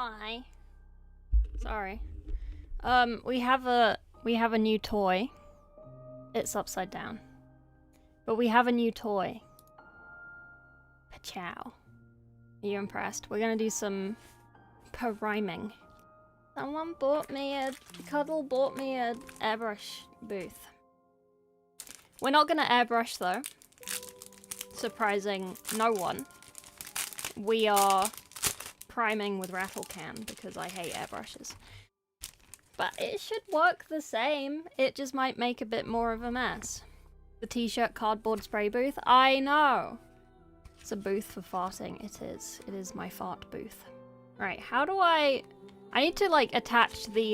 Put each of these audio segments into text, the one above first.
Hi. Sorry. We have a new toy. It's upside down. But we have a new toy. Pachow. Are you impressed? We're gonna do some rhyming. Someone bought me a airbrush booth. We're not gonna airbrush though. Surprising no one. We are priming with rattle can because I hate airbrushes. But it should work the same. It just might make a bit more of a mess. The t-shirt cardboard spray booth? I know! It's a booth for farting. It is. It is my fart booth. Right, how do I need to like attach the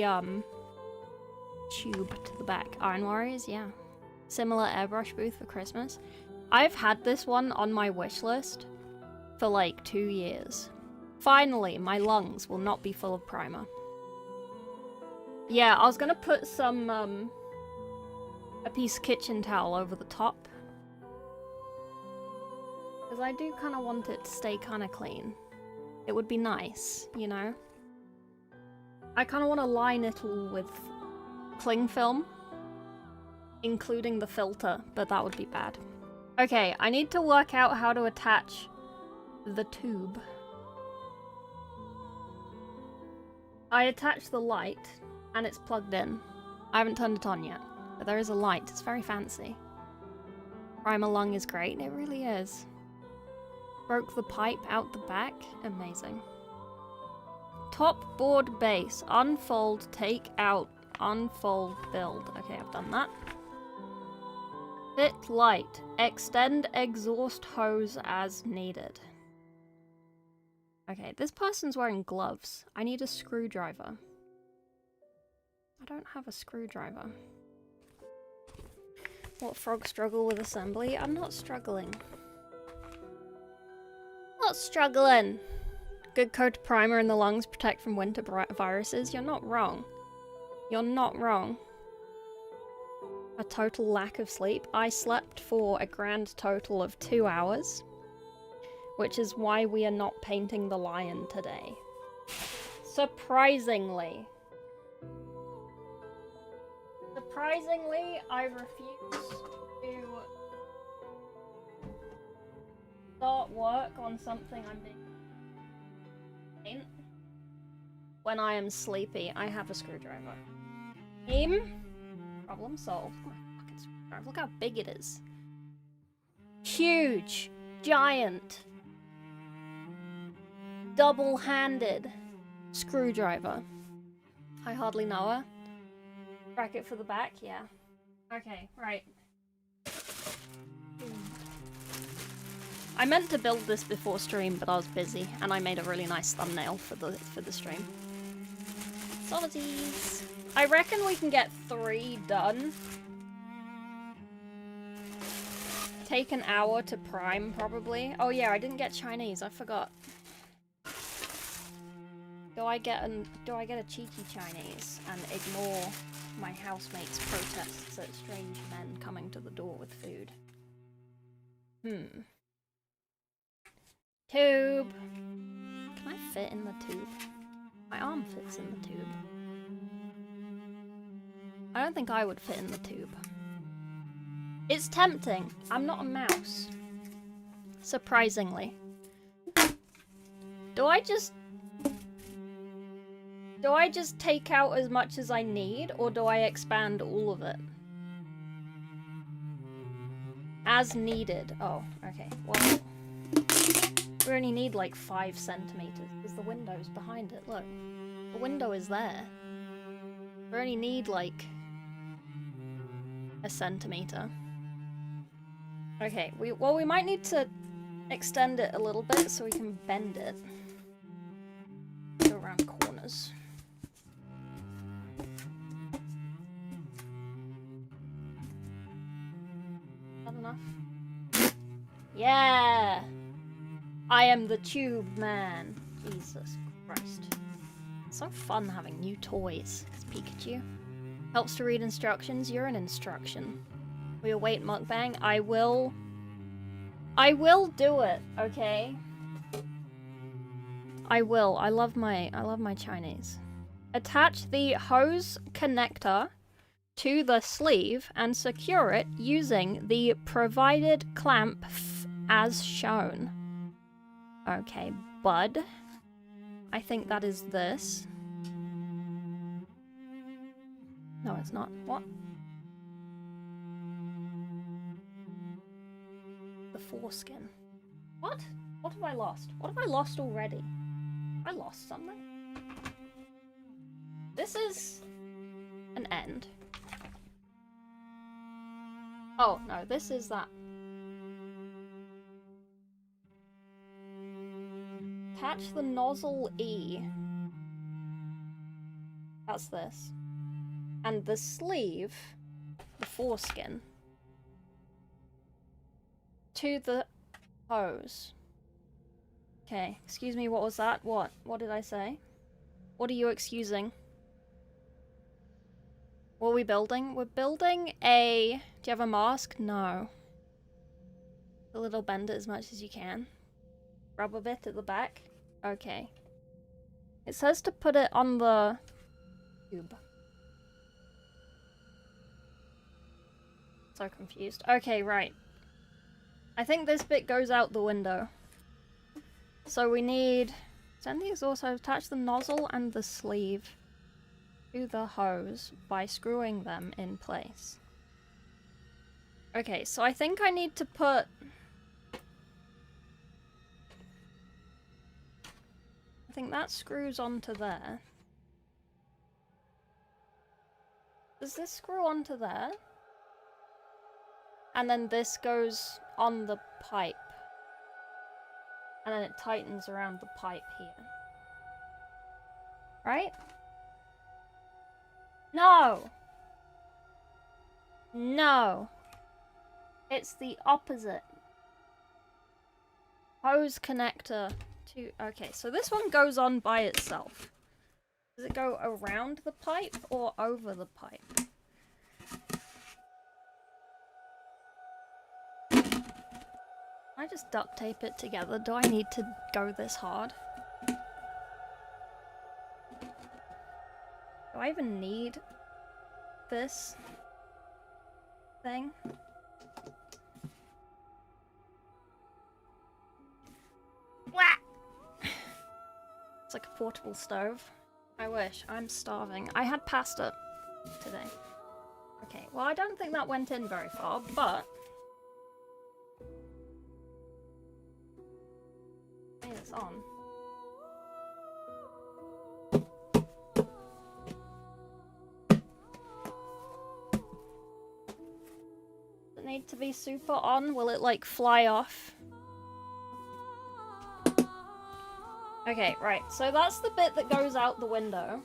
tube to the back. Iron Warriors, yeah. Similar airbrush booth for Christmas. I've had this one on my wish list for like 2 years. Finally, my lungs will not be full of primer. Yeah, I was gonna put some, a piece of kitchen towel over the top. Because I do kind of want it to stay kind of clean. It would be nice, you know? I kind of want to line it all with cling film. Including the filter, but that would be bad. Okay, I need to work out how to attach the tube. I attached the light, and it's plugged in. I haven't turned it on yet, but there is a light. It's very fancy. Primer lung is great. It really is. Broke the pipe out the back. Amazing. Top board base. Unfold, take out, unfold, build. Okay, I've done that. Fit light. Extend exhaust hose as needed. Okay, this person's wearing gloves. I need a screwdriver. I don't have a screwdriver. What frog struggle with assembly? I'm not struggling. Not struggling. Good coat of primer in the lungs protect from winter viruses. You're not wrong. You're not wrong. A total lack of sleep. I slept for a grand total of 2 hours. Which is why we are not painting the lion today. Surprisingly. Surprisingly, I refuse to start work on something I'm being paint when I am sleepy. I have a screwdriver. Problem solved. Oh, my fucking screwdriver. Look how big it is. Huge. Giant. Double-handed screwdriver. I hardly know her. Bracket for the back, yeah. Okay, right. I meant to build this before stream, but I was busy, and I made a really nice thumbnail for the stream. Softies. I reckon we can get 3 done. Take an hour to prime, probably. Oh yeah, I didn't get Chinese. I forgot. Do I get a cheeky Chinese and ignore my housemates' protests at strange men coming to the door with food? Tube. Can I fit in the tube? My arm fits in the tube. I don't think I would fit in the tube. It's tempting. I'm not a mouse. Surprisingly. Do I just take out as much as I need, or do I expand all of it? As needed. Oh, okay. Well, we only need like 5 centimeters, because the window's behind it. Look. The window is there. We only need like a centimeter. Okay, we might need to extend it a little bit so we can bend it. Go around corners. Is that enough? Yeah! I am the tube man. Jesus Christ. It's so fun having new toys. It's Pikachu. Helps to read instructions. You're an instruction. We await mukbang. I will do it, okay? I will. I love my Chinese. Attach the hose connector to the sleeve and secure it using the provided clamp as shown. Okay, bud. I think that is this. No, it's not. What? The foreskin. What? What have I lost? What have I lost already? I lost something? This is an end. Oh, no, this is that. Attach the nozzle E. That's this. And the sleeve, the foreskin, to the hose. Okay, excuse me, what was that? What? What did I say? What are you excusing? What are we building? We're building a... Do you have a mask? No. A little bend it as much as you can. Rub a bit at the back. Okay. It says to put it on the tube. So confused. Okay, right. I think this bit goes out the window. So we need... Send the exhaust hose, attach the nozzle and the sleeve to the hose by screwing them in place. Okay, so I think I need to put... I think that screws onto there. Does this screw onto there? And then this goes on the pipe. And then it tightens around the pipe here. Right? No! No! It's the opposite. Hose connector to... Okay, so this one goes on by itself. Does it go around the pipe or over the pipe? I just duct tape it together. Do I need to go this hard? Do I even need this thing? It's like a portable stove. I wish. I'm starving. I had pasta today. Okay, well I don't think that went in very far, but... It's on. Does it need to be super on? Will it like fly off? Okay, right, so that's the bit that goes out the window.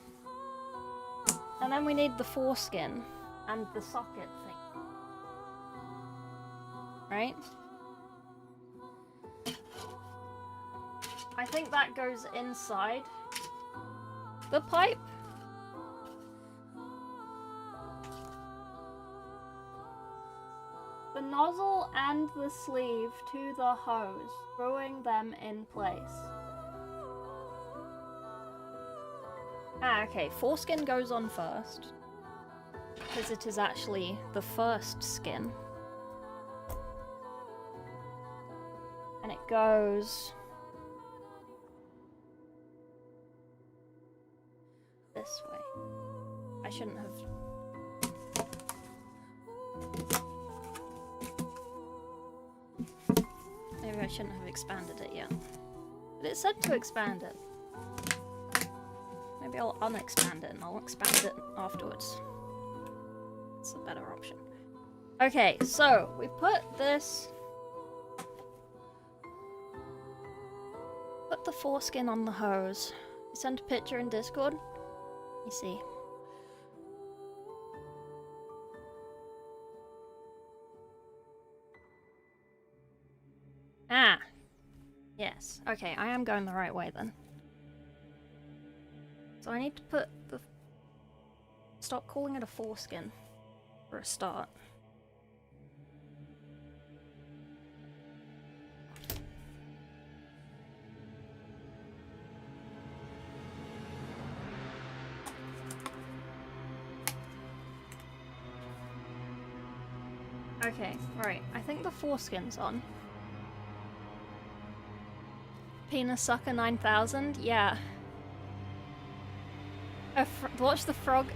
And then we need the foreskin and the socket thing. Right? I think that goes inside the pipe. The nozzle and the sleeve to the hose, screwing them in place. Ah, okay, foreskin goes on first, because it is actually the first skin. And it goes... this way. I shouldn't have... Maybe I shouldn't have expanded it yet. But it said to expand it. Maybe I'll unexpand it and I'll expand it afterwards. It's a better option. Okay, so we put this... Put the foreskin on the hose. Send a picture in Discord. Let me see. Ah! Yes. Okay, I am going the right way then. So I need to put the... Stop calling it a foreskin. For a start. Okay, right. I think the foreskin's on. Penis Sucker 9000? Yeah. Watch the frog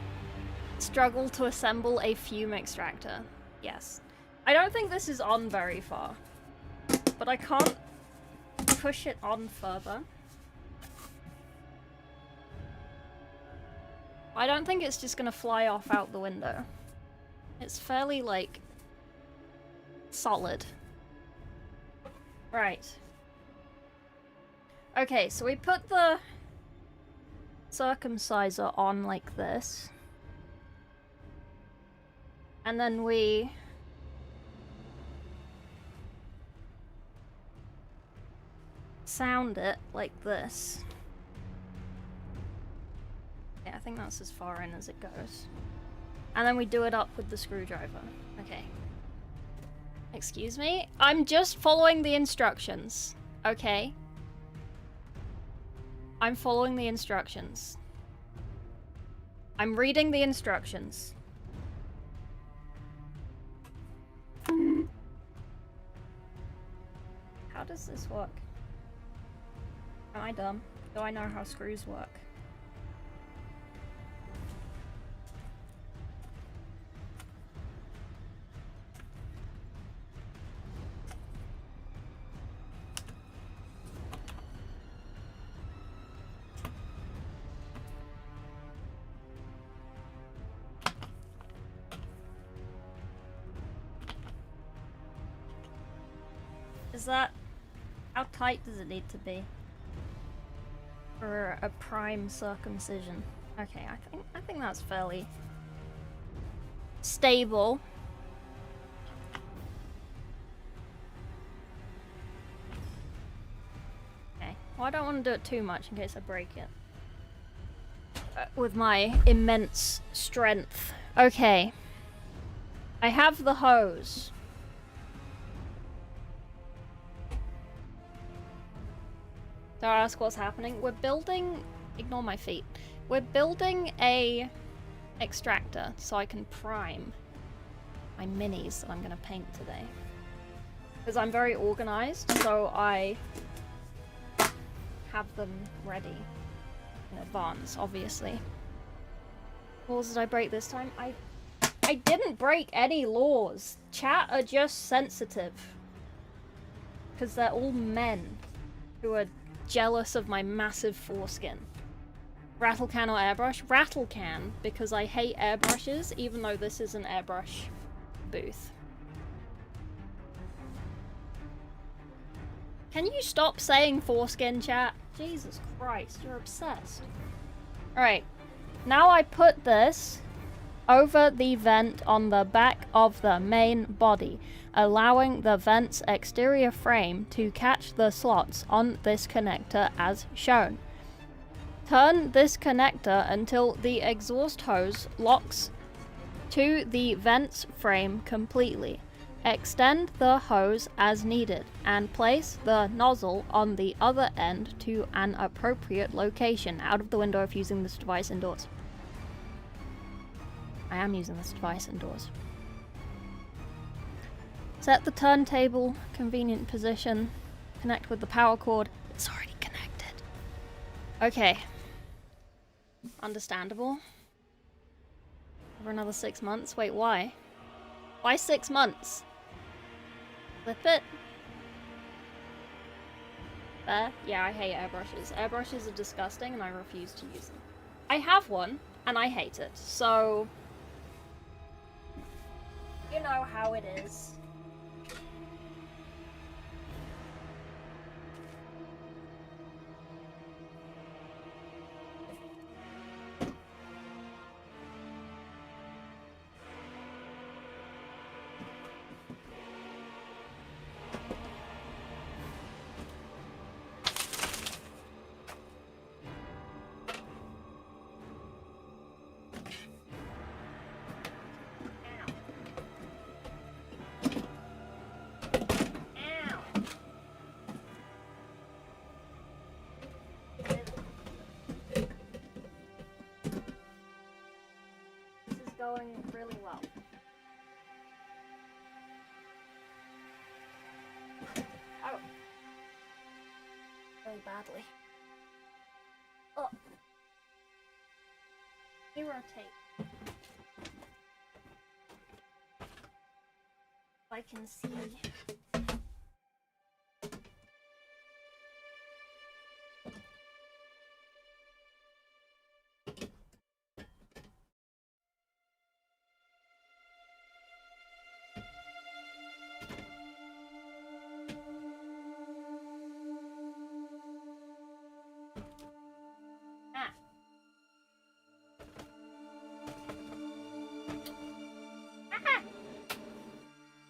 struggle to assemble a fume extractor. Yes. I don't think this is on very far. But I can't push it on further. I don't think it's just gonna fly off out the window. It's fairly, like, solid. Right. Okay, so we put the circumciser on like this. And then we sound it like this. Yeah, I think that's as far in as it goes. And then we do it up with the screwdriver. Okay. Excuse me? I'm just following the instructions. Okay? I'm following the instructions. I'm reading the instructions. How does this work? Am I dumb? Do I know how screws work? Is that... how tight does it need to be? For a prime circumcision. Okay, I think that's fairly stable. Okay. Well, I don't want to do it too much in case I break it. With my immense strength. Okay. I have the hose. Don't ask what's happening. We're building... ignore my feet. We're building a extractor so I can prime my minis that I'm going to paint today. Because I'm very organized, so I have them ready in advance, obviously. What laws did I break this time? I didn't break any laws. Chat are just sensitive. Because they're all men who are jealous of my massive foreskin. Rattle can or airbrush? Rattle can, because I hate airbrushes, even though this is an airbrush booth. Can you stop saying foreskin, chat? Jesus Christ, you're obsessed. Alright, now I put this over the vent on the back of the main body, allowing the vent's exterior frame to catch the slots on this connector as shown. Turn this connector until the exhaust hose locks to the vent's frame completely. Extend the hose as needed and place the nozzle on the other end to an appropriate location out of the window if using this device indoors. I am using this device indoors. Set the turntable, convenient position, connect with the power cord. It's already connected. Okay. Understandable. For another 6 months? Wait, why? Why 6 months? Flip it. There? Yeah, I hate airbrushes. Airbrushes are disgusting and I refuse to use them. I have one and I hate it, so... you know how it is. Going really well. really badly. Oh. Let me rotate. I can see.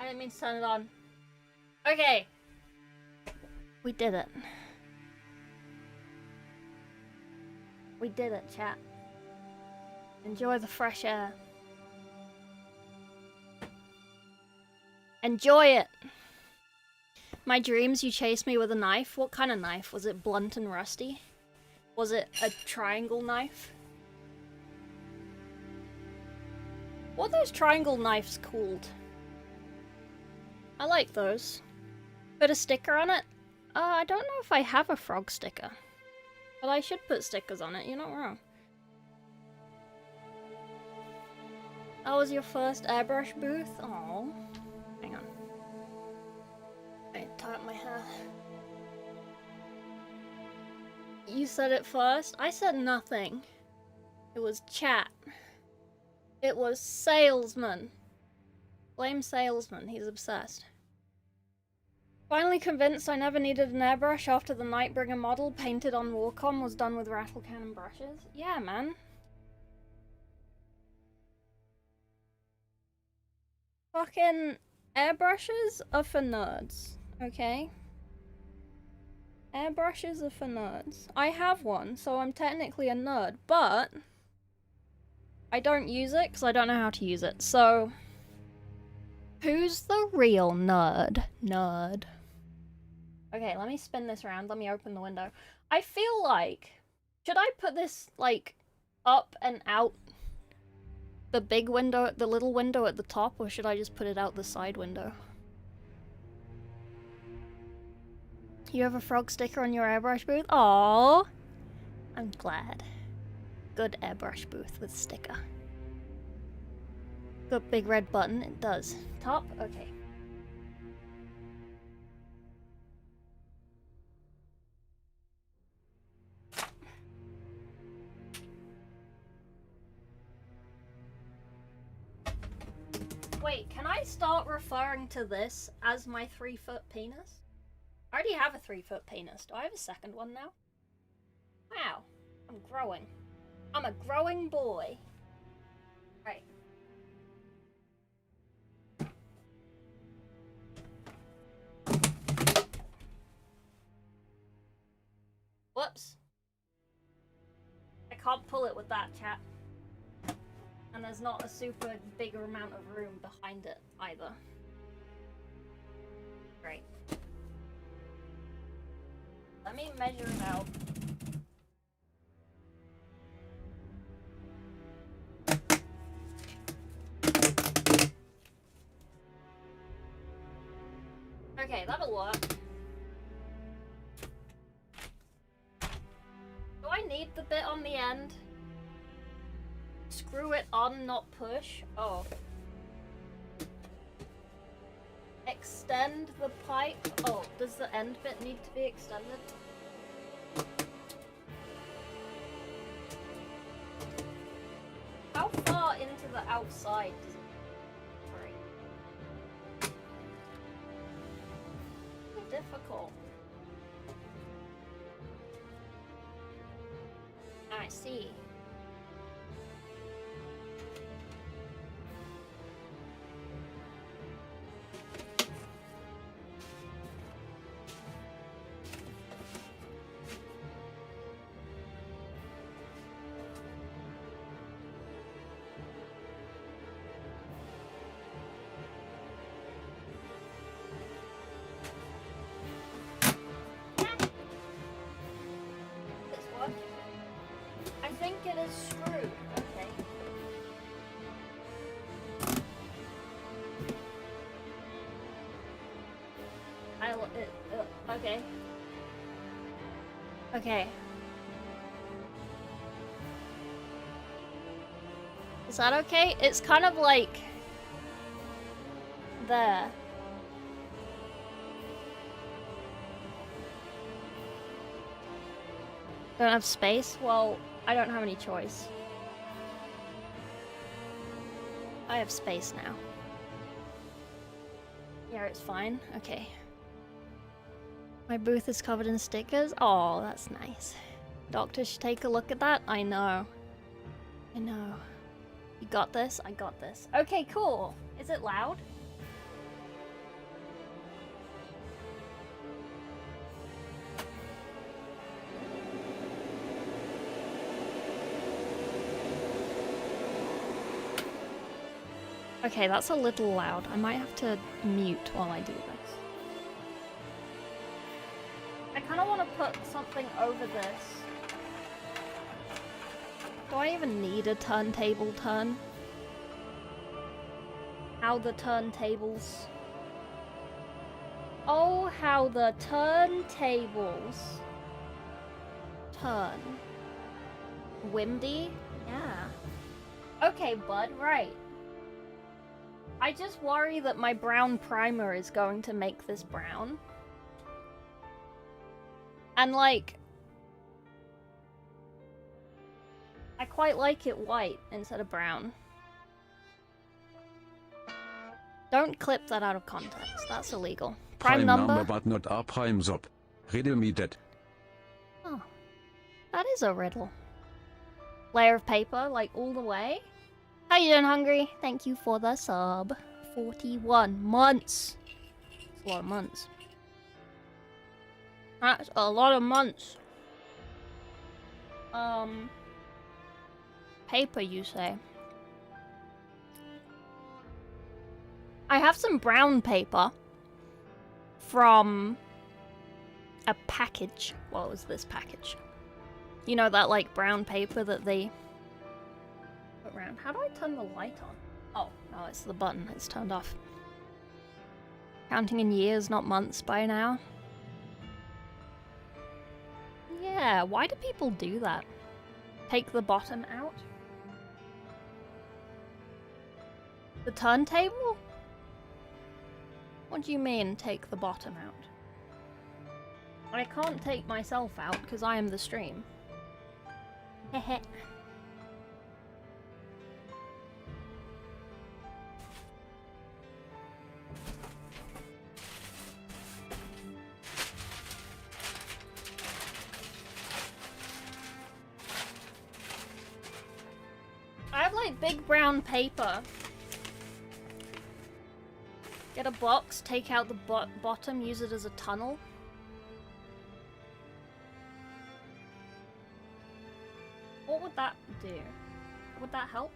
I didn't mean to turn it on. Okay. We did it. We did it, chat. Enjoy the fresh air. Enjoy it! My dreams, you chased me with a knife. What kind of knife? Was it blunt and rusty? Was it a triangle knife? What are those triangle knives called? I like those. Put a sticker on it? I don't know if I have a frog sticker. But I should put stickers on it, you're not wrong. That was your first airbrush booth? Oh. Hang on. I tie up my hair. You said it first? I said nothing. It was chat. It was salesman. Blame salesman, he's obsessed. Finally convinced I never needed an airbrush after the Nightbringer model painted on Warcom was done with rattle cannon brushes. Yeah, man. Fucking airbrushes are for nerds, okay? Airbrushes are for nerds. I have one, so I'm technically a nerd, but I don't use it because I don't know how to use it, so who's the real nerd? Nerd. Okay, let me spin this around. Let me open the window. I feel like... Should I put this, like, up and out the big window, the little window at the top, or should I just put it out the side window? You have a frog sticker on your airbrush booth? Aww! I'm glad. Good airbrush booth with sticker. Good big red button, it does. Top? Okay. Wait, can I start referring to this as my 3-foot penis? I already have a 3-foot penis. Do I have a second one now? Wow. I'm growing. I'm a growing boy. Right. Whoops. I can't pull it with that, chat. And there's not a super big amount of room behind it either. Great. Let me measure it out. Okay, that'll work. Do I need the bit on the end? Screw it on, not push. Oh. Extend the pipe. Oh, does the end bit need to be extended? How far into the outside does it break? It's difficult. I see. I think it is screwed. Okay. Okay. Okay. Is that okay? It's kind of like... there. Don't have space? Well, I don't have any choice. I have space now. Yeah, it's fine. Okay. My booth is covered in stickers. Oh, that's nice. Doctor should take a look at that. I know. I know. You got this? I got this. Okay, cool. Is it loud? Okay, that's a little loud. I might have to mute while I do this. I kind of want to put something over this. Do I even need a turntable turn? How the turntables... Oh, how the turntables turn. Windy? Yeah. Okay, bud, right. I just worry that my brown primer is going to make this brown. And like... I quite like it white instead of brown. Don't clip that out of context. That's illegal. Prime number but not our prime up. Riddle me that. Oh. That is a riddle. Layer of paper, like all the way. How you doing, Hungry? Thank you for the sub. 41 months. That's a lot of months. That's a lot of months. Paper, you say? I have some brown paper from a package. What was this package? You know that, like, brown paper that they put around. How do I turn the light on? Oh, no, it's the button. It's turned off. Counting in years, not months by now. Yeah, why do people do that? Take the bottom out? The turntable? What do you mean, take the bottom out? I can't take myself out, because I am the stream. Heh. I have like big brown paper. Get a box, take out the bottom, use it as a tunnel. What would that do? Would that help?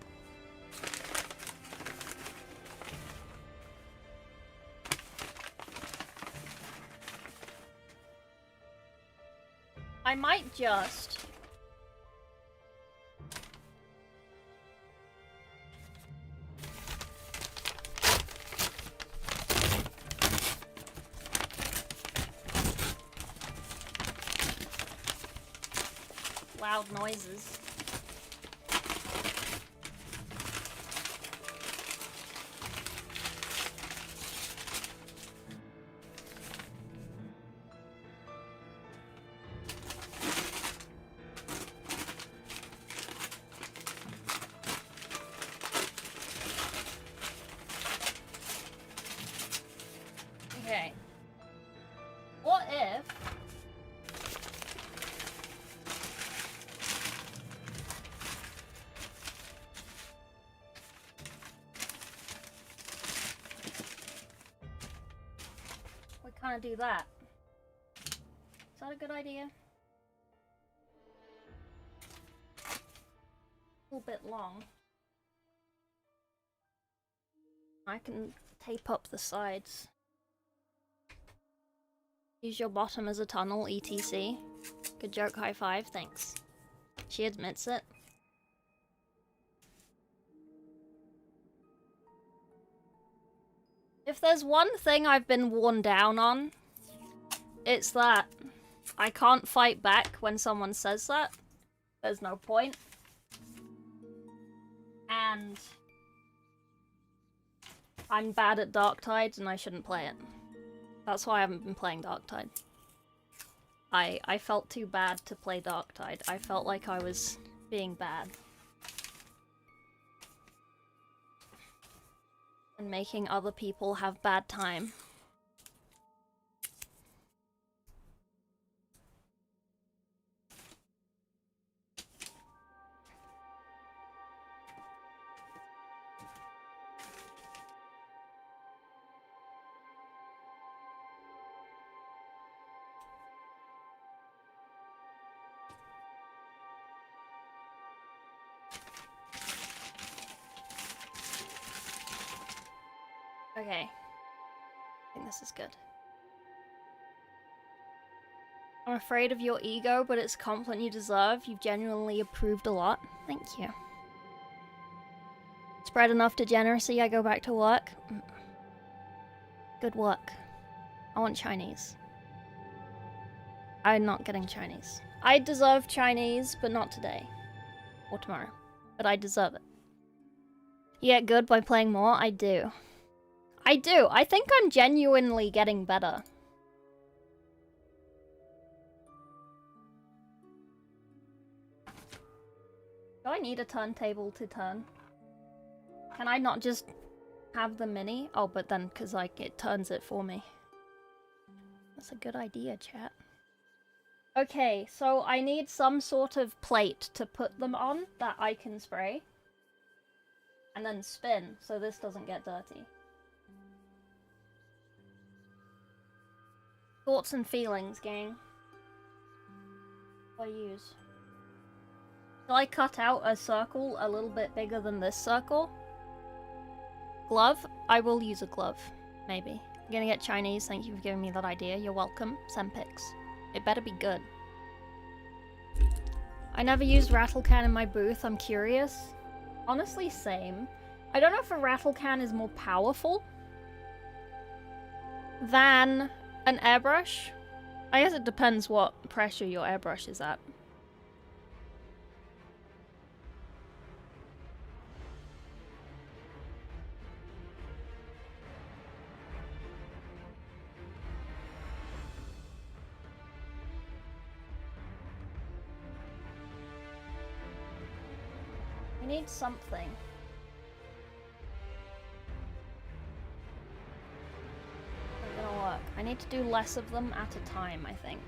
I might just... loud noises. Okay. What if... we kind of do that? Is that a good idea? A little bit long. I can tape up the sides. Use your bottom as a tunnel, etc. Good joke, high five, thanks. She admits it. If there's one thing I've been worn down on, it's that I can't fight back when someone says that. There's no point. And I'm bad at Darktide and I shouldn't play it. That's why I haven't been playing Darktide. I felt too bad to play Darktide. I felt like I was being bad. And making other people have bad time. Okay. I think this is good. I'm afraid of your ego, but it's a compliment you deserve. You've genuinely improved a lot. Thank you. Spread enough degeneracy, I go back to work. Good work. I want Chinese. I'm not getting Chinese. I deserve Chinese, but not today. Or tomorrow. But I deserve it. You get good by playing more? I do. I do. I think I'm genuinely getting better. Do I need a turntable to turn? Can I not just have the mini? Oh, but then, because, like, it turns it for me. That's a good idea, chat. Okay, so I need some sort of plate to put them on that I can spray. And then spin, so this doesn't get dirty. Thoughts and feelings, gang. What do I use? Shall I cut out a circle a little bit bigger than this circle? Glove? I will use a glove. Maybe. I'm gonna get Chinese, thank you for giving me that idea. You're welcome. Send pics. It better be good. I never used rattle can in my booth, I'm curious. Honestly, same. I don't know if a rattle can is more powerful than an airbrush. I guess it depends what pressure your airbrush is at. I need something. Not gonna work. I need to do less of them at a time, I think.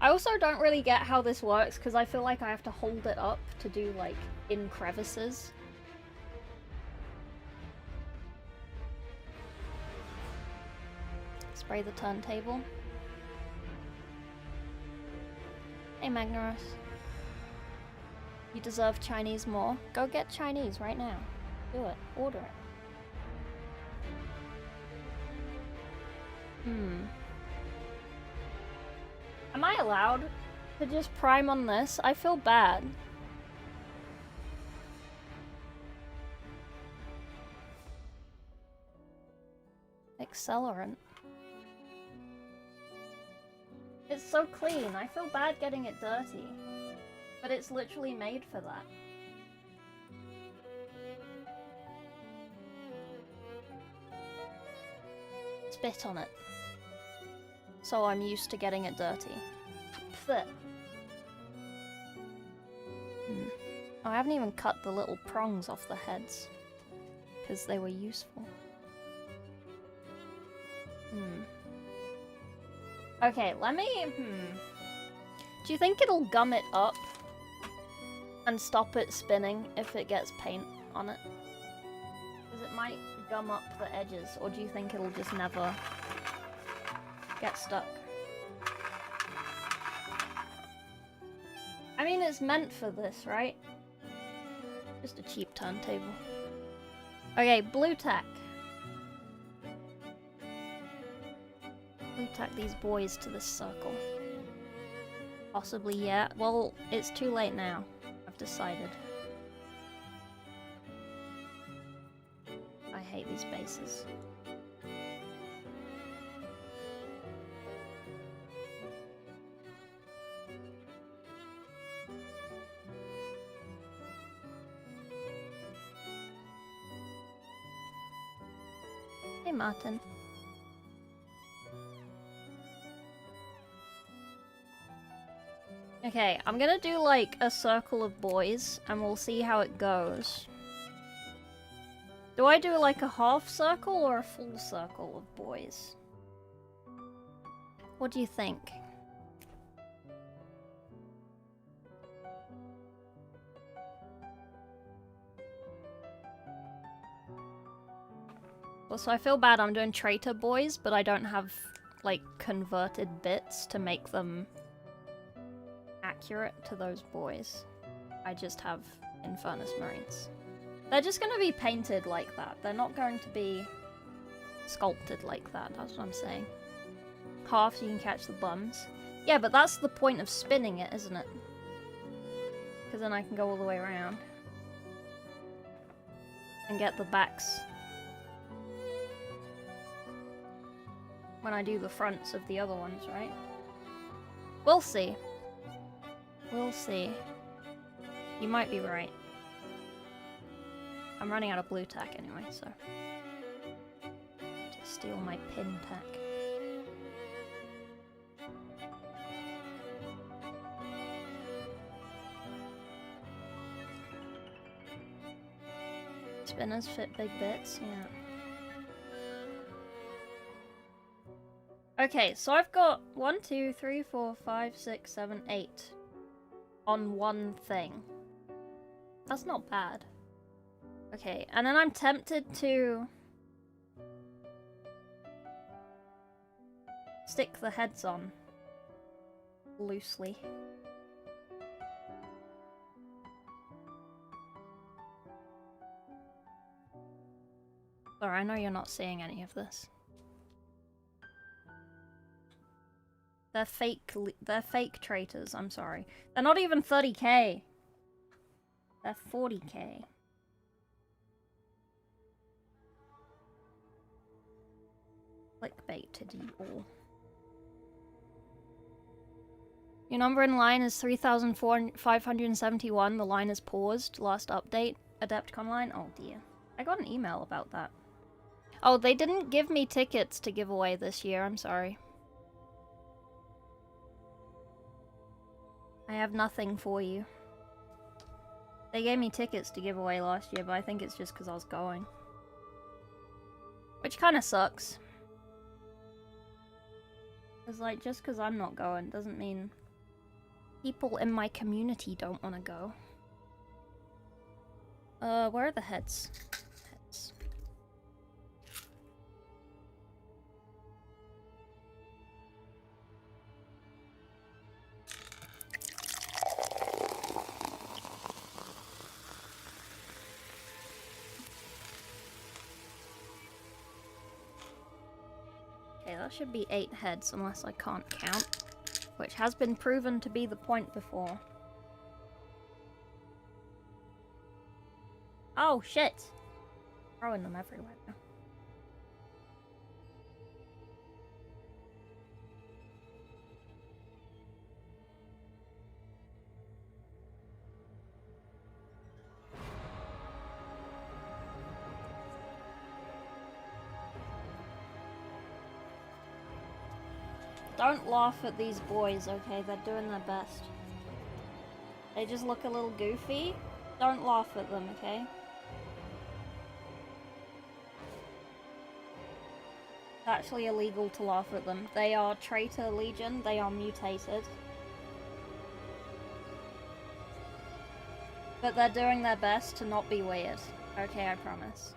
I also don't really get how this works because I feel like I have to hold it up to do, like, in crevices. Spray the turntable. Hey, Magnarus. You deserve Chinese more. Go get Chinese right now. Do it. Order it. Am I allowed to just prime on this? I feel bad. Accelerant. It's so clean. I feel bad getting it dirty. But it's literally made for that. Spit on it. So I'm used to getting it dirty. Fit. Oh, I haven't even cut the little prongs off the heads. Because they were useful. Okay, let me... Do you think it'll gum it up? And stop it spinning if it gets paint on it? Because it might gum up the edges, or do you think it'll just never get stuck? I mean, it's meant for this, right? Just a cheap turntable. Okay, blue tack. Blue tack these boys to this circle. Possibly, yeah. Well, it's too late now. I've decided. I hate these bases. Hey, Martin. Okay, I'm gonna do like a circle of boys and we'll see how it goes. Do I do like a half circle or a full circle of boys? What do you think? Also, I feel bad I'm doing Traitor boys, but I don't have, like, converted bits to make them accurate to those boys. I just have Infernus Marines. They're just gonna be painted like that. They're not going to be sculpted like that, that's what I'm saying. Half so you can catch the bums. Yeah, but that's the point of spinning it, isn't it? Because then I can go all the way around. And get the backs when I do the fronts of the other ones, right? We'll see. We'll see. You might be right. I'm running out of blue tack anyway, so... to steal my pin tack. Spinners fit big bits, yeah. Okay, so I've got 1, 2, 3, 4, 5, 6, 7, 8 on one thing. That's not bad. Okay, and then I'm tempted to stick the heads on loosely. Sorry, I know you're not seeing any of this. They're fake traitors, I'm sorry. They're not even 30k. They're 40k. Clickbaited you all. Your number in line is 3,571. The line is paused. Last update. Adepticon line. Oh dear. I got an email about that. Oh, they didn't give me tickets to give away this year. I'm sorry. I have nothing for you. They gave me tickets to give away last year, but I think it's just because I was going. Which kind of sucks. Because, like, just because I'm not going doesn't mean people in my community don't want to go. Where are the heads? Heads. Okay, that should be 8 heads unless I can't count, which has been proven to be the point before. Oh shit! Throwing them everywhere now. Don't laugh at these boys, okay? They're doing their best. They just look a little goofy. Don't laugh at them, okay? It's actually illegal to laugh at them. They are Traitor Legion. They are mutated. But they're doing their best to not be weird. Okay, I promise.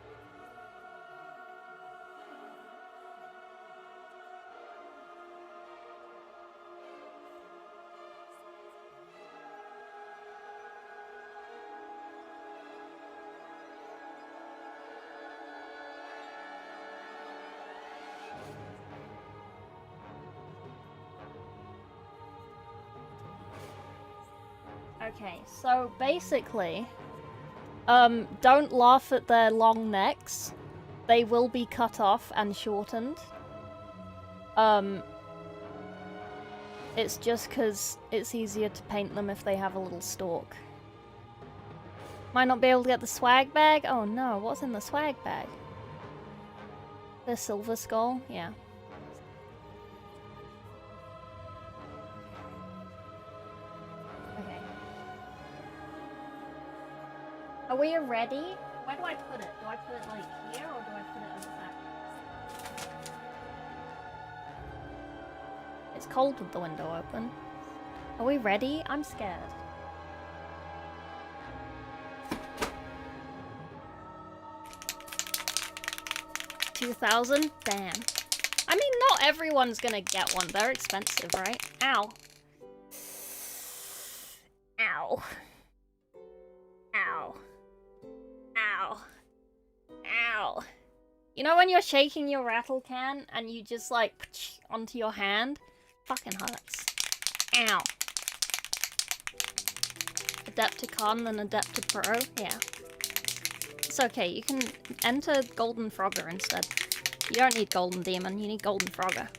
Okay, so basically, don't laugh at their long necks. They will be cut off and shortened. It's just because it's easier to paint them if they have a little stalk. Might not be able to get the swag bag? Oh no, what's in the swag bag? The silver skull? Yeah. Okay. Are we ready? Where do I put it? Do I put it like here or do I put it at the back? It's cold with the window open. Are we ready? I'm scared. $2,000? Damn. I mean, not everyone's gonna get one. They're expensive, right? Ow. Ow. Ow. Ow. Ow. You know when you're shaking your rattle can and you just like onto your hand? Fucking hurts. Ow. Adepticon and Adepted Pro? Yeah. It's okay, you can enter Golden Frogger instead. You don't need Golden Demon, you need Golden Frogger.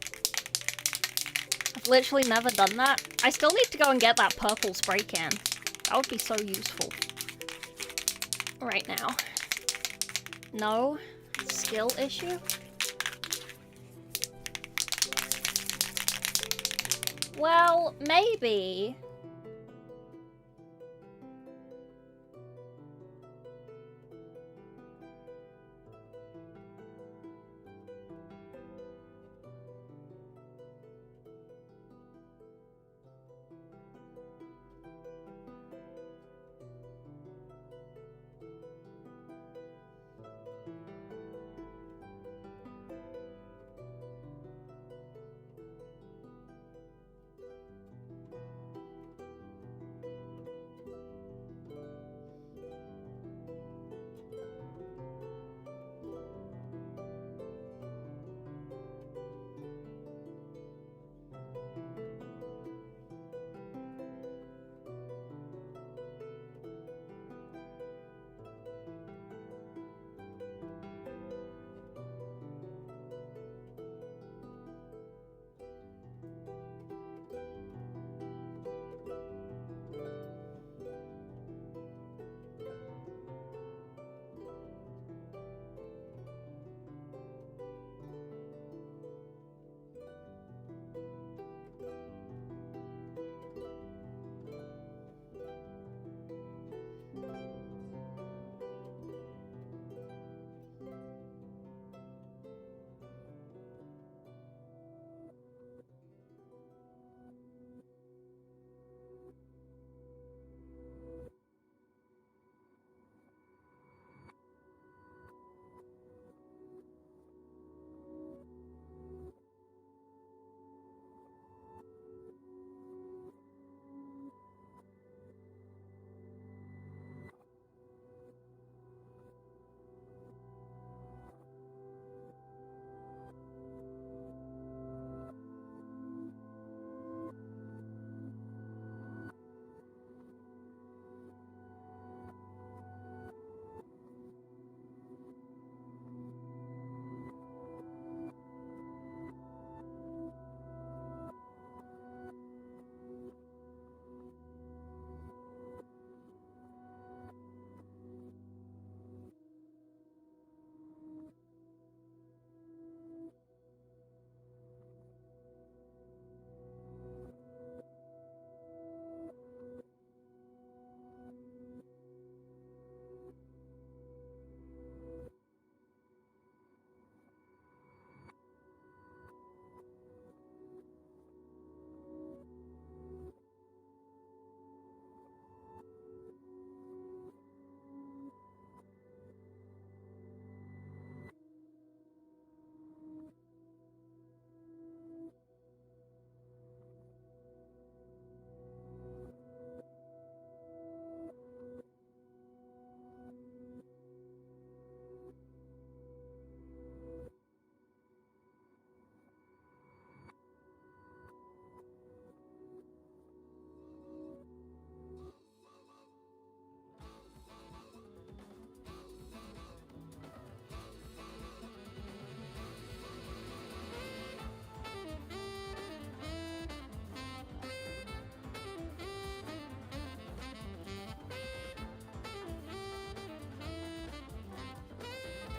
I've literally never done that. I still need to go and get that purple spray can. That would be so useful. Right now. No? Skill issue? Well, maybe.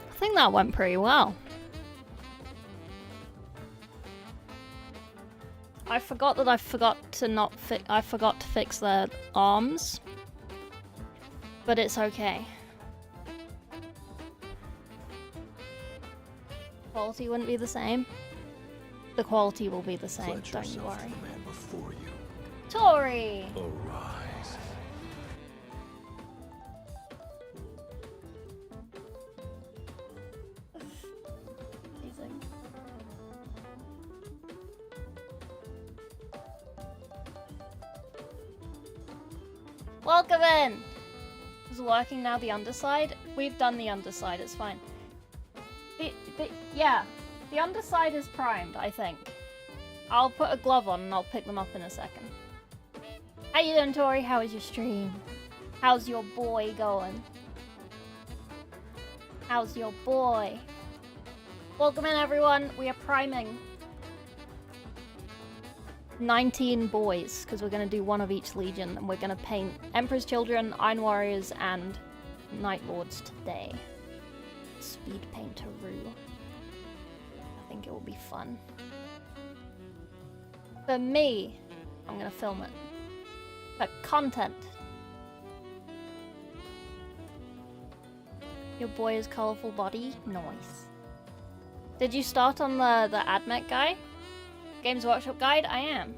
I think that went pretty well. I forgot that I forgot to fix their arms. But it's okay. Quality wouldn't be the same. The quality will be the same, Pledge don't you yourself worry. to the man before you. Tori! Arise. Amazing. Welcome in! Is it working now, the underside? We've done the underside, it's fine. Yeah, the underside is primed, I think. I'll put a glove on and I'll pick them up in a second. How you doing, Tori? How was your stream? How's your boy going? How's your boy? Welcome in, everyone. We are priming 19 boys, because we're going to do one of each legion, and we're going to paint Emperor's Children, Iron Warriors, and Night Lords today. Speed painteroo. I think it will be fun. For me, I'm going to film it. For content. Your boy is colourful body? Nice. Did you start on the AdMech guy? Games Workshop guide? I am.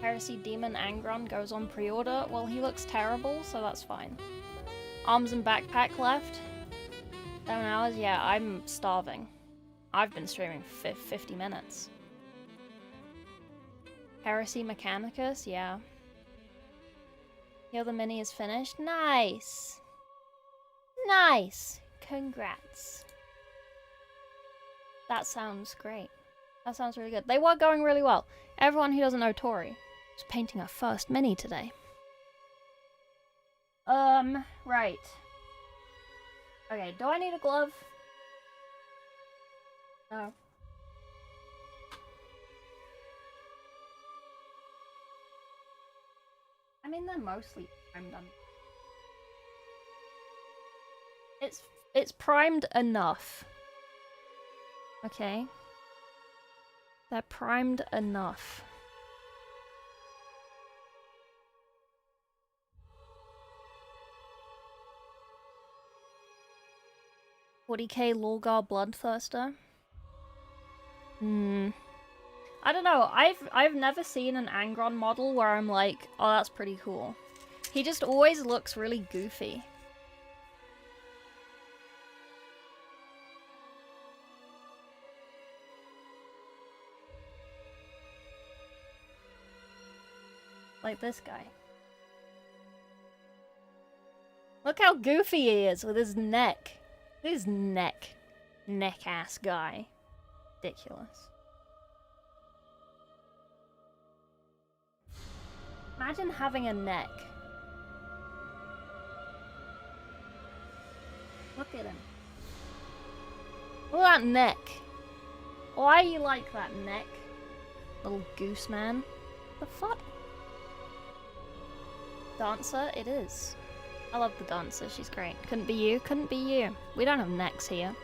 Heresy Demon Angron goes on pre-order. Well, he looks terrible, so that's fine. Arms and backpack left. 7 hours? Yeah, I'm starving. I've been streaming for 50 minutes. Heresy Mechanicus? Yeah. Here the mini is finished. Nice! Nice! Congrats. That sounds great. That sounds really good. They were going really well. Everyone who doesn't know Tori was painting her first mini today. Right. Okay, do I need a glove? No. I mean, they're mostly primed on. It's primed enough. Okay. They're primed enough. $40k Lorgar Bloodthirster. I don't know. I've never seen an Angron model where I'm like, oh, that's pretty cool. He just always looks really goofy. Like this guy. Look how goofy he is with his neck. His neck. Neck-ass guy. Ridiculous. Imagine having a neck. Look at him. Look at that neck. Why you like that neck? Little goose man. The fuck? Dancer? It is. I love the dancer, she's great. Couldn't be you, couldn't be you. We don't have necks here.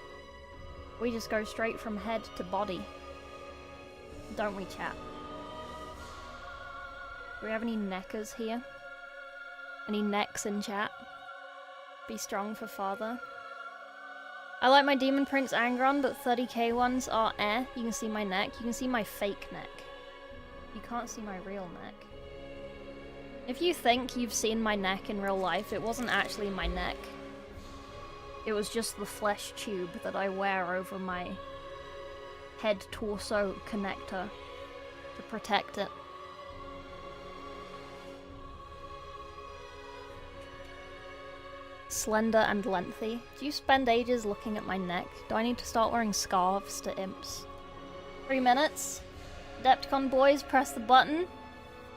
We just go straight from head to body. Don't we, chat? Do we have any neckers here? Any necks in chat? Be strong for father. I like my Demon Prince Angron, but 30k ones are eh. You can see my neck. You can see my fake neck. You can't see my real neck. If you think you've seen my neck in real life, it wasn't actually my neck. It was just the flesh tube that I wear over my head-torso connector to protect it. Slender and lengthy. Do you spend ages looking at my neck? Do I need to start wearing scarves to imps? 3 minutes? Adepticon boys, press the button.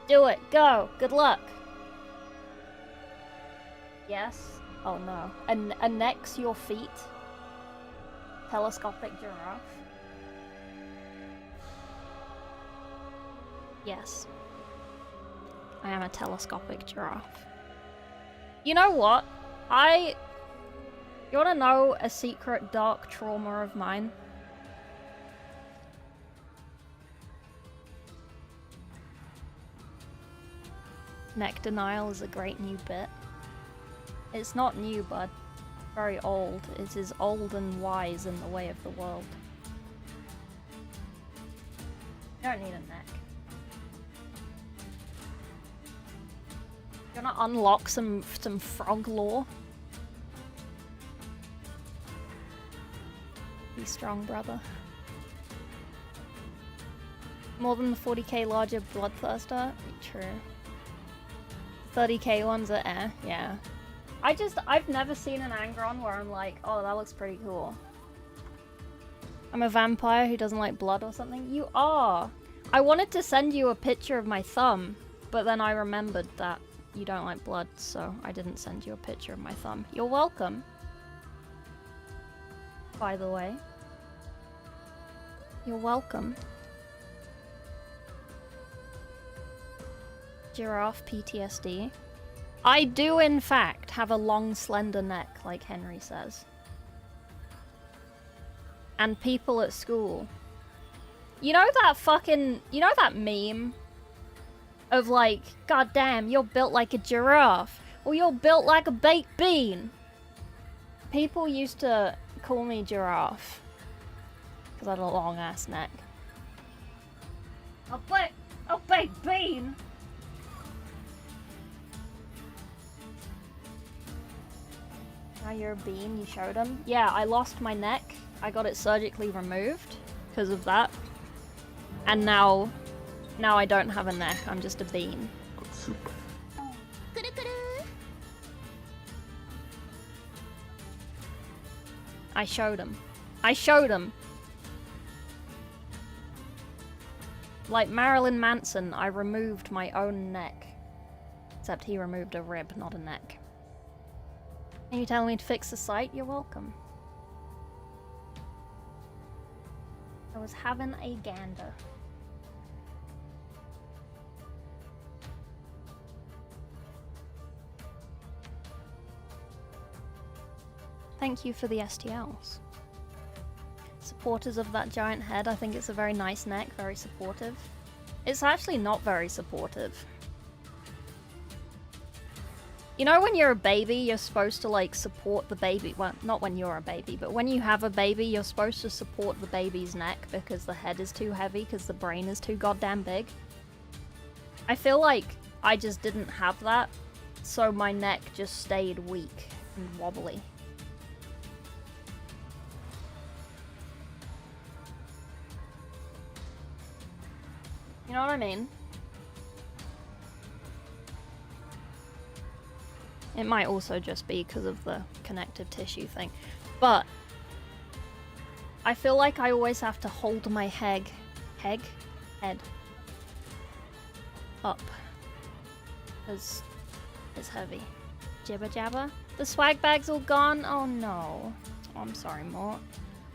Do it. Go. Good luck. Yes. Oh no. Annex your feet. Telescopic giraffe. Yes. I am a telescopic giraffe. You know what? You wanna know a secret dark trauma of mine? Neck denial is a great new bit. It's not new, bud. Very old. It is old and wise in the way of the world. You don't need a neck. You wanna unlock some frog lore? Be strong, brother. More than the 40k larger Bloodthirster? True. 30k ones are yeah. I've never seen an Angron where I'm like, oh, that looks pretty cool. I'm a vampire who doesn't like blood or something? You are! I wanted to send you a picture of my thumb, but then I remembered that you don't like blood, so I didn't send you a picture of my thumb. You're welcome. By the way. You're welcome. Giraffe PTSD. I do, in fact, have a long, slender neck, like Henry says. And people at school. You know that meme? Of like, God damn, you're built like a giraffe. Or you're built like a baked bean. People used to call me giraffe. Because I had a long ass neck. A baked bean? Now you're a bean, you showed him? Yeah, I lost my neck. I got it surgically removed because of that. And now I don't have a neck, I'm just a bean. I showed him. I showed him! Like Marilyn Manson, I removed my own neck. Except he removed a rib, not a neck. Are you telling me to fix the site? You're welcome. I was having a gander. Thank you for the STLs. Supporters of that giant head, I think it's a very nice neck, very supportive. It's actually not very supportive. You know when you're a baby, you're supposed to like support the baby, well, not when you're a baby, but when you have a baby, you're supposed to support the baby's neck because the head is too heavy, because the brain is too goddamn big. I feel like I just didn't have that, so my neck just stayed weak and wobbly. You know what I mean? It might also just be because of the connective tissue thing. But I feel like I always have to hold my head up. Because it's heavy. Jibber jabber? The swag bag's all gone? Oh no. Oh, I'm sorry, Mort.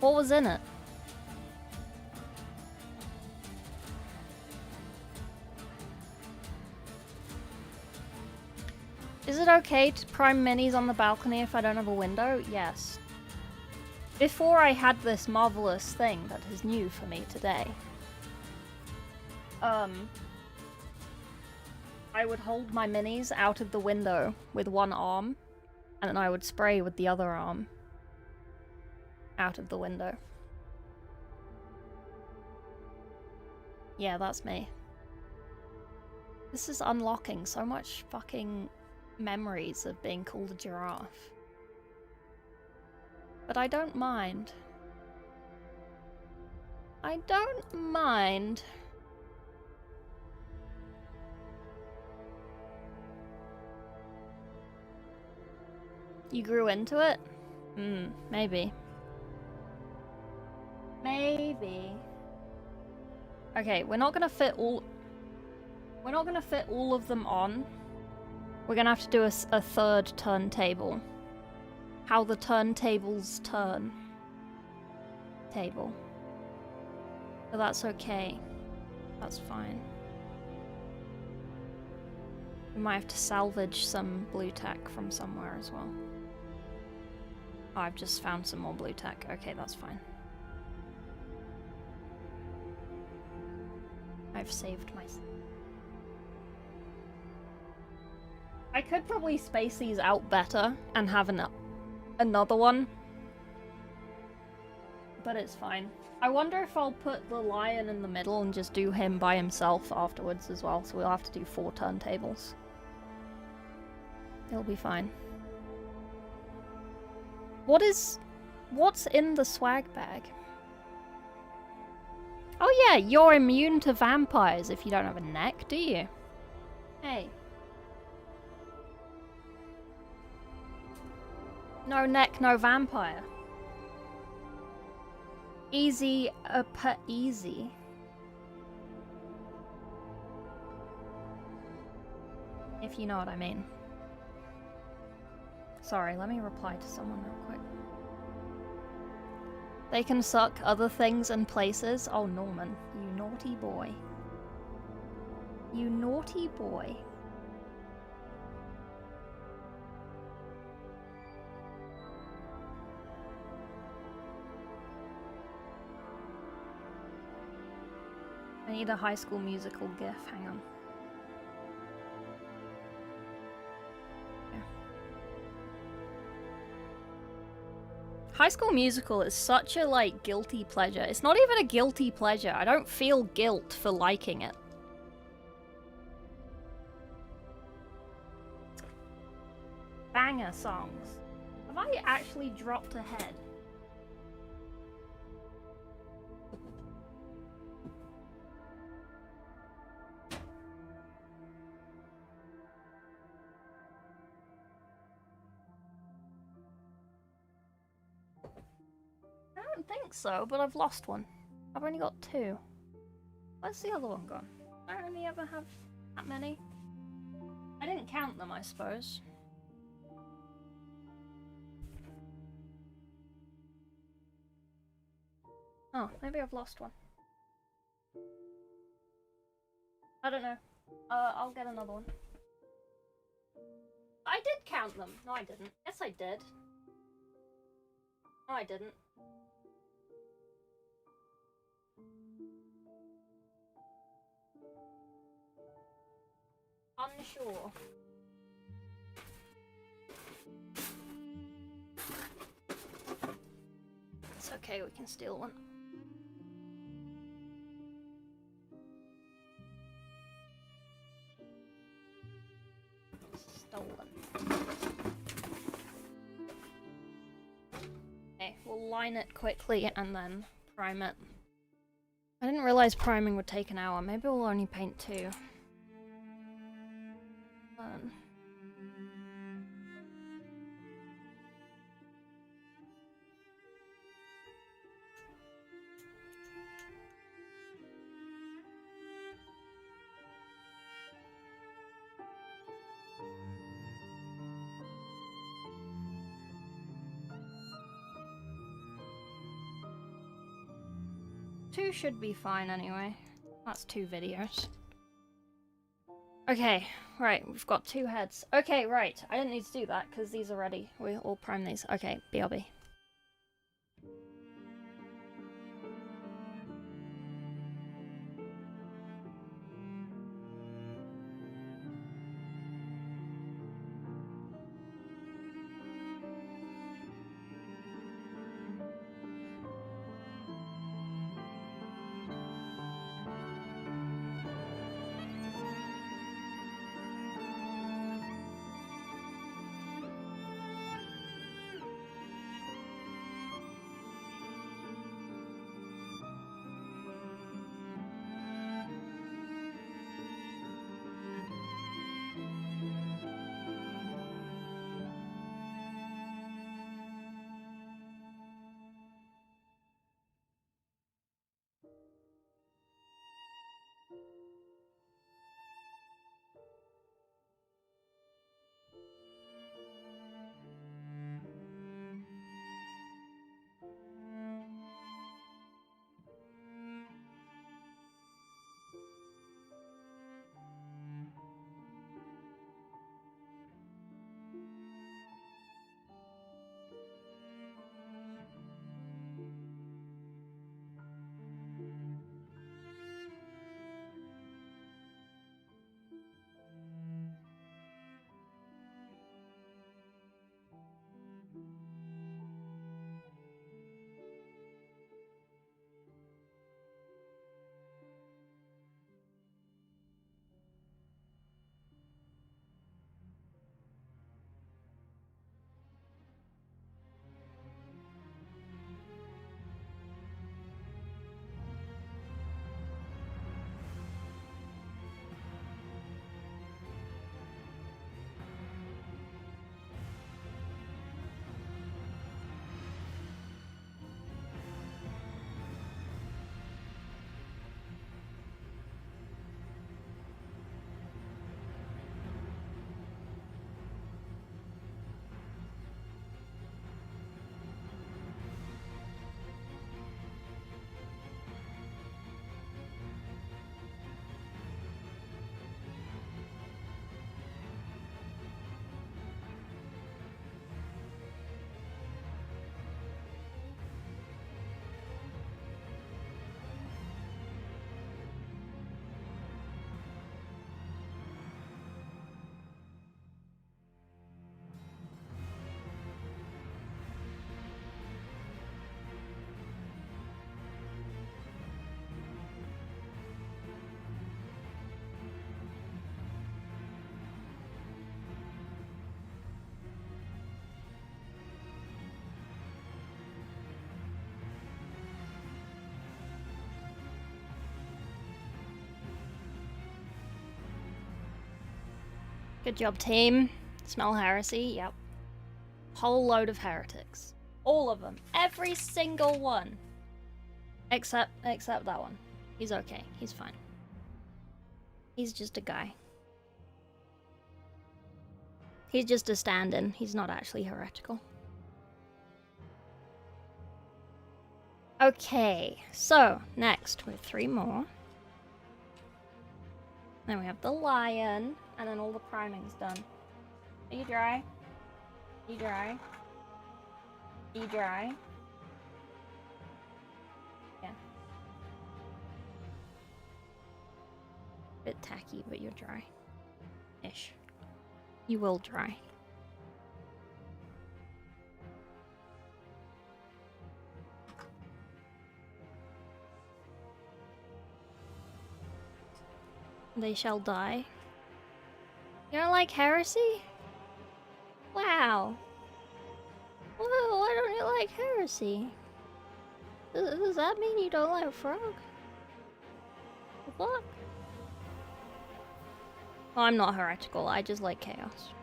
What was in it? Is it okay to prime minis on the balcony if I don't have a window? Yes. Before I had this marvelous thing that is new for me today. I would hold my minis out of the window with one arm, and then I would spray with the other arm out of the window. Yeah, that's me. This is unlocking so much fucking memories of being called a giraffe. But I don't mind. I don't mind. You grew into it? Maybe. Maybe. Okay, we're not gonna fit all of them on. We're gonna have to do a third turntable. How the turntables turn. Table. But that's okay. That's fine. We might have to salvage some blue tack from somewhere as well. Oh, I've just found some more blue tack. Okay, that's fine. I've saved myself. I could probably space these out better and have another one. But it's fine. I wonder if I'll put the lion in the middle and just do him by himself afterwards as well, so we'll have to do 4 turntables. It'll be fine. What's in the swag bag? Oh yeah, you're immune to vampires if you don't have a neck, do you? Hey. No neck, no vampire. Easy, easy. If you know what I mean. Sorry, let me reply to someone real quick. They can suck other things and places. Oh, Norman, you naughty boy. You naughty boy. I need a High School Musical gif, hang on. Okay. High School Musical is such a, like, guilty pleasure. It's not even a guilty pleasure. I don't feel guilt for liking it. Banger songs. Have I actually dropped a head? I don't think so, but I've lost one. I've only got 2. Where's the other one gone? I only ever have that many. I didn't count them, I suppose. Oh, maybe I've lost one. I don't know. I'll get another one. I did count them. No, I didn't. Yes, I did. No, I didn't. Unsure. It's okay, we can steal one. Stolen. Okay, we'll line it quickly and then prime it. I didn't realize priming would take an hour. Maybe we'll only paint 2. Two should be fine anyway. That's 2 videos. Okay, right, we've got 2 heads. Okay, right, I didn't need to do that because these are ready. We'll all prime these. Okay, BRB. Good job, team. Smell heresy, yep. Whole load of heretics. All of them. Every single one. Except that one. He's okay. He's fine. He's just a guy. He's just a stand-in. He's not actually heretical. Okay, so next we have 3 more. Then we have the lion, and then all the priming's done. Are you dry? Are you dry? Are you dry? Yeah. Bit tacky, but you're dry. Ish. You will dry. They shall die. You don't like heresy? Wow. Well, why don't you like heresy? Does that mean you don't like frog? The fuck? Well, I'm not heretical, I just like chaos.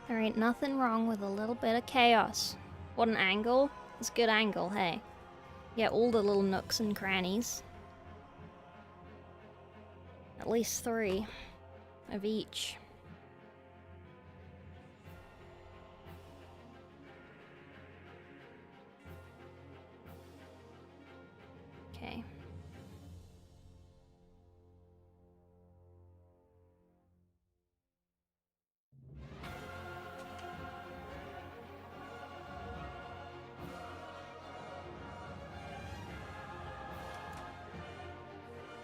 There ain't nothing wrong with a little bit of chaos. What an angle. It's a good angle, hey. Yeah, all the little nooks and crannies. At least 3 of each. Okay.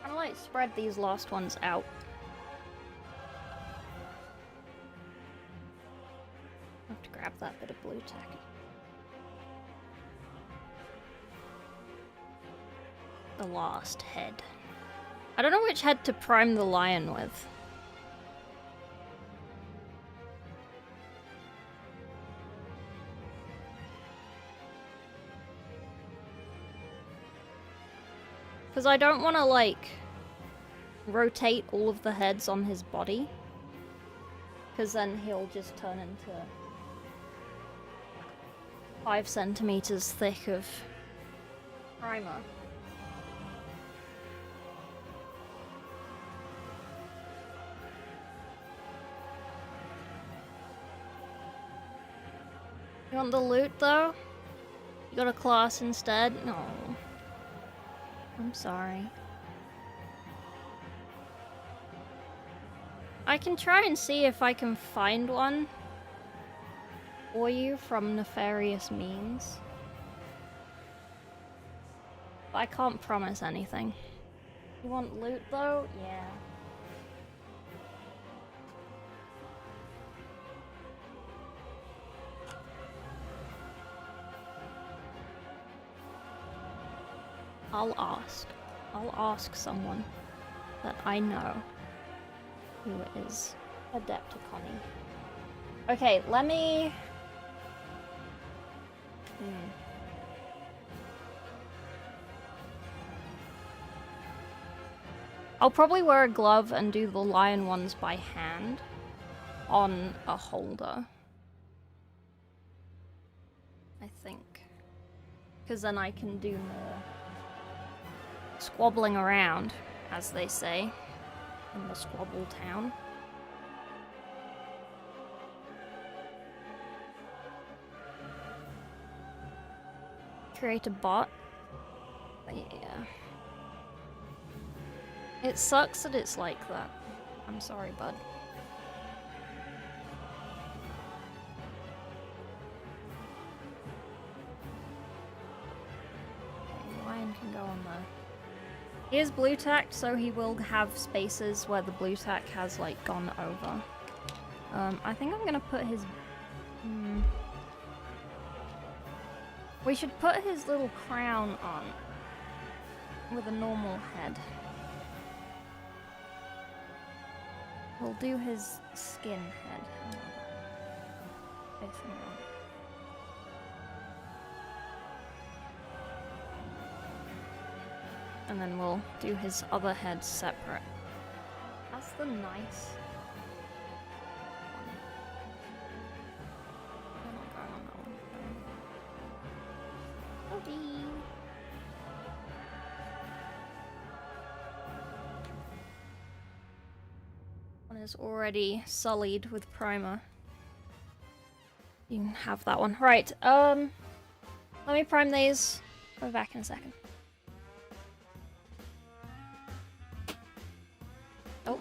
I'm gonna like spread these last ones out. I have to grab that bit of blue tack. The last head. I don't know which head to prime the lion with. Because I don't want to, like, rotate all of the heads on his body. Because then he'll just turn into 5 centimeters thick of primer. You want the loot, though? You got a class instead? No. I'm sorry. I can try and see if I can find one for you from nefarious means. But I can't promise anything. You want loot, though? Yeah. I'll ask someone that I know who is Adepticoning. Okay, let me... I'll probably wear a glove and do the lion ones by hand on a holder. I think. Because then I can do more squabbling around, as they say, in the Squabble Town. Create a bot. But yeah. It sucks that it's like that. I'm sorry, bud. Okay, lion can go on there. He is blue tacked, so he will have spaces where the blue tack has like gone over. I think I'm gonna put his... We should put his little crown on. with a normal head. We'll do his skin head. Facing around. And then we'll do his other head separate. That's the nice one. I'm not going on that one. Okay. One is already sullied with primer. You can have that one. Right, let me prime these. I'll be back in a second. Oh.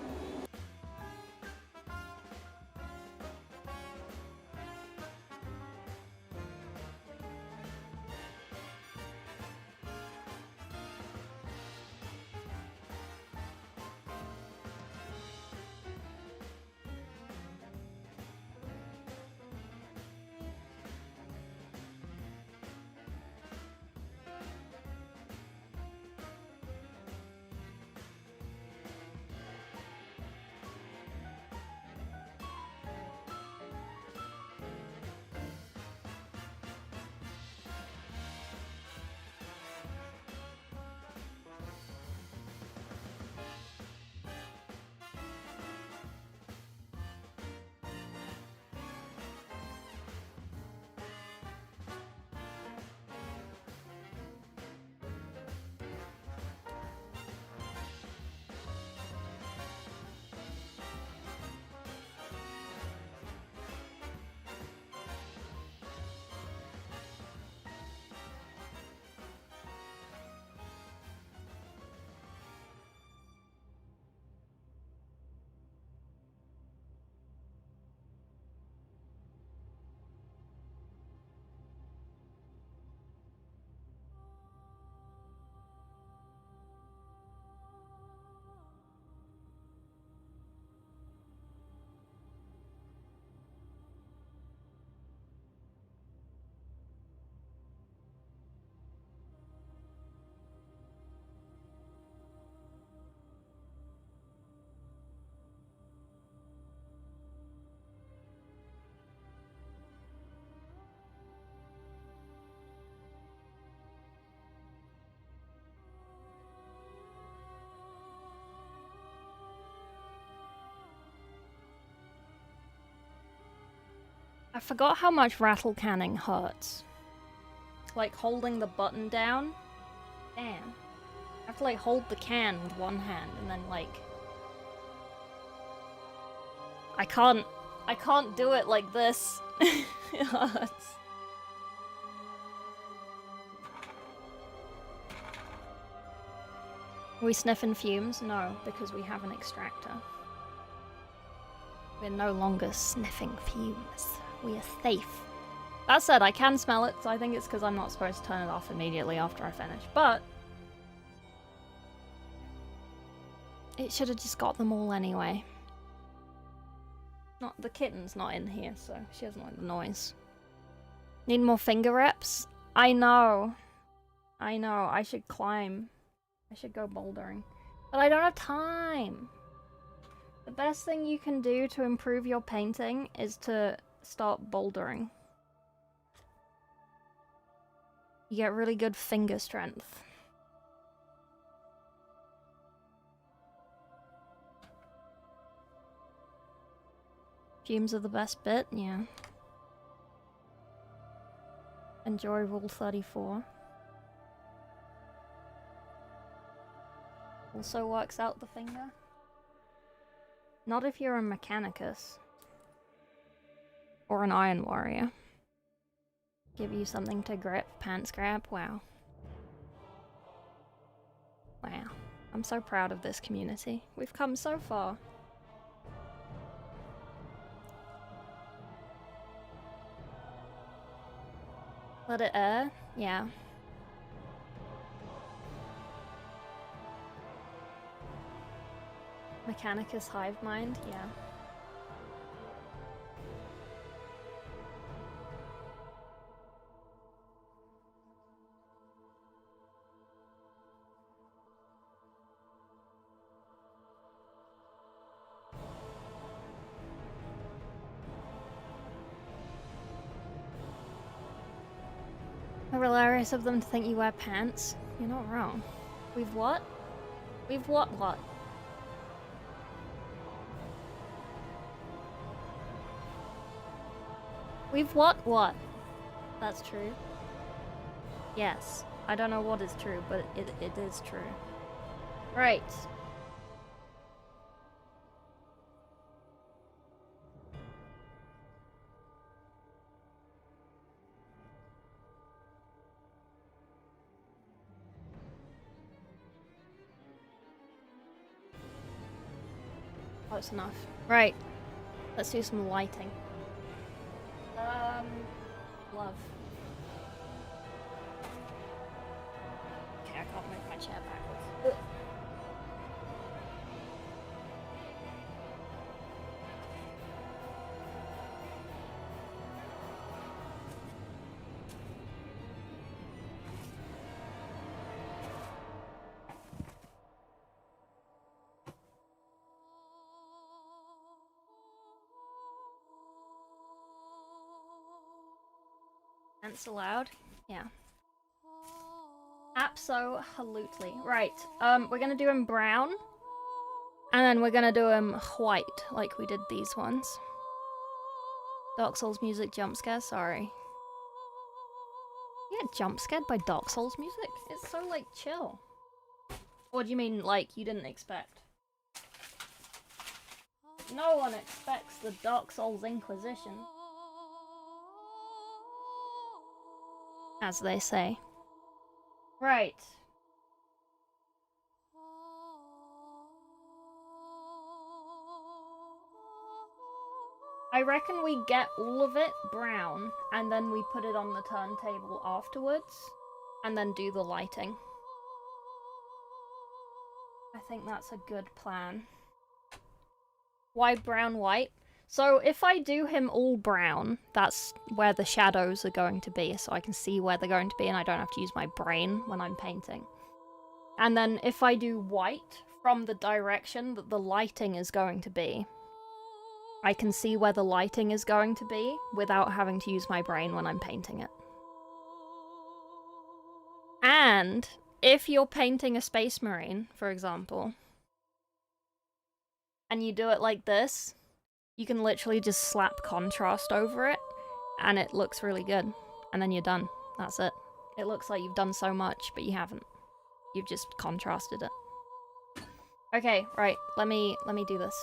I forgot how much rattle canning hurts. Like holding the button down. Damn. I have to like hold the can with one hand and then like... I can't do it like this. It hurts. Are we sniffing fumes? No, because we have an extractor. We're no longer sniffing fumes. We are safe. That said, I can smell it, so I think it's because I'm not supposed to turn it off immediately after I finish. But it should have just got them all anyway. The kitten's not in here, so she doesn't like the noise. Need more finger reps? I know. I should climb. I should go bouldering. But I don't have time. The best thing you can do to improve your painting is to start bouldering. You get really good finger strength. Fumes are the best bit, yeah. Enjoy Rule 34. Also works out the finger. Not if you're a Mechanicus. Or an Iron Warrior. Give you something to grip, pants grab, wow. Wow. I'm so proud of this community. We've come so far. Let it air? Yeah. Mechanicus hive mind? Yeah. How hilarious of them to think you wear pants. You're not wrong. We've what? We've what? We've what? That's true. Yes. I don't know what is true, but it is true. Right. Close enough. Right. Let's do some lighting. Love. Okay, I can't move my chair backwards. Ugh. Pants allowed? Yeah. Absolutely. Right. We're gonna do him brown. And then we're gonna do him white, like we did these ones. Dark Souls music jump scare, sorry. Yeah, jump scared by Dark Souls music? It's so, like, chill. Or do you mean, like, you didn't expect? No one expects the Dark Souls Inquisition. As they say. Right. I reckon we get all of it brown, and then we put it on the turntable afterwards, and then do the lighting. I think that's a good plan. Why brown white? So if I do him all brown, that's where the shadows are going to be, so I can see where they're going to be and I don't have to use my brain when I'm painting. And then if I do white from the direction that the lighting is going to be, I can see where the lighting is going to be without having to use my brain when I'm painting it. And if you're painting a Space Marine, for example, and you do it like this, you can literally just slap contrast over it, and it looks really good. And then you're done. That's it. It looks like you've done so much, but you haven't. You've just contrasted it. Okay, right. Let me do this.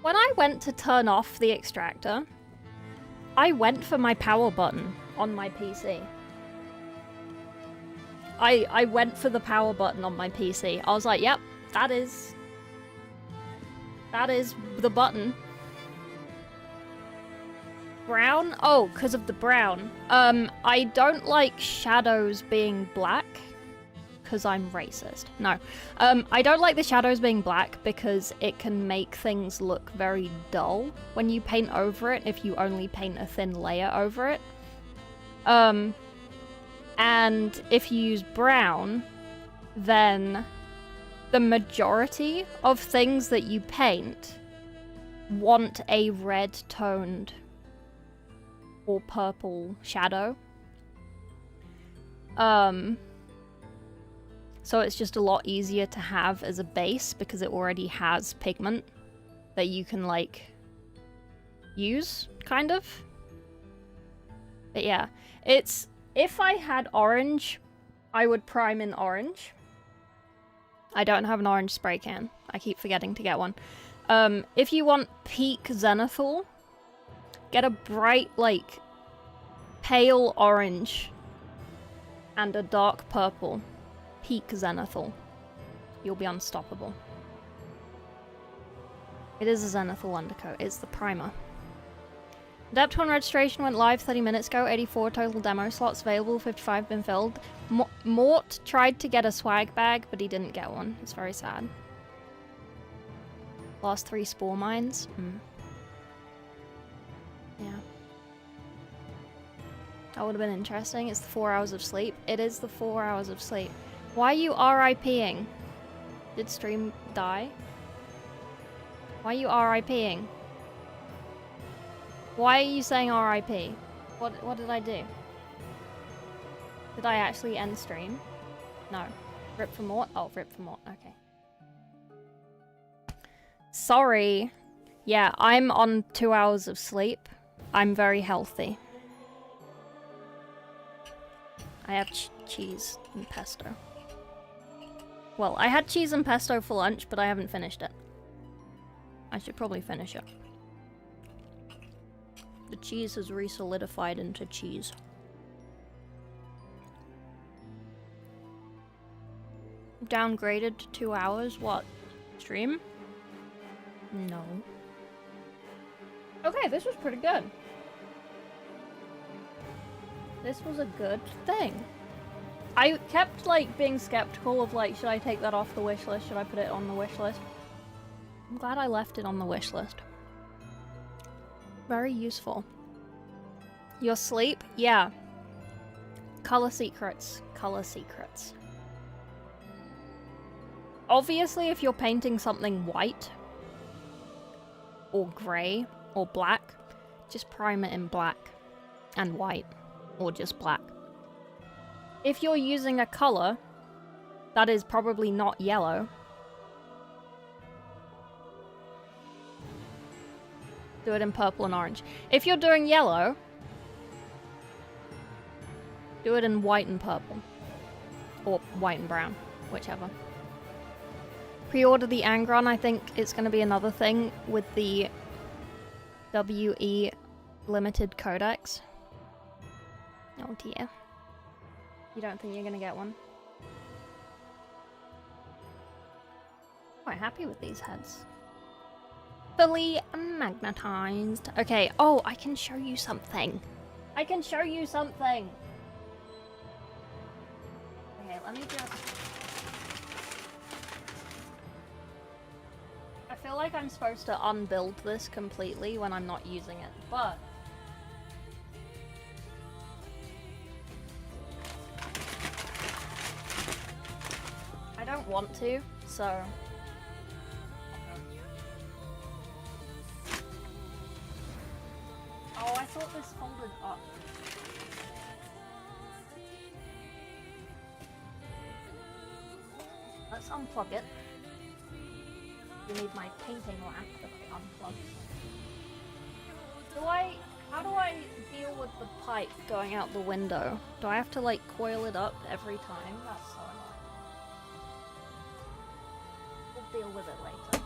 When I went to turn off the extractor, I went for my power button on my PC. I went for the power button on my PC. I was like, yep, that is the button. Brown? Oh, because of the brown. I don't like shadows being black. Because I'm racist. No. I don't like the shadows being black because it can make things look very dull when you paint over it if you only paint a thin layer over it. And if you use brown, then the majority of things that you paint want a red toned or purple shadow. So it's just a lot easier to have as a base because it already has pigment that you can, like, use, kind of. But yeah, it's... If I had orange, I would prime in orange. I don't have an orange spray can. I keep forgetting to get one. If you want peak zenithal, get a bright, like, pale orange and a dark purple. Peak zenithal. You'll be unstoppable. It is a zenithal undercoat. It's the primer. Adepticon registration went live 30 minutes ago. 84 total demo slots available. 55 been filled. Mort tried to get a swag bag, but he didn't get one. It's very sad. Last 3 spore mines. Yeah. That would have been interesting. It's the 4 hours of sleep. It is the 4 hours of sleep. Why are you RIPing? Did stream die? Why are you RIPing? Why are you saying RIP? What did I do? Did I actually end stream? No. Rip for Mort? Oh, rip for Mort. Okay. Sorry. Yeah, I'm on 2 hours of sleep. I'm very healthy. I have cheese and pesto. Well, I had cheese and pesto for lunch, but I haven't finished it. I should probably finish it. The cheese has re-solidified into cheese. Downgraded to 2 hours? What? Stream? No. Okay, this was pretty good. This was a good thing. I kept, like, being skeptical of, like, should I take that off the wish list? Should I put it on the wish list? I'm glad I left it on the wish list. Very useful. Your sleep? Yeah. Color secrets. Color secrets. Obviously, if you're painting something white, or grey, or black, just prime it in black and white, or just black. If you're using a color that is probably not yellow, do it in purple and orange. If you're doing yellow, do it in white and purple. Or white and brown, whichever. Pre-order the Angron. I think it's going to be another thing with the WE limited codex. Oh dear. You don't think you're going to get one? Quite happy with these heads. Fully magnetized. Okay, oh, I can show you something. I can show you something. Okay, let me just... I feel like I'm supposed to unbuild this completely when I'm not using it, but... I don't want to, so... Oh, I thought this folded up. Let's unplug it. You need my painting lamp to be unplugged. How do I deal with the pipe going out the window? Do I have to, like, coil it up every time? That's so annoying. We'll deal with it later.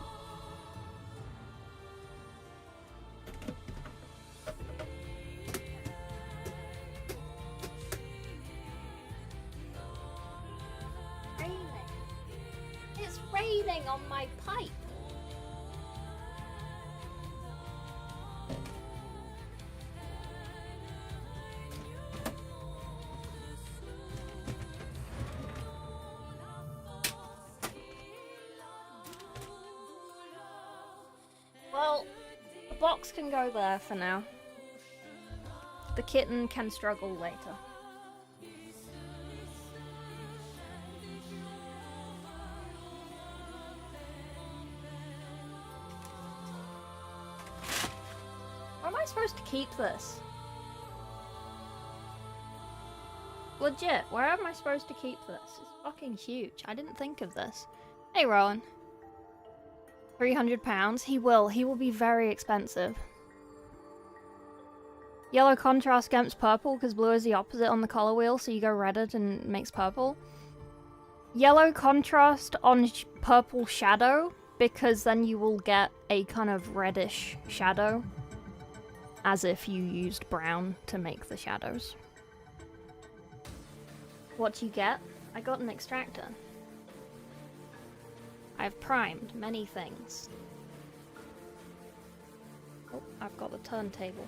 on my pipe. Well, the box can go there for now. The kitten can struggle later. Where am I supposed to keep this? Legit, where am I supposed to keep this? It's fucking huge. I didn't think of this. Hey, Rowan. £300. He will be very expensive. Yellow contrast against purple because blue is the opposite on the color wheel, so you go redder and it makes purple. Yellow contrast on purple shadow because then you will get a kind of reddish shadow, as if you used brown to make the shadows. What do you get? I got an extractor. I've primed many things. Oh, I've got the turntable.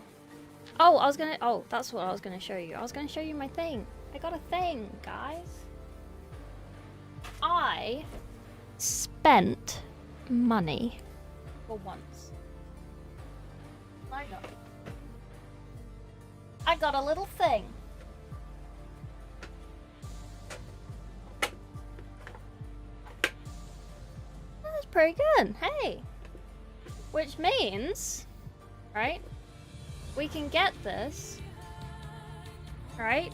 Oh, that's what I was gonna show you. I was gonna show you my thing. I got a thing, guys. I spent money for once. I got a little thing. That's pretty good, hey! Which means, right? We can get this, right?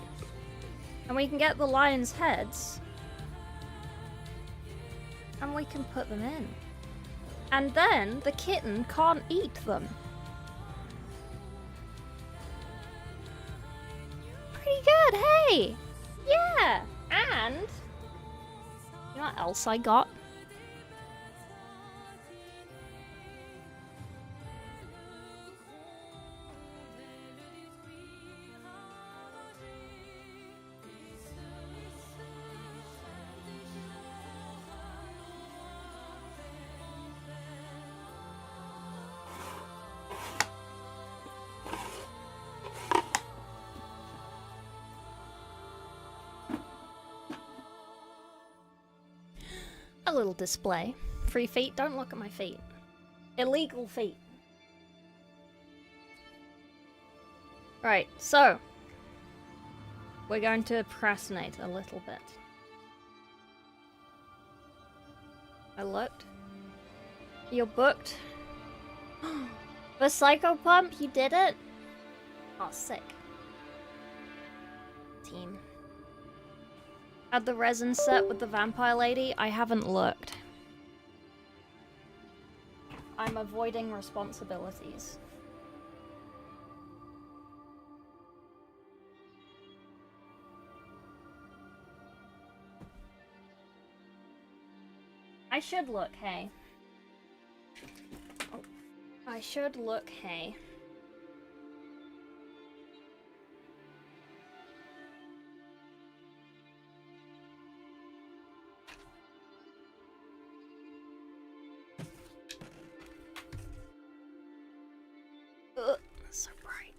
And we can get the lion's heads. And we can put them in. And then the kitten can't eat them. Pretty good, hey! Yeah! And you know what else I got? A little display. Free feet, don't look at my feet. Illegal feet. Right, so we're going to procrastinate a little bit. I looked. You're booked. The Psycho Pump, you did it? Oh, sick. Team. At the resin set with the vampire lady, I haven't looked. I'm avoiding responsibilities. I should look, hey. Oh. I should look, hey. Ugh, so bright.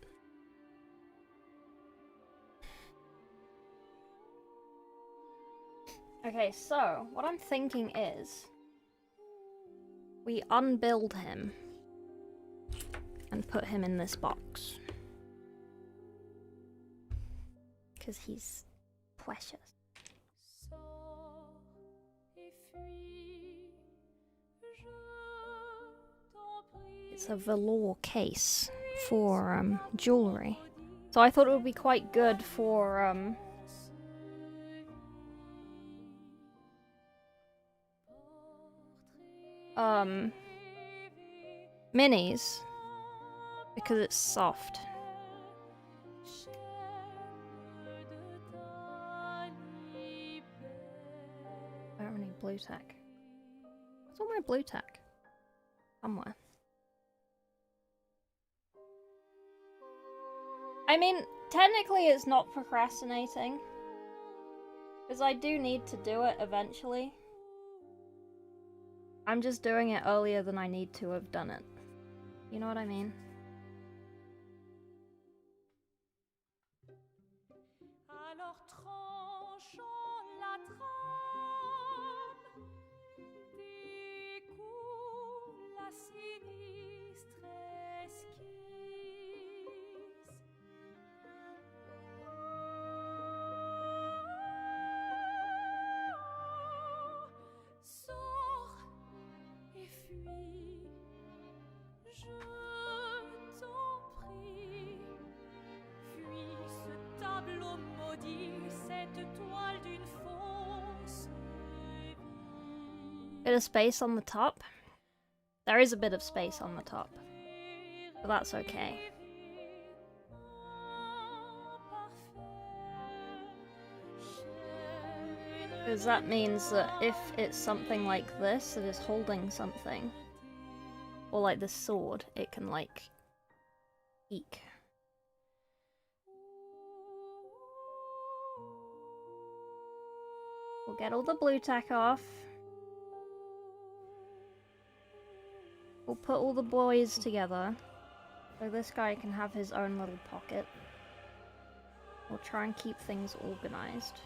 Okay, so what I'm thinking is we unbuild him and put him in this box because he's precious. It's a velour case for jewelry. So I thought it would be quite good for minis because it's soft. I don't need blue tack. What's all my blue tack? Somewhere. I mean, technically it's not procrastinating, because I do need to do it eventually. I'm just doing it earlier than I need to have done it. You know what I mean? Alors tranchons la trame, découle la sinistre esquisse. Sors et fuis, je t'en prie. Fuis ce tableau maudit, cette toile d'une fausse vie. Bit of space on the top. There is a bit of space on the top, but that's okay. Because that means that if it's something like this that is holding something, or like this sword, it can like eek. We'll get all the blue tack off. We'll put all the boys together, so this guy can have his own little pocket. We'll try and keep things organized.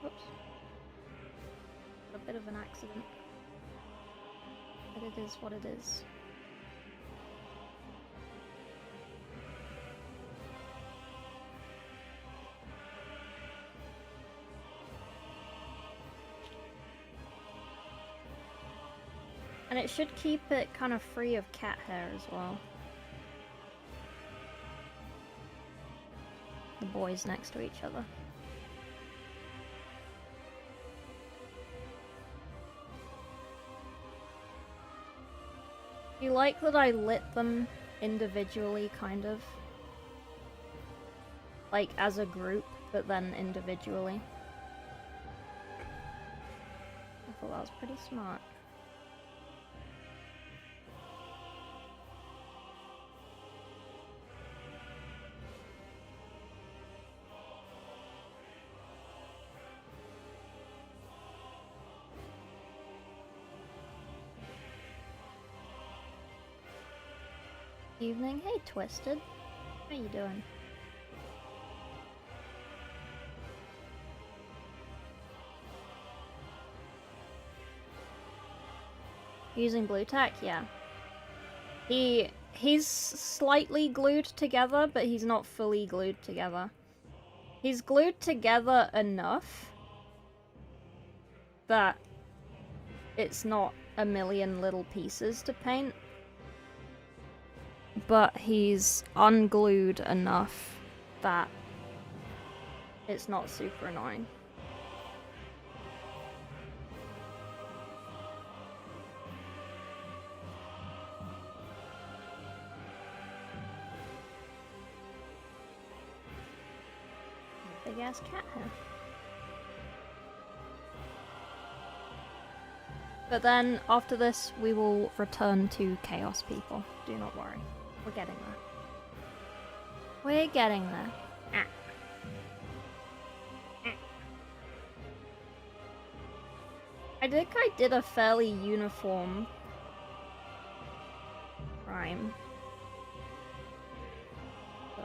Whoops. A bit of an accident. But it is what it is. And it should keep it kind of free of cat hair as well. The boys next to each other. You like that I lit them individually, kind of? Like, as a group, but then individually. I thought that was pretty smart. Evening. Hey, Twisted. How you doing? Using blue tack? Yeah. He's slightly glued together, but he's not fully glued together. He's glued together enough that it's not a million little pieces to paint. But he's unglued enough that it's not super annoying. Big ass cat hair. But then after this, we will return to Chaos People. Do not worry. We're getting there. We're getting there. I think I did a fairly uniform rhyme. So,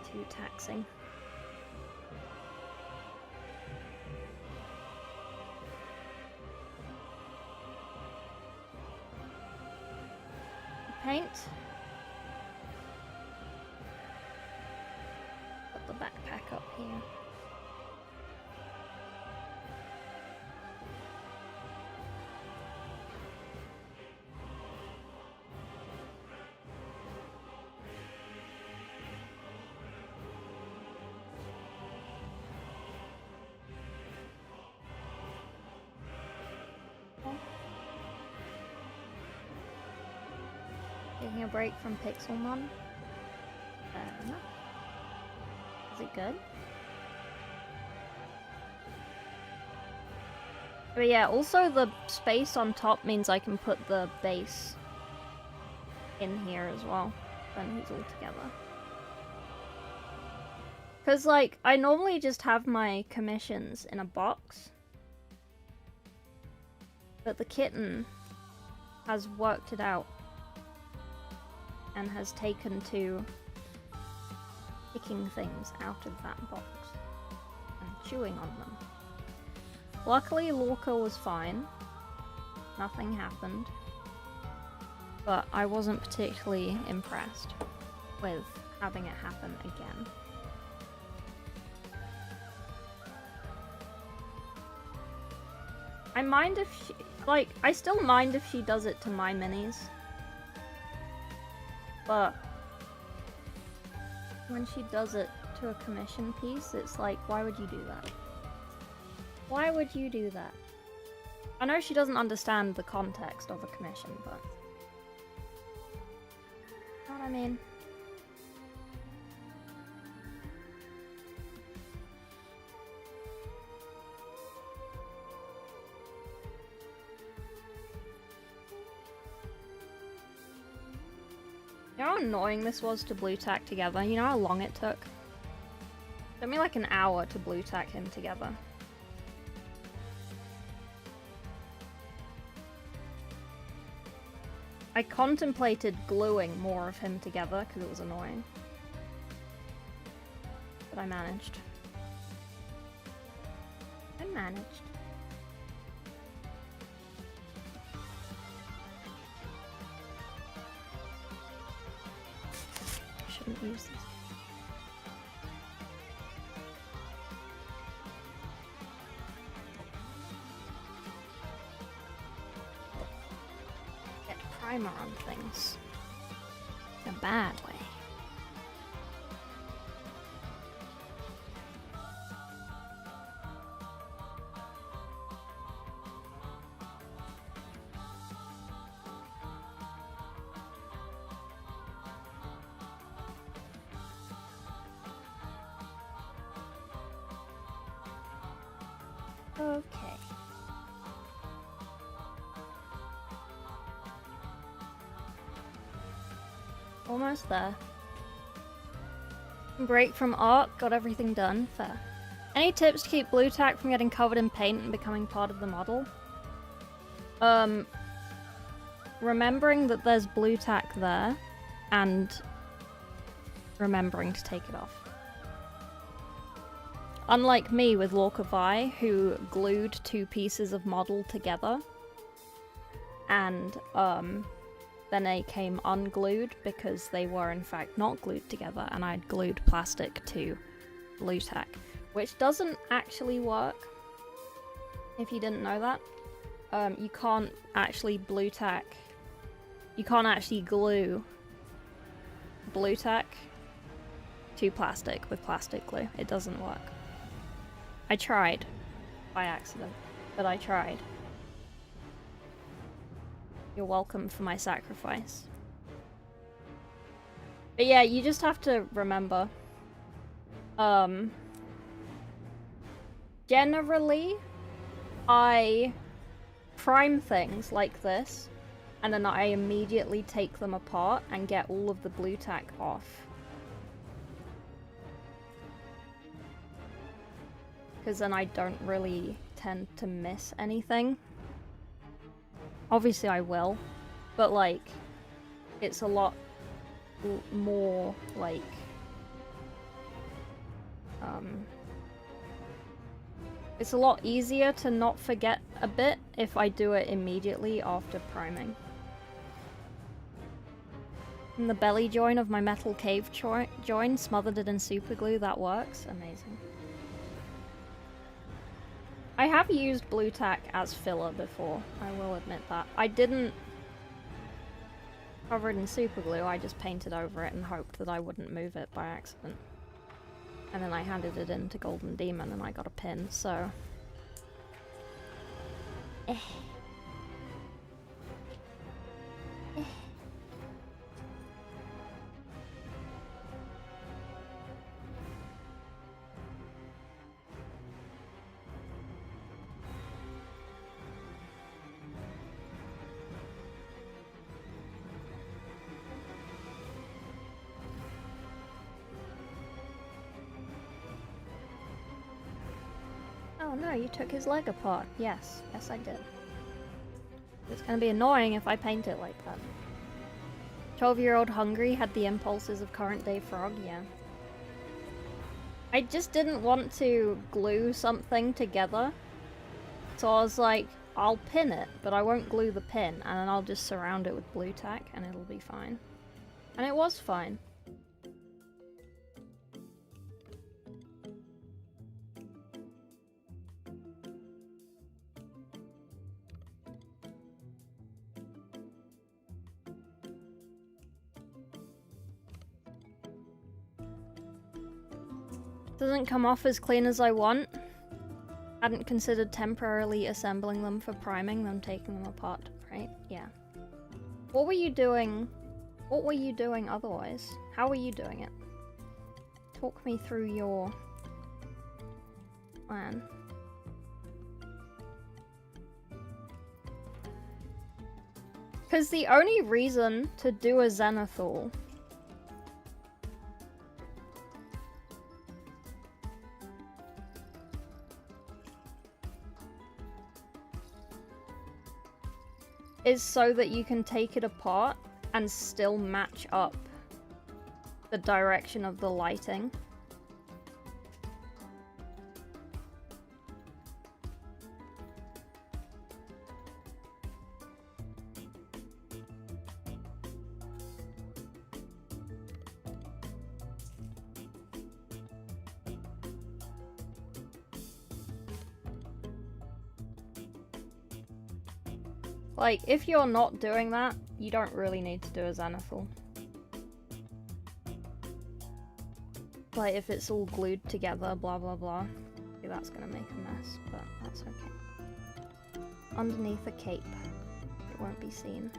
too taxing. Paint. Put the backpack up here. Taking a break from Pixelmon. Fair enough. Is it good? But yeah, also the space on top means I can put the base in here as well when he's all together. Because, like, I normally just have my commissions in a box. But the kitten has worked it out and has taken to picking things out of that box and chewing on them. Luckily, Lorca was fine. Nothing happened. But I wasn't particularly impressed with having it happen again. I mind if she, like, I still mind if she does it to my minis. But when she does it to a commission piece, it's like, why would you do that? Why would you do that? I know she doesn't understand the context of a commission, but... You know what I mean? You know how annoying this was to blue tack together? You know how long it took? It took me like an hour to blue tack him together. I contemplated gluing more of him together because it was annoying. But I managed. I managed. I shouldn't use this. Primer on things in a bad way. Okay. Almost there. Break from art, got everything done. Fair. Any tips to keep blue tack from getting covered in paint and becoming part of the model? Remembering that there's blue tack there, and remembering to take it off. Unlike me with Lorca Vi, who glued two pieces of model together, and then they came unglued because they were in fact not glued together, and I'd glued plastic to blue tack, which doesn't actually work. If you didn't know that, you can't actually blue tack. You can't actually glue blue tack to plastic with plastic glue. It doesn't work. I tried by accident, but I tried. You're welcome for my sacrifice. But yeah, you just have to remember. Generally, I prime things like this, and then I immediately take them apart and get all of the blue tack off. Because then I don't really tend to miss anything. Obviously I will, but like, it's a lot more like, it's a lot easier to not forget a bit if I do it immediately after priming. And the belly join of my metal cave join, smothered it in super glue, that works. Amazing. I have used blue tack as filler before, I will admit that. I didn't cover it in super glue, I just painted over it and hoped that I wouldn't move it by accident. And then I handed it in to Golden Demon and I got a pin, so... Oh no, you took his leg apart. Yes, yes I did. It's gonna be annoying if I paint it like that. 12-year-old hungry had the impulses of current-day frog, yeah. I just didn't want to glue something together. So I was like, I'll pin it, but I won't glue the pin, and then I'll just surround it with blue tack, and it'll be fine. And it was fine. Doesn't come off as clean as I want. Hadn't considered temporarily assembling them for priming, then taking them apart to paint. Yeah. What were you doing? What were you doing otherwise? How were you doing it? Talk me through your plan. Because the only reason to do a Zenithal is so that you can take it apart and still match up the direction of the lighting. Like, if you're not doing that, you don't really need to do a Zenithal. Like, if it's all glued together, blah blah blah. See, that's gonna make a mess, but that's okay. Underneath a cape. It won't be seen.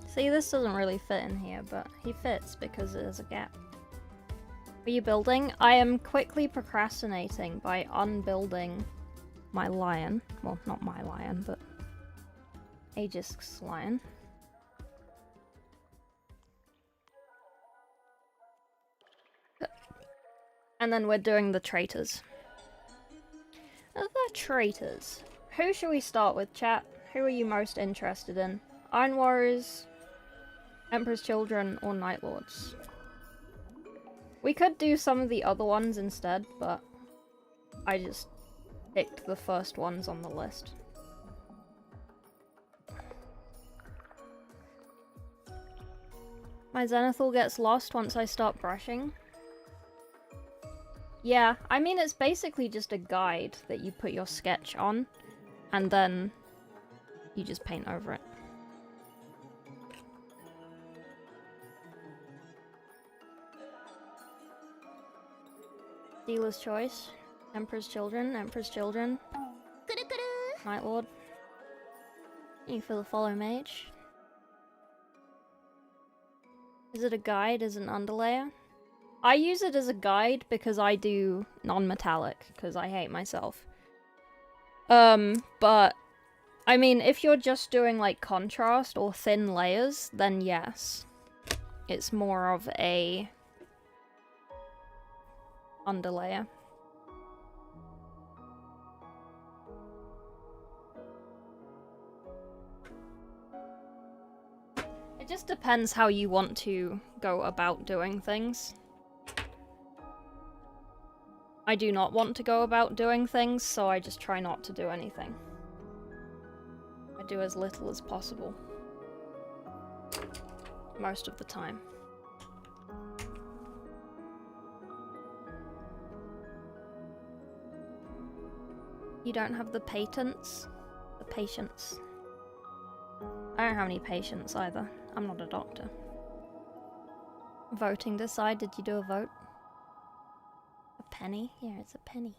See, this doesn't really fit in here, but he fits because there's a gap. Are you building? I am quickly procrastinating by unbuilding my lion. Well, not my lion, but Aegisk's lion. And then we're doing the traitors. The traitors. Who should we start with, chat? Who are you most interested in? Iron Warriors, Emperor's Children, or Night Lords? We could do some of the other ones instead, but I just picked the first ones on the list. My Zenithal gets lost once I start brushing. Yeah, I mean, it's basically just a guide that you put your sketch on, and then you just paint over it. Dealer's Choice, Emperor's Children, Night Lord. Thank you for the follow, mage. Is it a guide as an underlayer? I use it as a guide because I do non-metallic, because I hate myself. But, I mean, if you're just doing, like, contrast or thin layers, then yes. It's more of a underlayer. It just depends how you want to go about doing things. I do not want to go about doing things, so I just try not to do anything. I do as little as possible. Most of the time. You don't have the patience? The patience. I don't have any patience either. I'm not a doctor. Voting decide, did you do a vote? A penny? Yeah, it's a penny.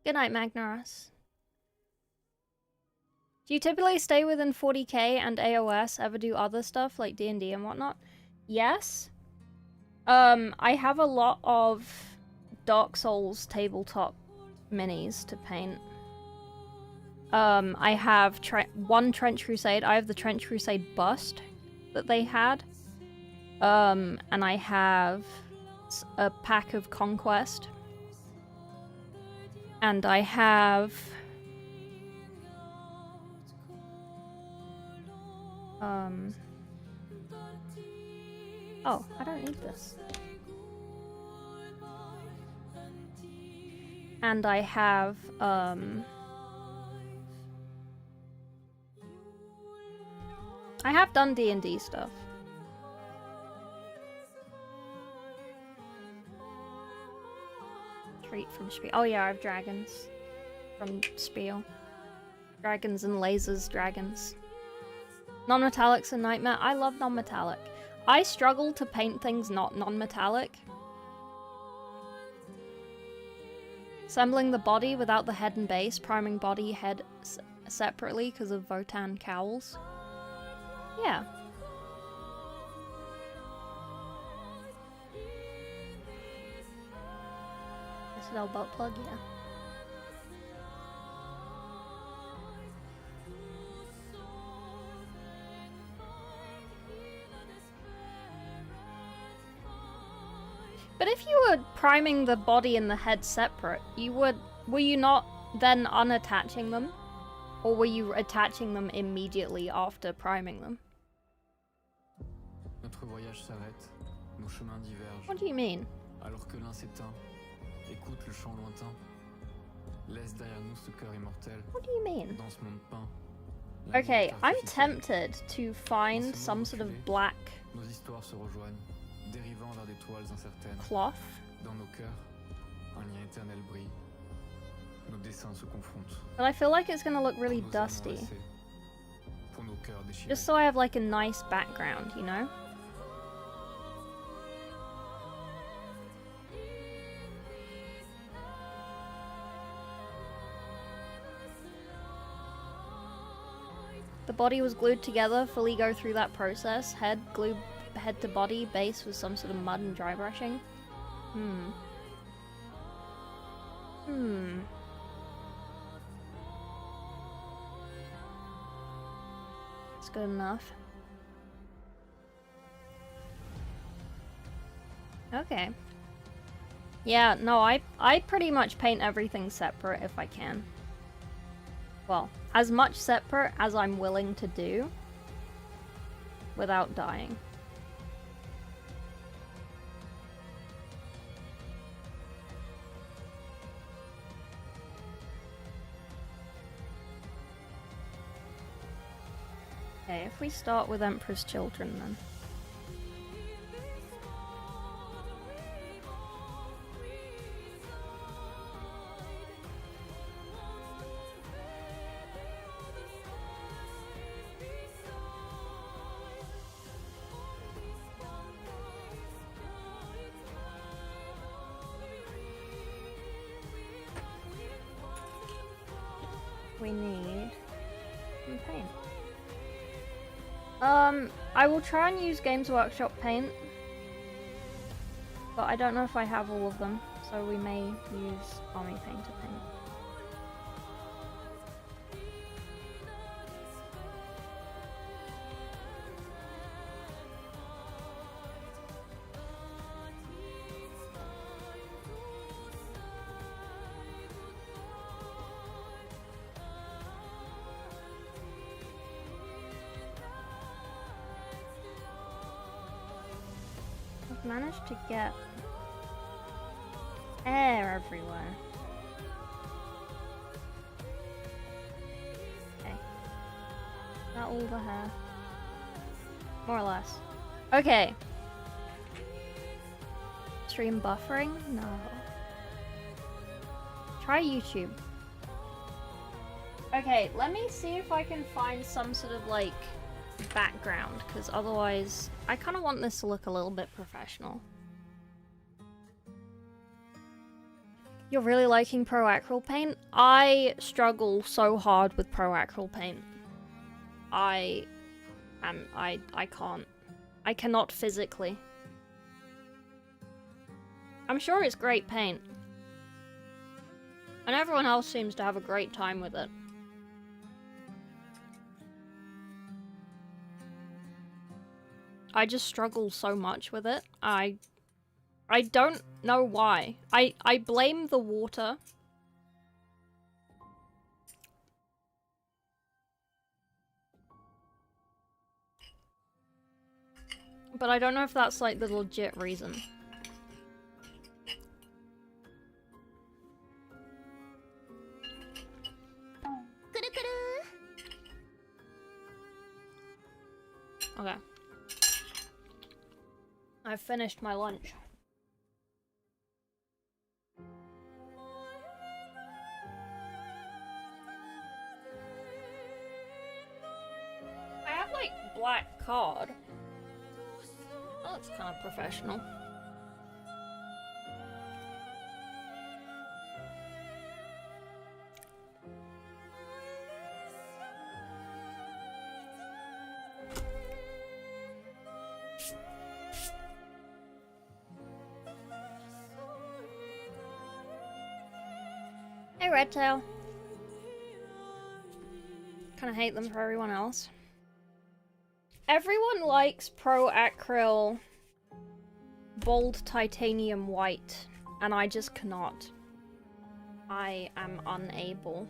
Good night, Magnarus. Do you typically stay within 40k and AOS, ever do other stuff like D&D and whatnot? Yes. I have a lot of Dark Souls tabletop minis to paint. I have one Trench Crusade. I have the Trench Crusade bust that they had. And I have a pack of Conquest. And I have... Oh, I don't need this. And I have, I have done D&D stuff. Treat from Spiel. Oh yeah, I have dragons from Spiel. Dragons and lasers, dragons. Non-metallic's a nightmare. I love non-metallic. I struggle to paint things not non-metallic. Assembling the body without the head and base, priming body, head separately because of Votan cowls. Yeah. Citadel butt plug, yeah. But if you were priming the body and the head separate, were you not then unattaching them? Or were you attaching them immediately after priming them? Notre voyage s'arrête, nos chemins divergent. What do you mean? Alors que l'un s'éteint, écoute le chant lointain. Laisse derrière nous ce cœur immortel. What do you mean? Dans ce monde peint. Okay, I'm tempted to find some sort of black Nos histoires se rejoignent, dérivant vers des toiles incertaines. cloth. Dans nos cœurs, un lien éternel brille. Nos dessins se confrontent. But I feel like it's gonna look really Pour nos âmes dusty. enlacées, pour nos cœurs déchirés. Just so I have like a nice background, you know? The body was glued together, fully go through that process. Head glued head to body, base with some sort of mud and dry brushing. It's good enough. Okay. Yeah, no, I pretty much paint everything separate if I can. Well, as much separate as I'm willing to do without dying. Okay, if we start with Emperor's Children then. We need some paint. I will try and use Games Workshop paint, but I don't know if I have all of them, so we may use Army Paint to paint. Managed to get air everywhere. Okay. Is that all the hair? More or less. Okay. Stream buffering? No. Try YouTube. Okay, let me see if I can find some sort of like background, because otherwise I kind of want this to look a little bit professional. You're really liking Pro Acryl Paint? I struggle so hard with Pro Acryl Paint. I can't. I cannot physically. I'm sure it's great paint. And everyone else seems to have a great time with it. I just struggle so much with it. I don't know why. I blame the water. But I don't know if that's like the legit reason. Okay. I've finished my lunch. I have like black card. Oh, that's kind of professional. Hey, Redtail. Kind of hate them for everyone else. Everyone likes Pro Acryl Bold Titanium White, and I just cannot. I am unable.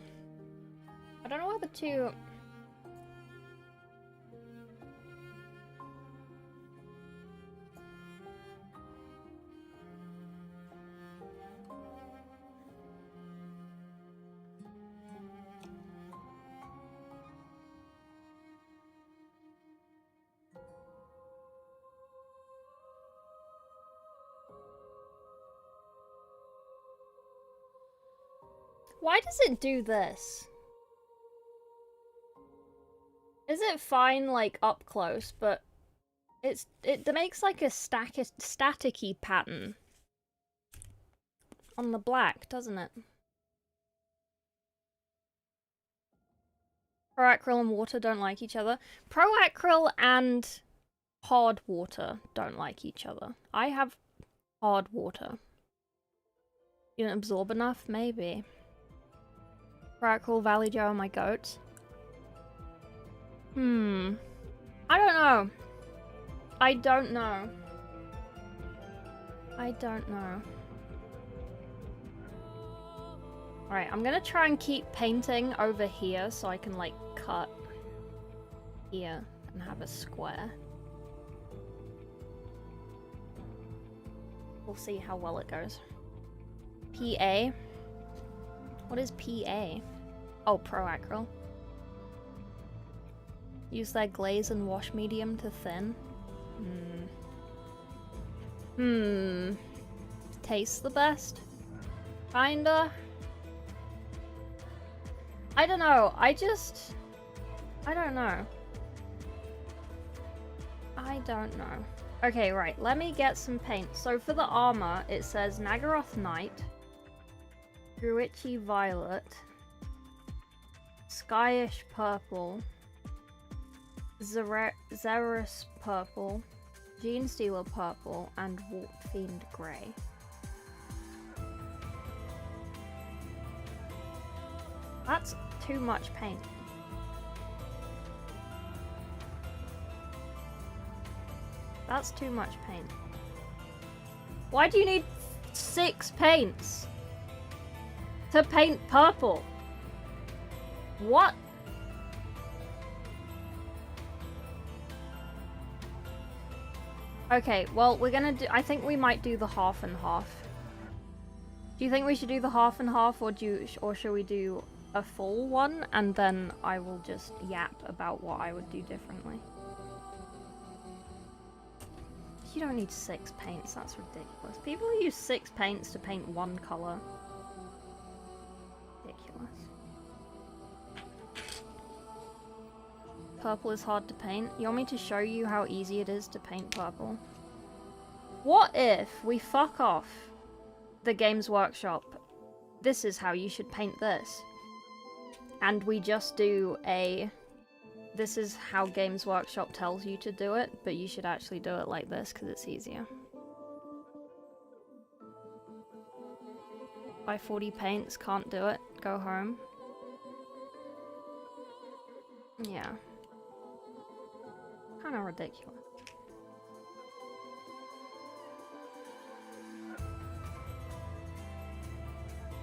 I don't know whether to... Why does it do this? Is it fine, like, up close, but it makes, like, a staticky pattern on the black, doesn't it? Pro Acryl and water don't like each other. Pro Acryl and hard water don't like each other. I have hard water. You didn't absorb enough? Maybe. Pro Acryl, Valley Joe, and my goats. I don't know. I don't know. I don't know. Alright, I'm gonna try and keep painting over here so I can, like, cut here and have a square. We'll see how well it goes. PA? What is PA? Oh, Pro Acryl. Use their glaze and wash medium to thin. Tastes the best? Kinda. I don't know. I don't know. I don't know. Okay, right. Let me get some paint. So for the armor, it says Nagaroth Knight, Gruichi Violet, Skyish Purple, Zerus Purple, Gene Stealer Purple, and Warp Fiend Grey. That's too much paint. That's too much paint. Why do you need 6 paints to paint purple? What? Okay, well, we're gonna do... I think we might do the half and half. Do you think we should do the half and half, or should we do a full one, and then I will just yap about what I would do differently? You don't need 6 paints, that's ridiculous. People use 6 paints to paint one color. Ridiculous. Purple is hard to paint. You want me to show you how easy it is to paint purple? What if we fuck off the Games Workshop this is how you should paint this. And we just do a, this is how Games Workshop tells you to do it, but you should actually do it like this because it's easier. Buy 40 paints, can't do it, go home. Yeah. Kinda ridiculous.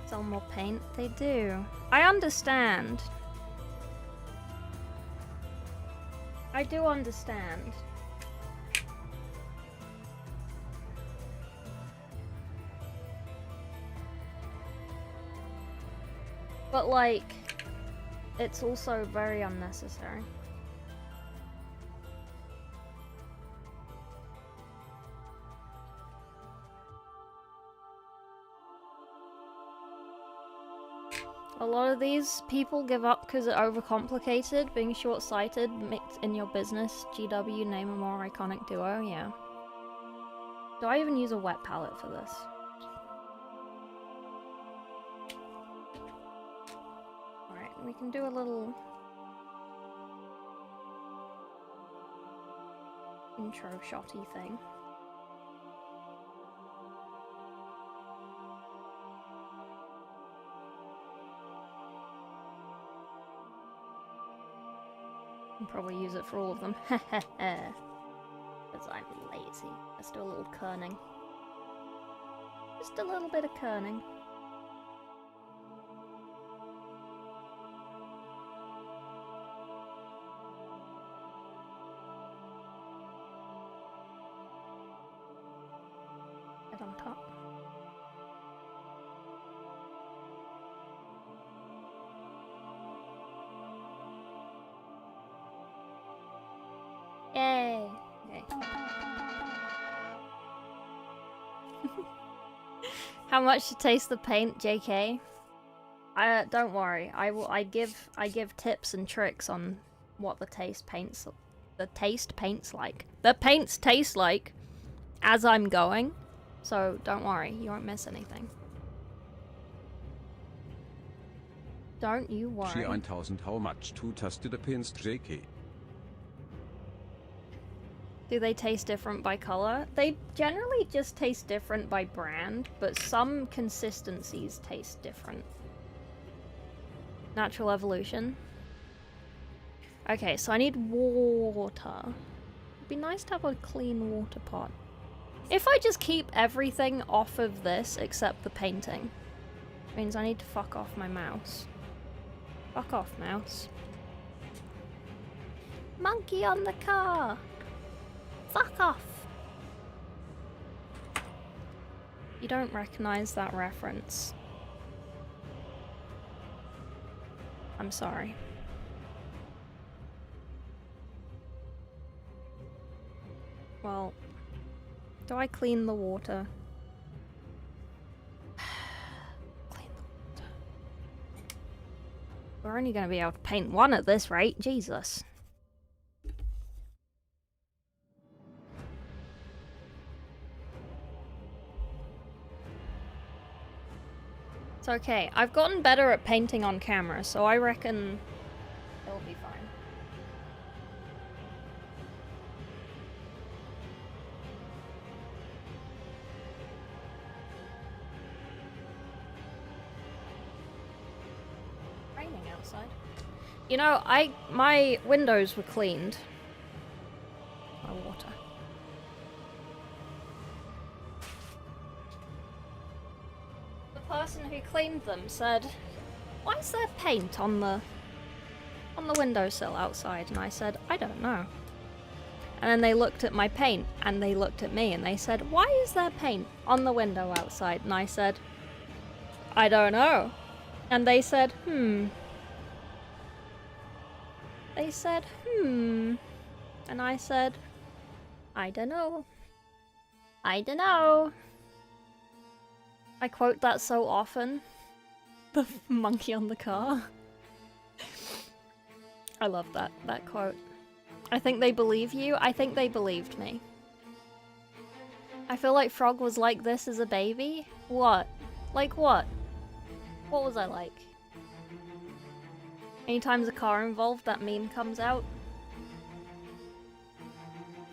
Sell more paint? They do. I understand. I do understand. But like, it's also very unnecessary. A lot of these people give up because it's overcomplicated, being short-sighted, mixed in your business, GW, name a more iconic duo, yeah. Do I even use a wet palette for this? Alright, we can do a little intro shotty thing. I'll probably use it for all of them. Because I'm lazy. Let's do a little kerning. Just a little bit of kerning. Head on top. Yay! Okay. How much to taste the paint, JK? Don't worry. I give tips and tricks on what the taste paints like. The paints taste like as I'm going. So don't worry, you won't miss anything. Don't you worry. 1000 how much to taste the paints, JK? Do they taste different by color? They generally just taste different by brand, but some consistencies taste different. Natural evolution. Okay, so I need water. It'd be nice to have a clean water pot. If I just keep everything off of this except the painting, it means I need to fuck off my mouse. Fuck off, mouse. Monkey on the car! Fuck off! You don't recognize that reference. I'm sorry. Well, do I clean the water? Clean the water. We're only going to be able to paint one at this rate. Jesus. It's okay. I've gotten better at painting on camera, so I reckon it'll be fine. Raining outside. You know, my windows were cleaned. My water. The person who cleaned them said, "Why is there paint on the windowsill outside?" And I said, "I don't know." And then they looked at my paint and they looked at me and they said, "Why is there paint on the window outside?" And I said, "I don't know." And they said, "Hmm." They said, "Hmm." And I said, "I don't know. I don't know." I quote that so often. The monkey on the car. I love that quote. I think they believe you. I think they believed me. I feel like Frog was like this as a baby. What? Like what? What was I like? Anytime there's a car involved, that meme comes out.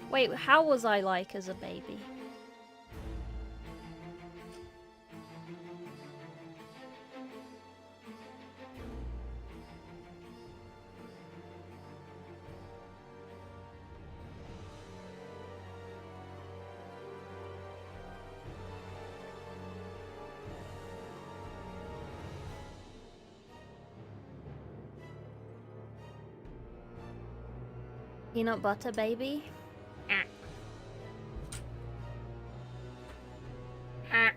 Wait, how was I like as a baby? Peanut butter baby? Ah. Ah.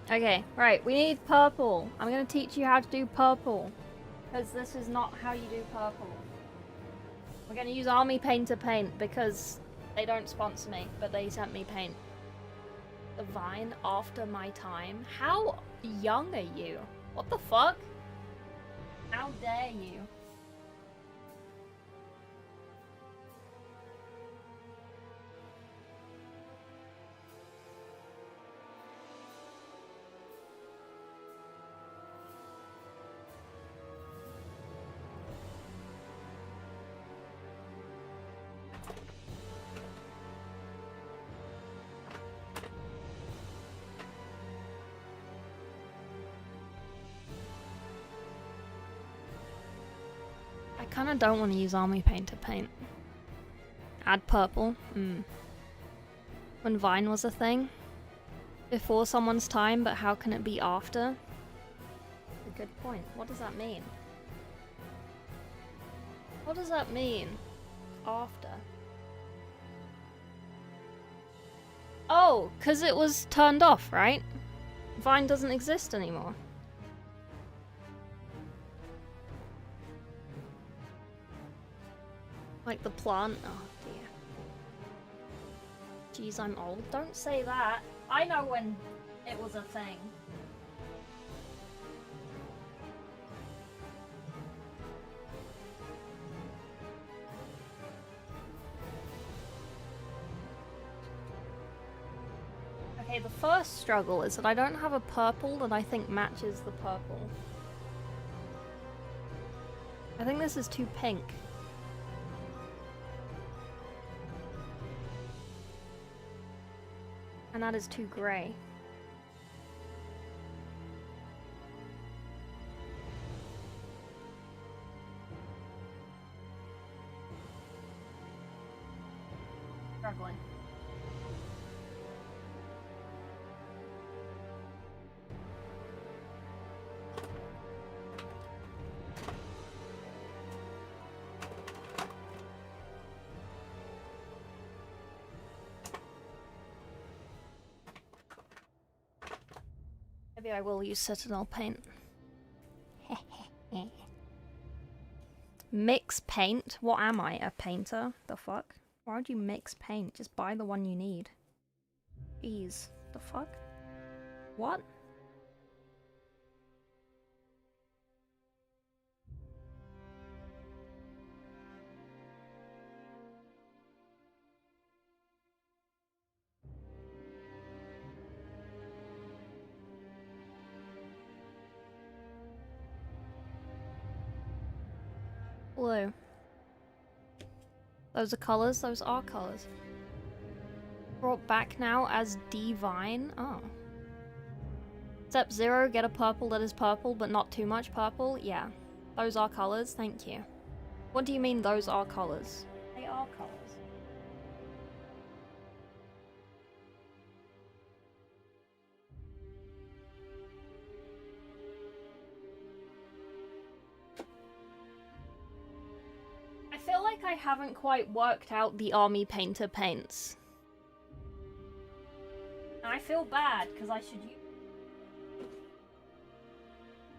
Okay, right, we need purple. I'm gonna teach you how to do purple. Because this is not how you do purple. We're gonna use army paint to paint because they don't sponsor me, but they sent me paint. The vine after my time? How young are you? What the fuck? How dare you? I kinda don't want to use army paint to paint. Add purple? When Vine was a thing? Before someone's time, but how can it be after? A good point. What does that mean? What does that mean? After? Oh, because it was turned off, right? Vine doesn't exist anymore. Like the plant? Oh dear. Jeez, I'm old. Don't say that. I know when it was a thing. Okay, the first struggle is that I don't have a purple that I think matches the purple. I think this is too pink. And that is too grey. Struggling. Maybe I will use Citadel paint. Mix paint? What am I, a painter? The fuck? Why would you mix paint? Just buy the one you need. Jeez. The fuck? What? Blue. Those are colours, those are colours. Brought back now as Divine. Oh. Step 0, get a purple that is purple, but not too much purple. Yeah. Those are colours, thank you. What do you mean those are colours? They are colours. I feel like I haven't quite worked out the army painter paints. And I feel bad, because I should use them.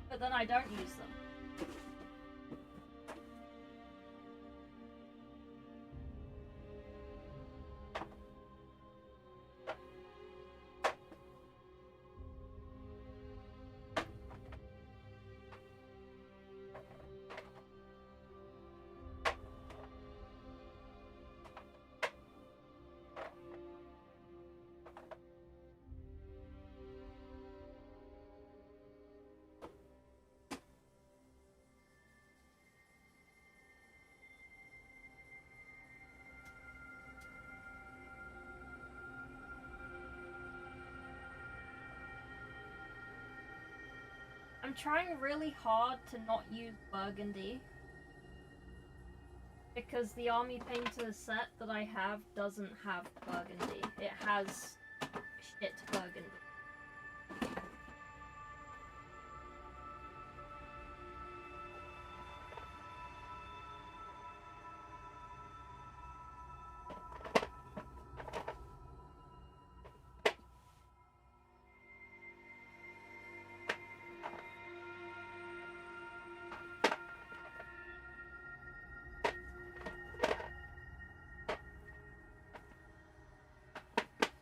But then I don't use them. I'm trying really hard to not use burgundy. Because the Army Painter set that I have doesn't have burgundy. It has shit burgundy.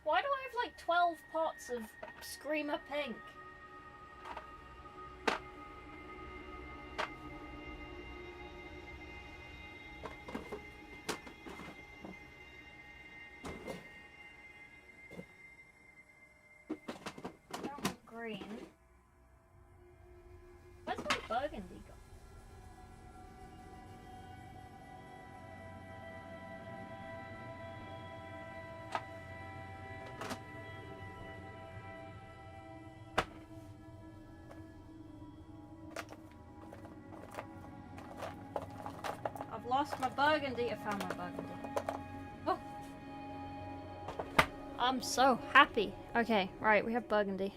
Why do I have like 12 pots of Screamer Pink? I don't want green. Where's my burgundy gone? I've lost my burgundy. I found my burgundy. Oh! I'm so happy. Okay, right, we have burgundy.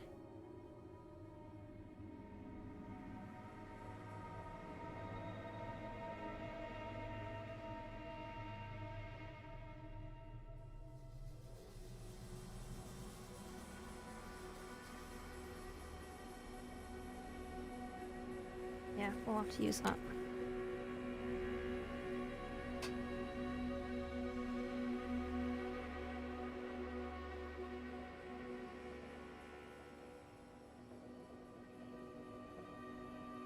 Yeah, we'll have to use that.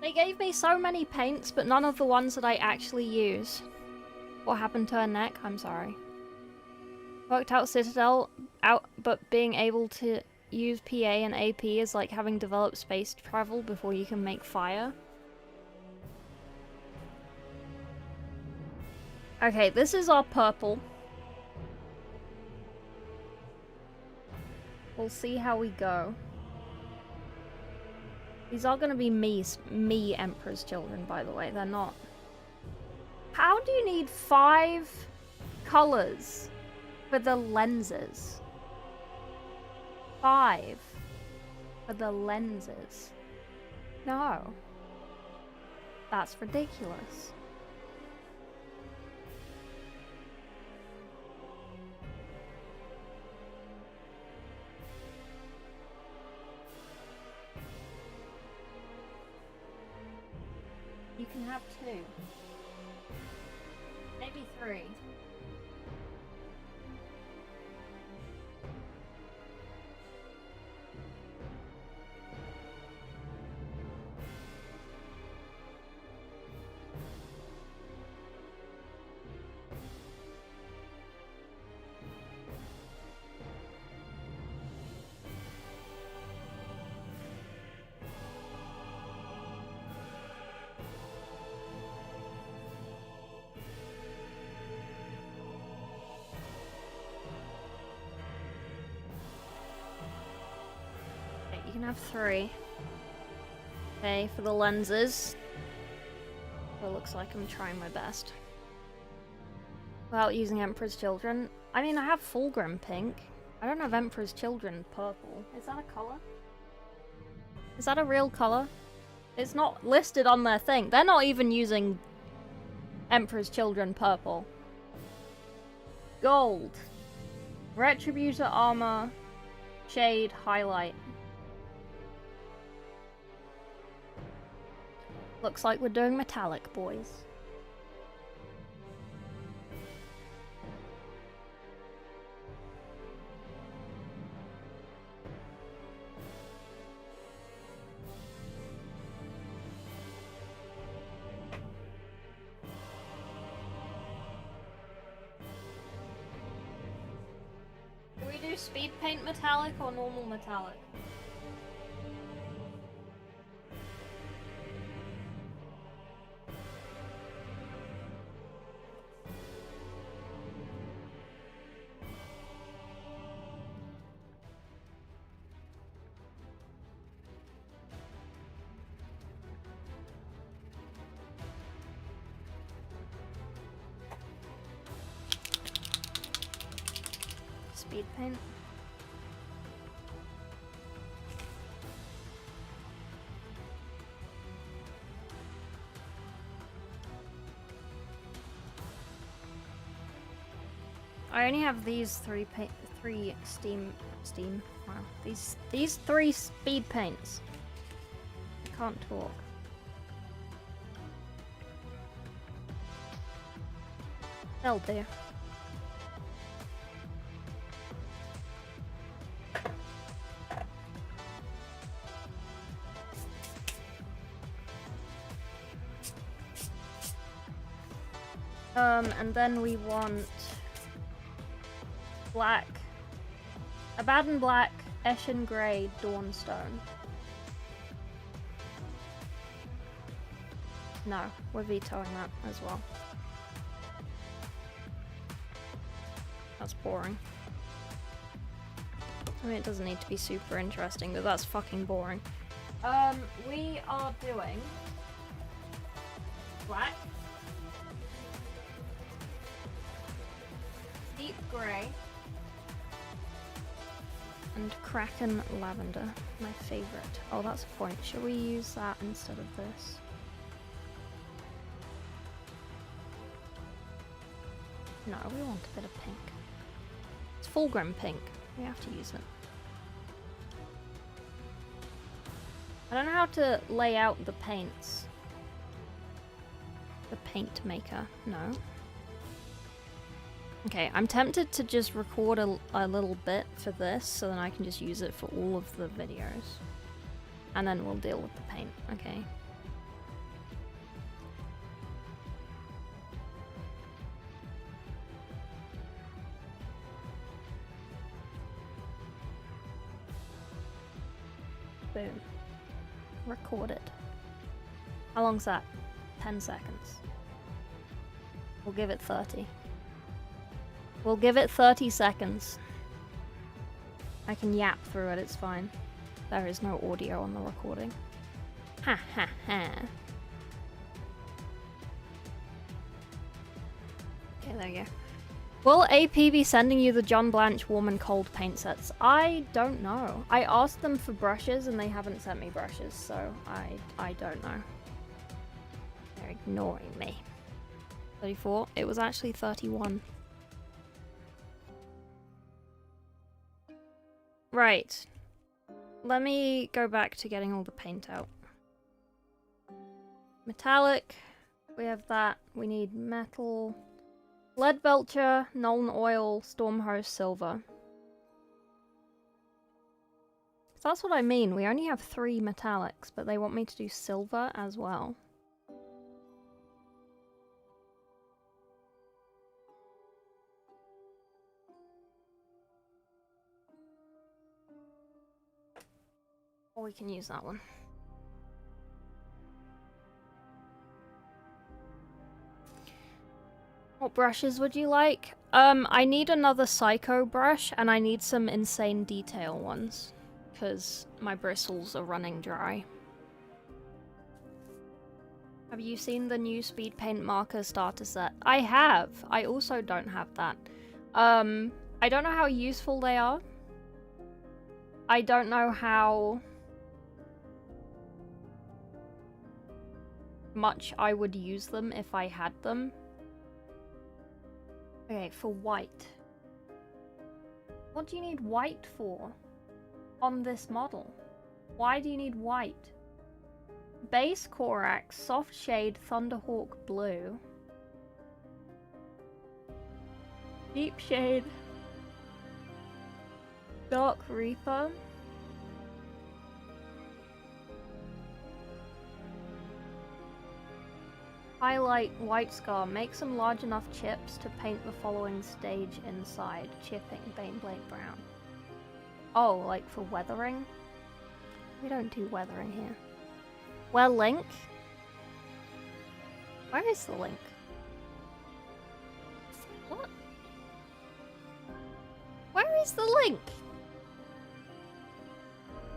They gave me so many paints, but none of the ones that I actually use. What happened to her neck? I'm sorry. Worked out Citadel, but being able to use PA and AP is like having developed space travel before you can make fire. Okay, this is our purple. We'll see how we go. These are gonna be me Emperor's children, by the way. They're not. How do you need 5 colors for the lenses? 5 for the lenses. No. That's ridiculous. You can have 2. Maybe 3. You can have 3. Okay, for the lenses. Well, looks like I'm trying my best. Without using Emperor's Children. I mean, I have Fulgrim pink. I don't have Emperor's Children purple. Is that a color? Is that a real color? It's not listed on their thing. They're not even using Emperor's Children purple. Gold. Retributor armor. Shade. Highlight. Looks like we're doing metallic, boys. Do we do speed paint metallic or normal metallic? speed paint. I only have these three steam. Wow, these three speed paints. I can't talk. They'll do. And then we want black, Abaddon black, Eshin grey, Dawnstone. No, we're vetoing that as well. That's boring. I mean, it doesn't need to be super interesting, but that's fucking boring. We are doing black, deep grey, and Kraken lavender, my favourite. Oh, that's a point. Shall we use that instead of this? No, we want a bit of pink. It's Fulgrim pink. We have to use it. I don't know how to lay out the paints. The paint maker. No. Okay, I'm tempted to just record a little bit for this so then I can just use it for all of the videos. And then we'll deal with the paint, okay? Boom. Recorded. How long's that? 10 seconds. We'll give it 30. We'll give it 30 seconds. I can yap through it, it's fine. There is no audio on the recording. Ha ha ha. Okay, there you go. Will AP be sending you the John Blanche warm and cold paint sets? I don't know. I asked them for brushes and they haven't sent me brushes, so I don't know. They're ignoring me. 34? It was actually 31. Right. Let me go back to getting all the paint out. Metallic. We have that. We need metal. Lead Belcher, Nuln Oil, Stormhost, Silver. So that's what I mean. We only have 3 metallics, but they want me to do silver as well. Or we can use that one. What brushes would you like? I need another Psycho brush, and I need some insane detail ones, because my bristles are running dry. Have you seen the new speed paint marker starter set? I have! I also don't have that. I don't know how useful they are. I don't know how much I would use them if I had them. Okay, for white. What do you need white for? On this model? Why do you need white? Base Korax, Soft Shade, Thunderhawk Blue. Deep Shade. Dark Reaper. Highlight White Scar. Make some large enough chips to paint the following stage inside. Chipping Baneblade Brown. Oh, like for weathering? We don't do weathering here. Well, link? Where is the link? What? Where is the link?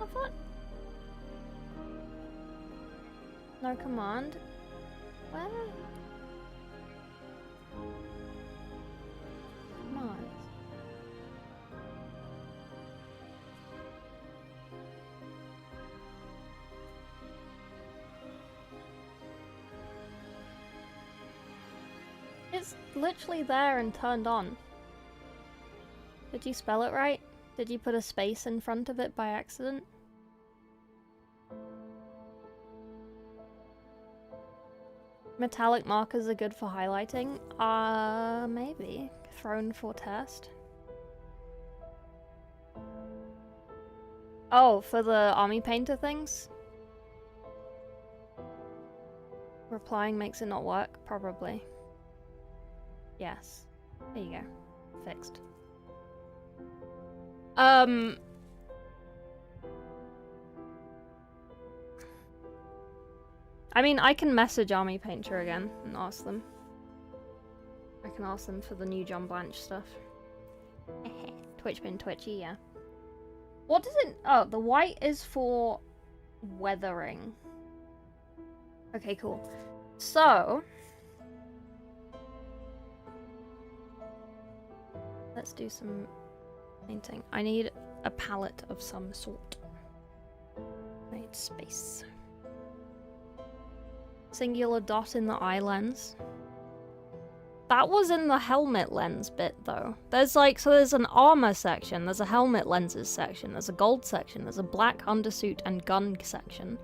I thought... No command? Where? Come on. It's literally there and turned on. Did you spell it right? Did you put a space in front of it by accident? Metallic markers are good for highlighting? Maybe. Thrown for test. Oh, for the army painter things? Replying makes it not work? Probably. Yes. There you go. Fixed. I mean, I can message Army Painter again and ask them. I can ask them for the new John Blanche stuff. Twitch been twitchy, yeah. What does it... Oh, the white is for weathering. Okay, cool. So... let's do some painting. I need a palette of some sort. I need space. Singular dot in the eye lens. That was in the helmet lens bit though. There's like, so there's an armor section, there's a helmet lenses section, there's a gold section, there's a black undersuit and gun section,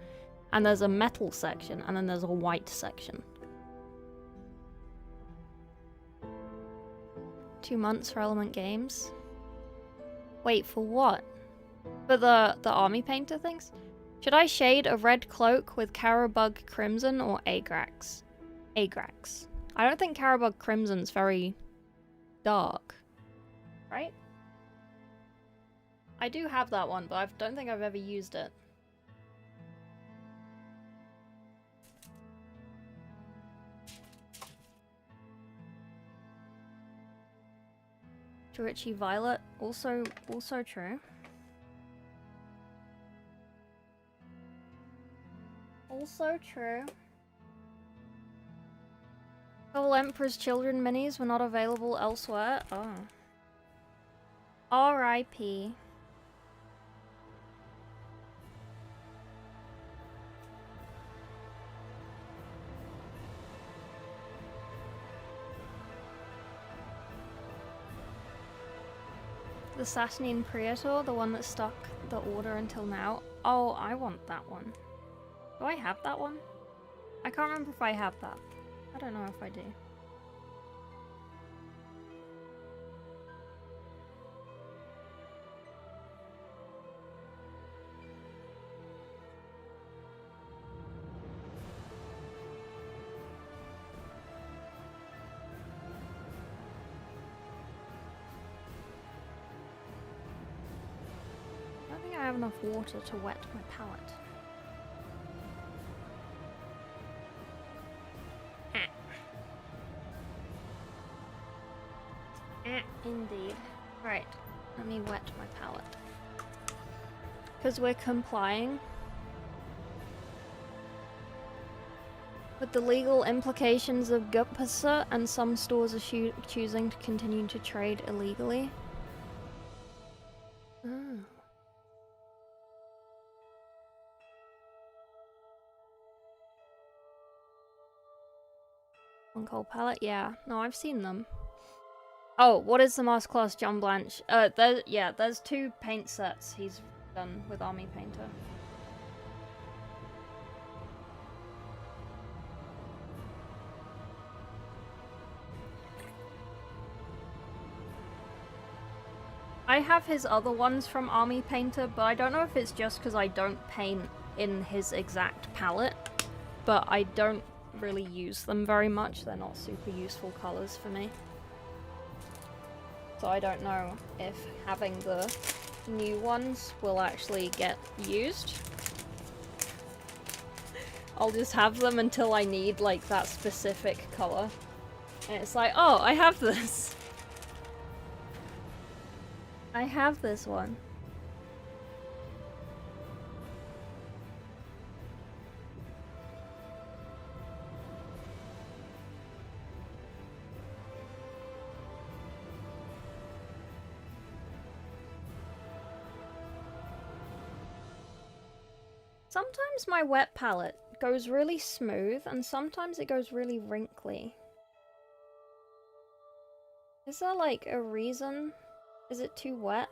and there's a metal section, and then there's a white section. 2 months for Element Games. Wait, for what? For the army painter things? Should I shade a red cloak with Carabug Crimson or Agrax? Agrax. I don't think Carabug Crimson's very dark. Right? I do have that one, but I don't think I've ever used it. Jorichi Violet, also true. Also true. All Emperor's Children minis were not available elsewhere. Oh. R.I.P. The Saturnine Praetor, the one that stuck the order until now. Oh, I want that one. Do I have that one? I can't remember if I have that. I don't know if I do. I don't think I have enough water to wet my palette. Indeed. Right, let me wet my palette. Because we're complying with the legal implications of GUPSA, and some stores are choosing to continue to trade illegally. Oh. One cold palette? Yeah. No, I've seen them. Oh, what is the masterclass John Blanche? There's 2 paint sets he's done with Army Painter. I have his other ones from Army Painter, but I don't know if it's just because I don't paint in his exact palette, but I don't really use them very much. They're not super useful colors for me. So I don't know if having the new ones will actually get used. I'll just have them until I need like that specific color. And it's like, oh, I have this. I have this one. Sometimes my wet palette goes really smooth, and sometimes it goes really wrinkly. Is there like a reason? Is it too wet?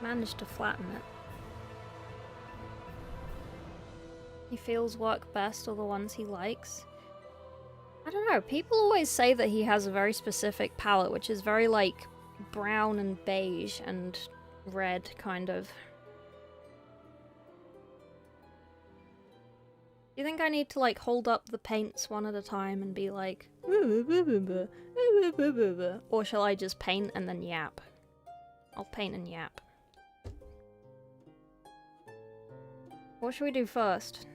Managed to flatten it. He feels work best or the ones he likes. I don't know, people always say that he has a very specific palette, which is very like brown and beige and red kind of. Do you think I need to like hold up the paints one at a time and be like, or shall I just paint and then yap? I'll paint and yap. What should we do first?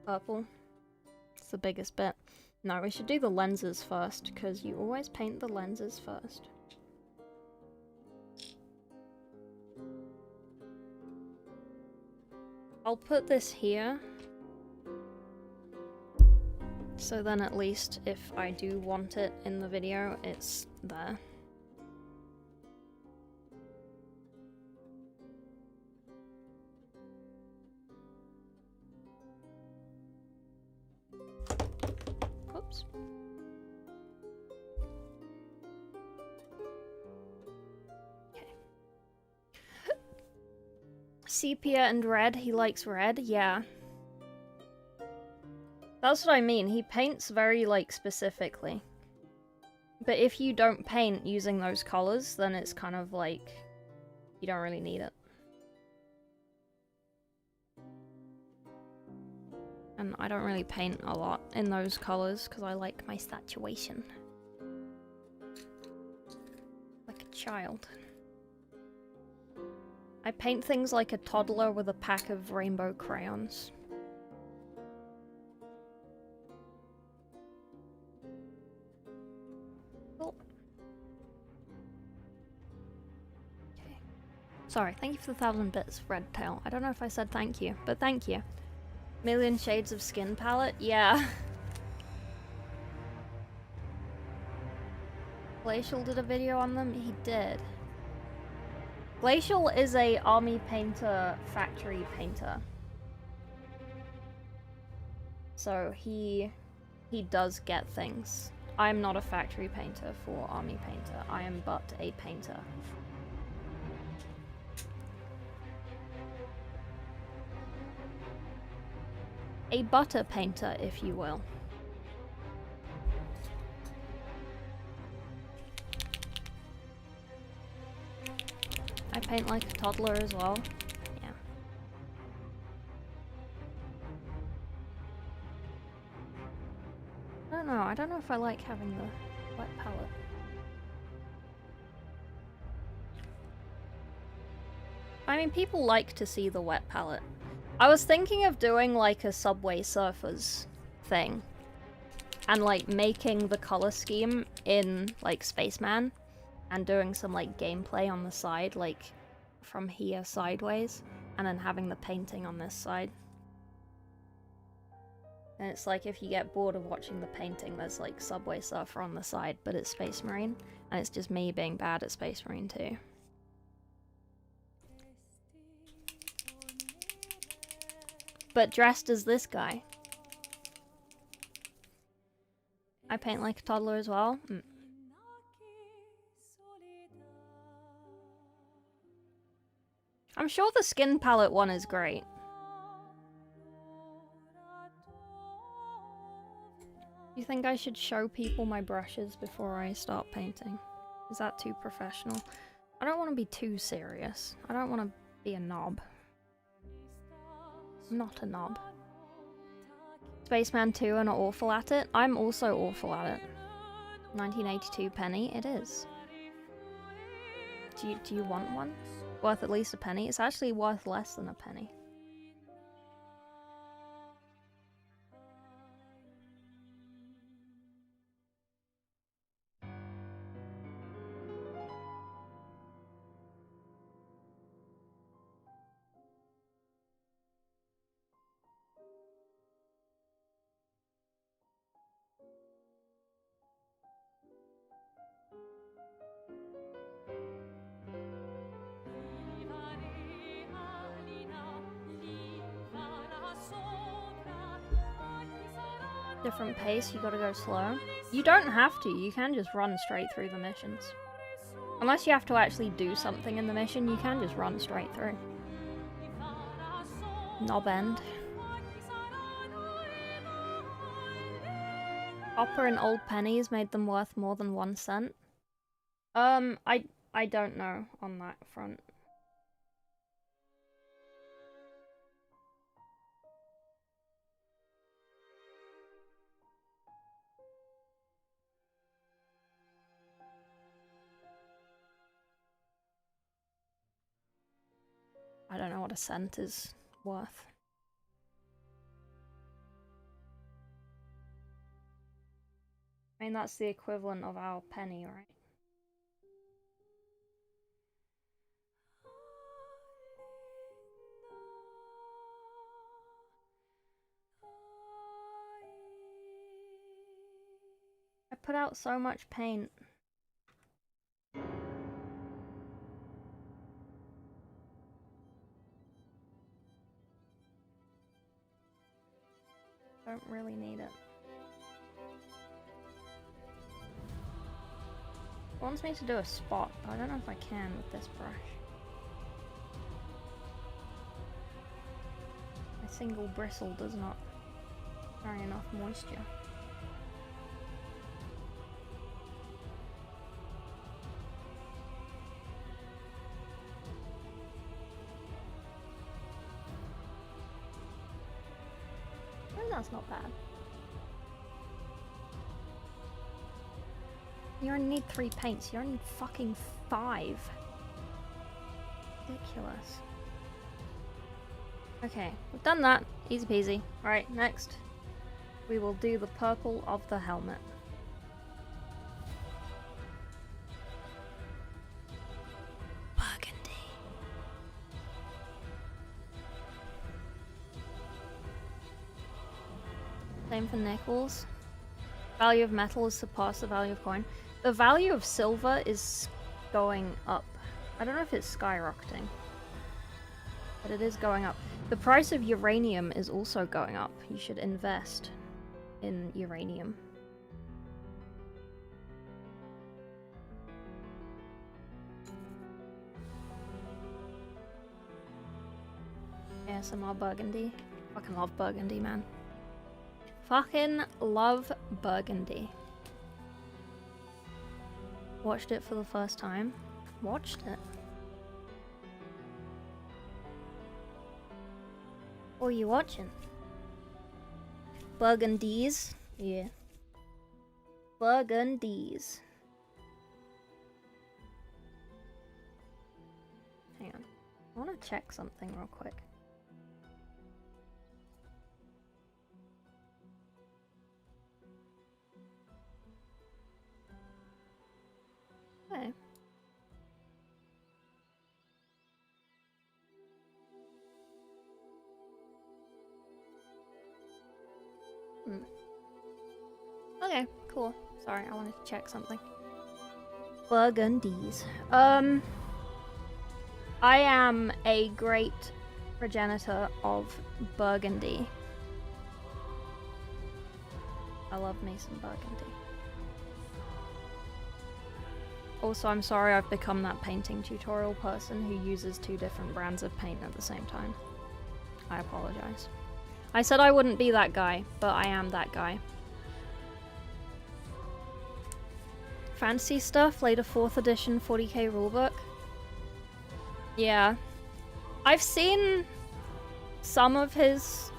Purple. It's the biggest bit. No, we should do the lenses first, because you always paint the lenses first. I'll put this here. So then at least if I do want it in the video, it's there. Oops. Okay. Sepia and red, he likes red, yeah. That's what I mean, he paints very, like, specifically. But if you don't paint using those colors, then it's kind of like, you don't really need it. And I don't really paint a lot in those colors because I like my saturation. Like a child. I paint things like a toddler with a pack of rainbow crayons. Cool. Okay. Sorry, thank you for the 1,000 bits, Red Tail. I don't know if I said thank you, but thank you. Million Shades of Skin palette? Yeah. Glacial did a video on them? He did. Glacial is a army painter, factory painter. So he does get things. I'm not a factory painter for army painter. I am but a painter. A butter painter, if you will. I paint like a toddler as well. Yeah. I don't know. I don't know if I like having the wet palette. I mean, people like to see the wet palette. I was thinking of doing like a Subway Surfers thing. And like making the color scheme in like Spaceman. And doing some like gameplay on the side, like from here sideways. And then having the painting on this side. And it's like if you get bored of watching the painting, there's like Subway Surfer on the side, but it's Space Marine. And it's just me being bad at Space Marine too. But dressed as this guy. I paint like a toddler as well. I'm sure the skin palette one is great. Do you think I should show people my brushes before I start painting? Is that too professional? I don't want to be too serious. I don't want to be a knob. I'm not a knob. Spaceman 2 are not awful at it. I'm also awful at it. 1982 penny, it is. Do you want one? Worth at least a penny? It's actually worth less than a penny. different pace, you gotta go slow. You don't have to, you can just run straight through the missions. Unless you have to actually do something in the mission, you can just run straight through. Knob end. Copper and old pennies made them worth more than 1 cent. I don't know on that front. I don't know what a cent is worth. I mean, that's the equivalent of our penny, right? I put out so much paint. Don't really need it. It wants me to do a spot, but I don't know if I can with this brush. A single bristle does not carry enough moisture. Oh, that's not bad. You only need 3 paints, you only need fucking 5. Ridiculous. Okay, we've done that. Easy peasy. Alright, next. We will do the purple of the helmet. Burgundy. Same for nickels. Value of metal has surpassed the value of coin. The value of silver is going up. I don't know if it's skyrocketing, but it is going up. The price of uranium is also going up. You should invest in uranium. ASMR Burgundy. Fucking love Burgundy, man. Fucking love Burgundy. Watched it for the first time. Watched it. What are you watching? Burgundies? Yeah. Burgundies. Hang on. I want to check something real quick. Okay. Okay, cool. Sorry, I wanted to check something. Burgundies. I am a great progenitor of Burgundy. I love me some Burgundy. Also, I'm sorry I've become that painting tutorial person who uses 2 different brands of paint at the same time. I apologize. I said I wouldn't be that guy, but I am that guy. Fantasy stuff, later 4th edition 40k rulebook. Yeah. I've seen some of his,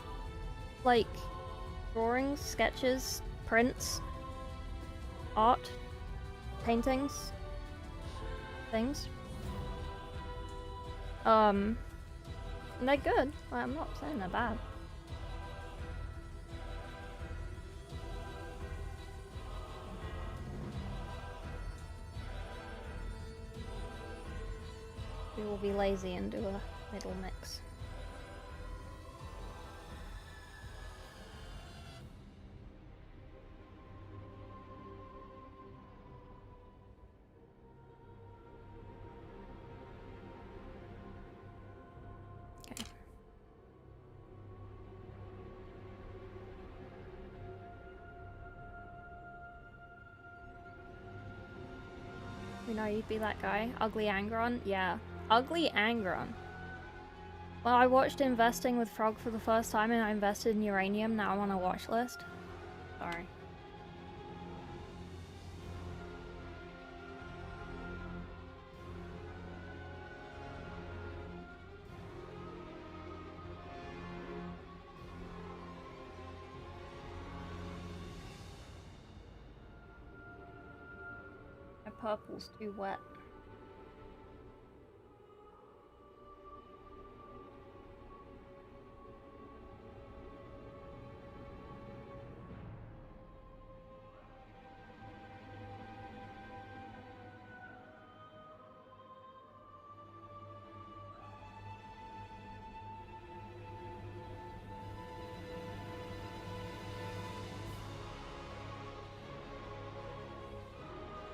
like, drawings, sketches, prints, art, paintings, things. And they're good. I'm not saying they're bad. We will be lazy and do a middle mix. Okay. You know, you'd be that guy. Ugly Angron? Yeah. Ugly Angron. Well, I watched Investing with Frog for the first time and I invested in uranium. Now I'm on a watch list. Sorry. My purple's too wet.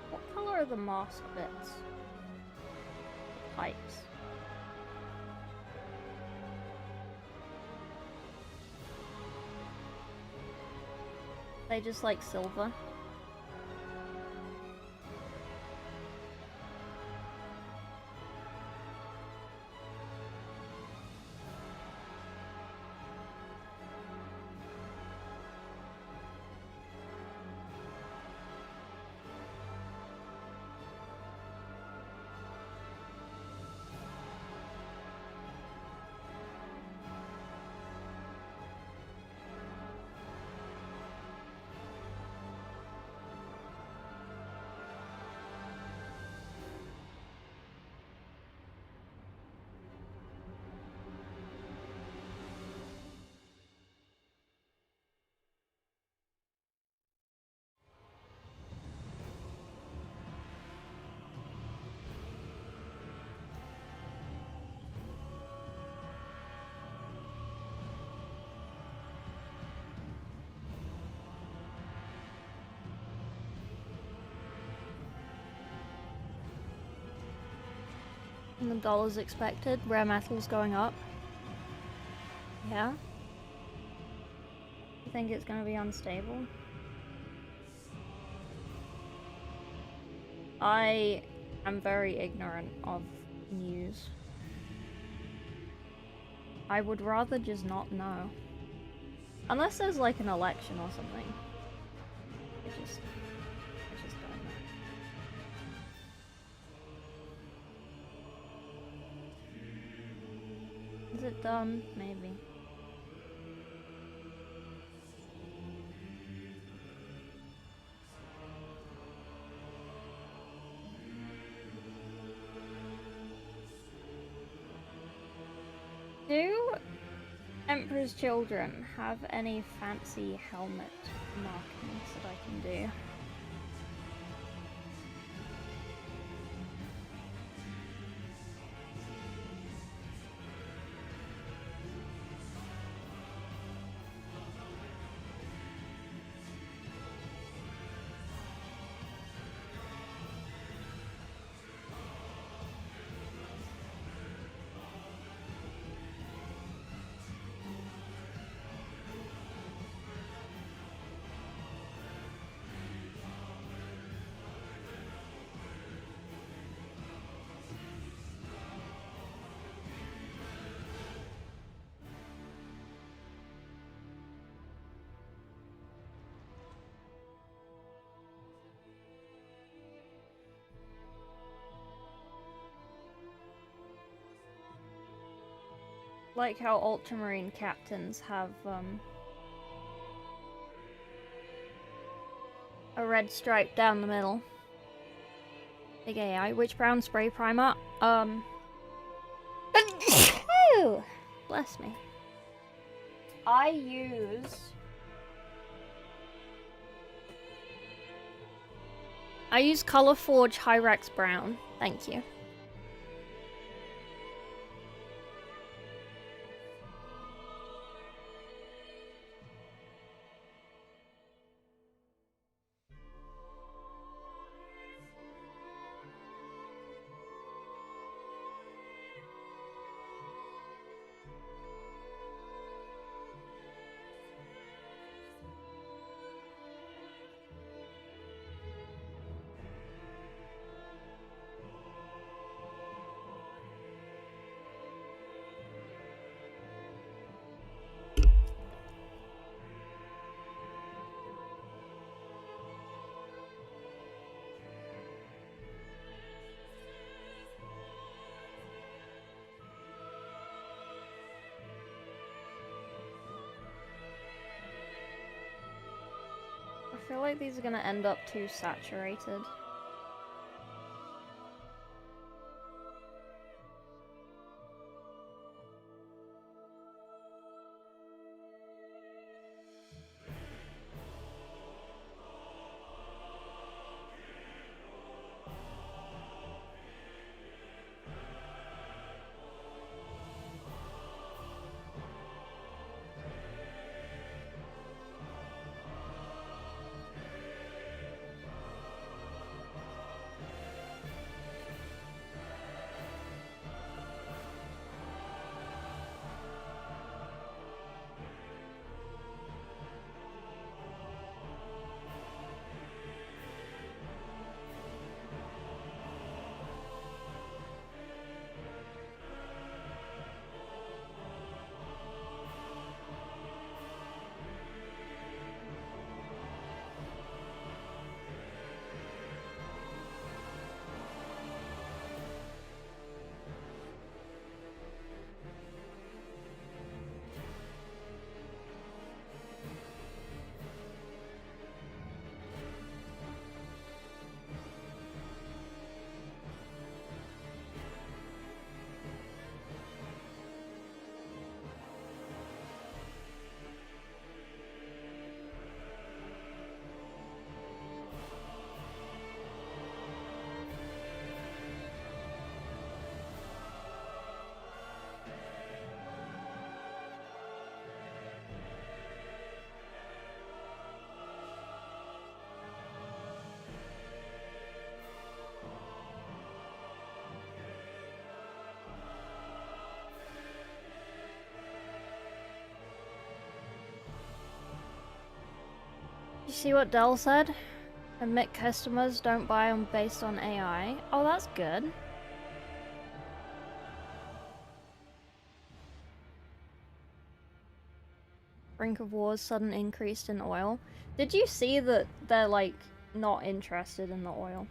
What color are the mask bits? Pipes. They just like silver. And the dollar's expected. Rare metals going up. Yeah. You think it's gonna be unstable? I am very ignorant of news. I would rather just not know. Unless there's like an election or something. I just don't know. Is it done? Maybe. Do Emperor's Children have any fancy helmet markings that I can do? Like how ultramarine captains have a red stripe down the middle. Big AI. Which brown spray primer? Oh, bless me. I use Color Forge Hyrex Brown. Thank you. feel like these are gonna end up too saturated. You see what Dell said? Admit customers don't buy them based on AI. Oh, that's good. Brink of War's sudden increase in oil. Did you see that they're like not interested in the oil?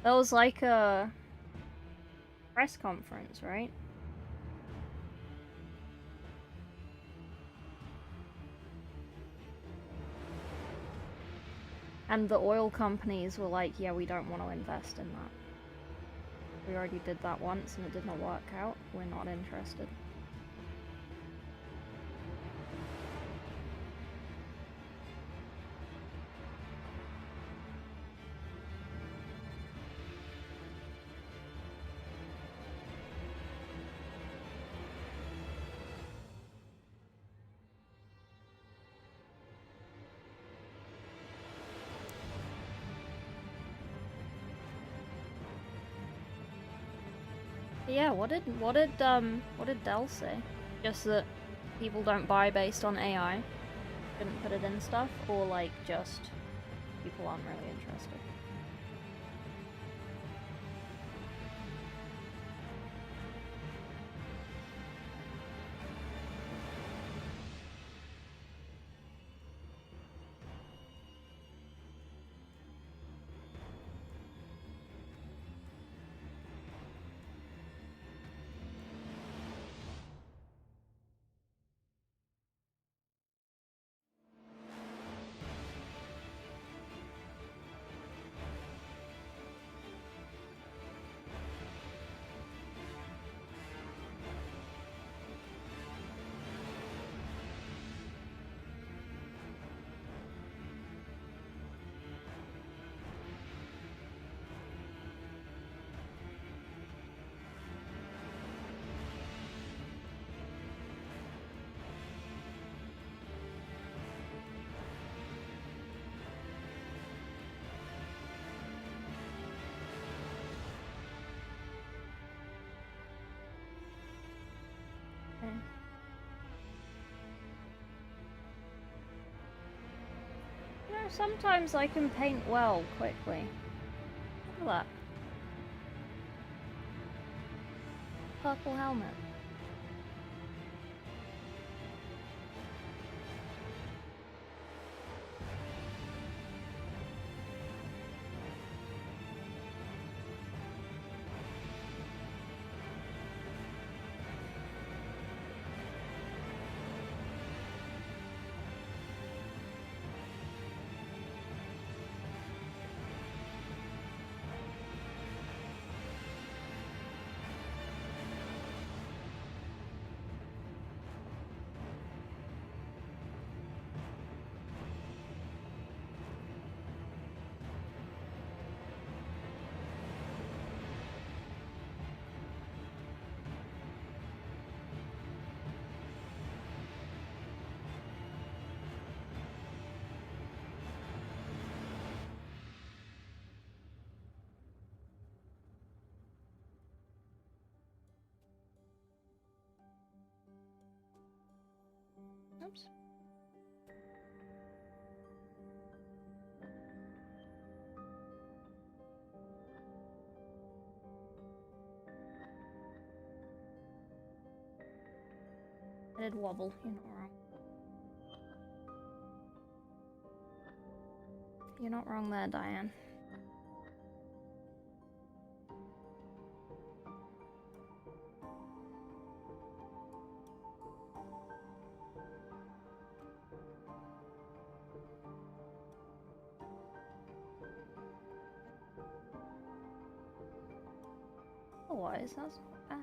There was like a press conference, right? And the oil companies were like, yeah, we don't want to invest in that. We already did that once and it did not work out. We're not interested. Yeah, what did Dell say? Just that people don't buy based on AI? Couldn't put it in stuff? Or like just people aren't really interested? Okay. You know, sometimes I can paint well quickly. Look at that. Purple helmet. Oops. I did wobble, you're not wrong. You're not wrong there, Diane. Otherwise, that's not bad.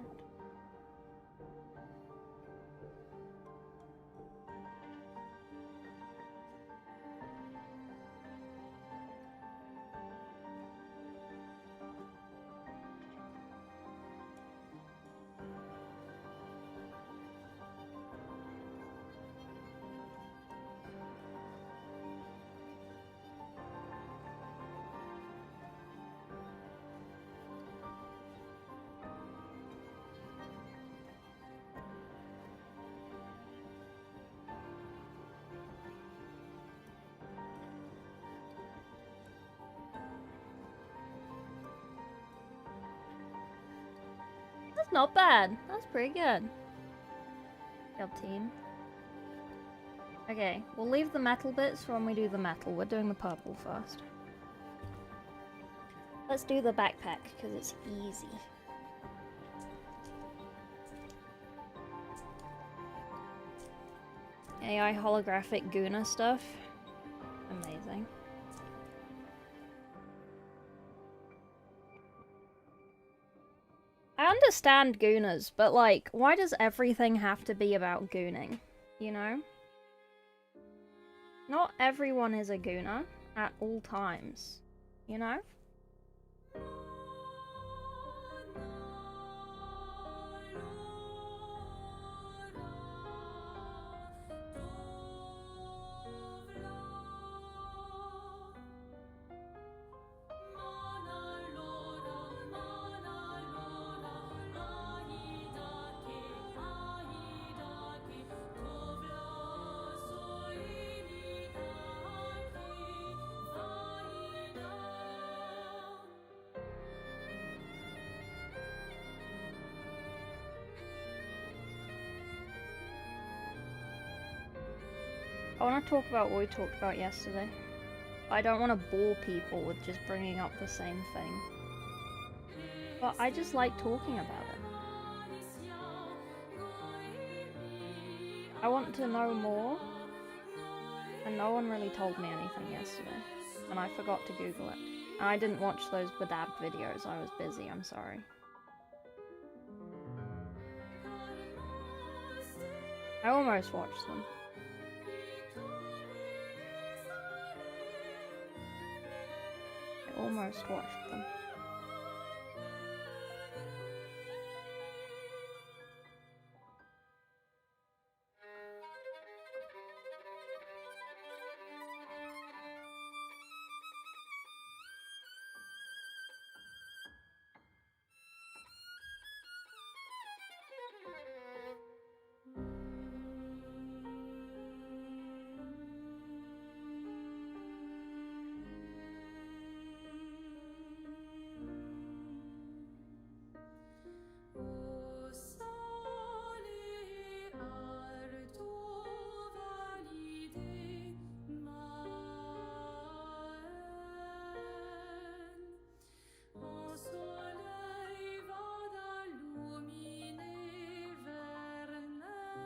That's not bad. That's pretty good. Good job, team. Okay, we'll leave the metal bits for when we do the metal. We're doing the purple first. Let's do the backpack, because it's easy. AI holographic Guna stuff. Amazing. I understand Gunas, but like, why does everything have to be about gooning? You know? Not everyone is a Guna at all times. You know? I want to talk about what we talked about yesterday. I don't want to bore people with just bringing up the same thing. But I just like talking about it. I want to know more. And no one really told me anything yesterday. And I forgot to Google it. And I didn't watch those Badab videos. I was busy, I'm sorry. I almost watched them. I almost watched them.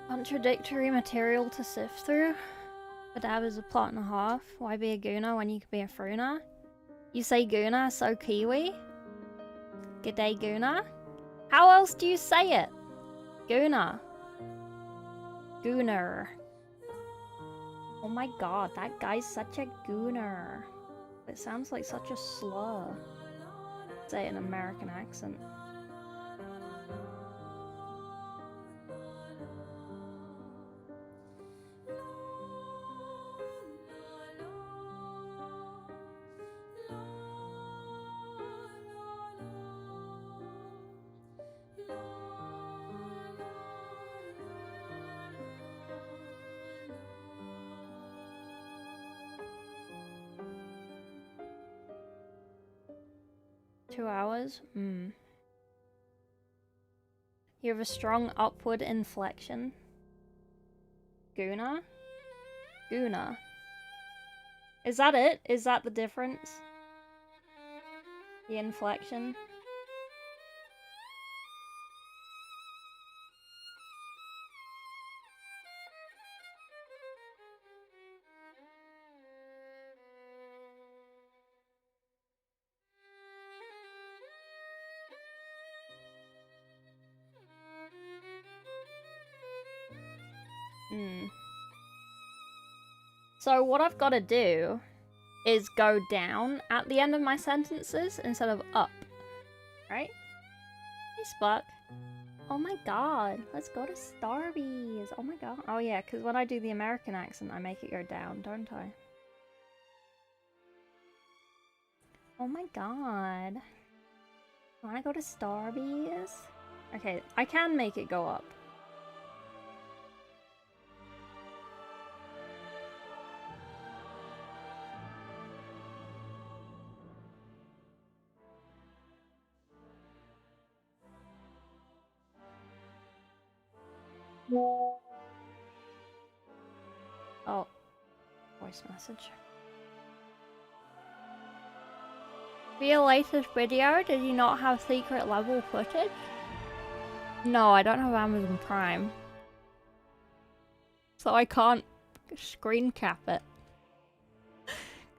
Contradictory material to sift through. Badab is a plot and a half. Why be a Guna when you could be a Fruna? You say Guna, so Kiwi? G'day Guna? How else do you say it? Guna. Gooner. Oh my god, that guy's such a gooner. It sounds like such a slur. Say it in an American accent. 2 hours? Hmm. You have a strong upward inflection. Guna? Guna. Is that it? Is that the difference? The inflection? Hmm. So what I've got to do is go down at the end of my sentences instead of up. Right? Hey, Spuck. Oh my god, let's go to Starbies. Oh my god. Oh yeah, because when I do the American accent, I make it go down, don't I? Oh my god. Wanna go to Starbies? Okay, I can make it go up. Oh, voice message. For your latest video, did you not have secret level footage? No, I don't have Amazon Prime. So I can't screen cap it.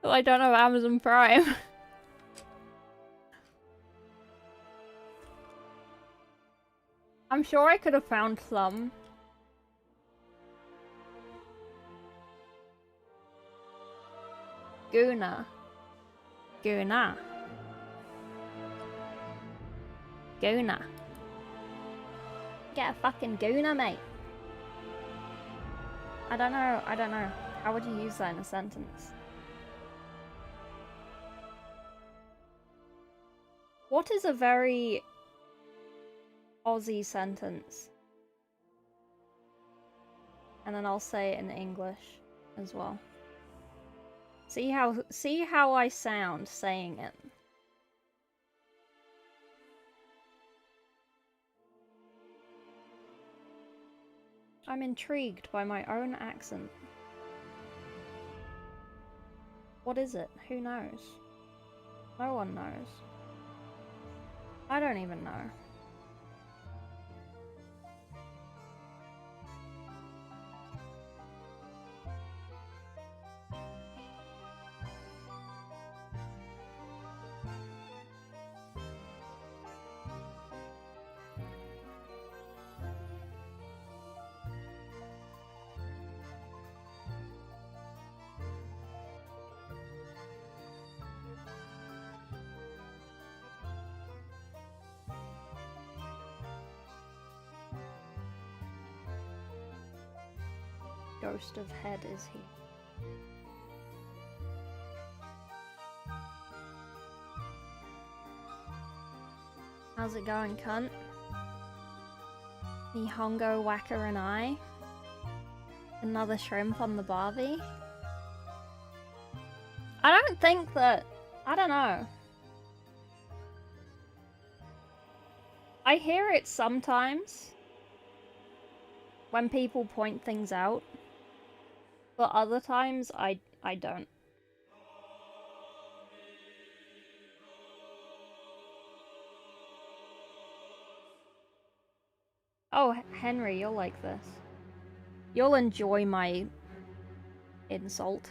I don't have Amazon Prime. I'm sure I could have found some. Guna. Guna. Guna. Get a fucking Guna, mate. I don't know. How would you use that in a sentence? What is a very Aussie sentence? And then I'll say it in English as well. See how I sound saying it. I'm intrigued by my own accent. What is it? Who knows? No one knows. I don't even know. Ghost of head is he? How's it going, cunt? Nihongo Whacker and I? Another shrimp on the barbie? I don't think that... I don't know. I hear it sometimes when people point things out. But other times, I don't. Oh, Henry, you'll like this. You'll enjoy my insult.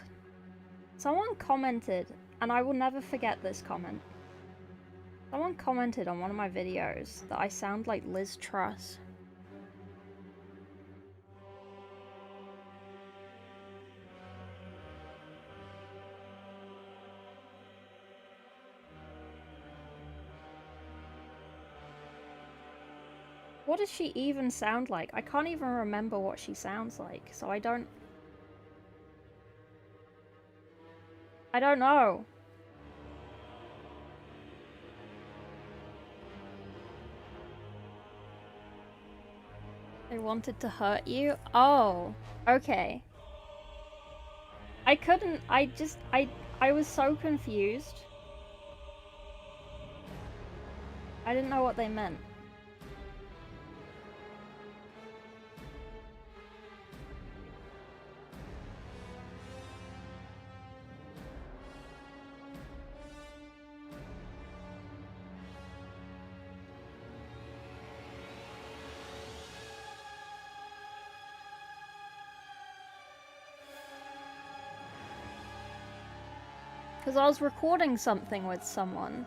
Someone commented, and I will never forget this comment. Someone commented on one of my videos that I sound like Liz Truss. What does she even sound like? I can't even remember what she sounds like, so I don't know. They wanted to hurt you? Oh, okay. I couldn't, I was so confused. I didn't know what they meant. Because I was recording something with someone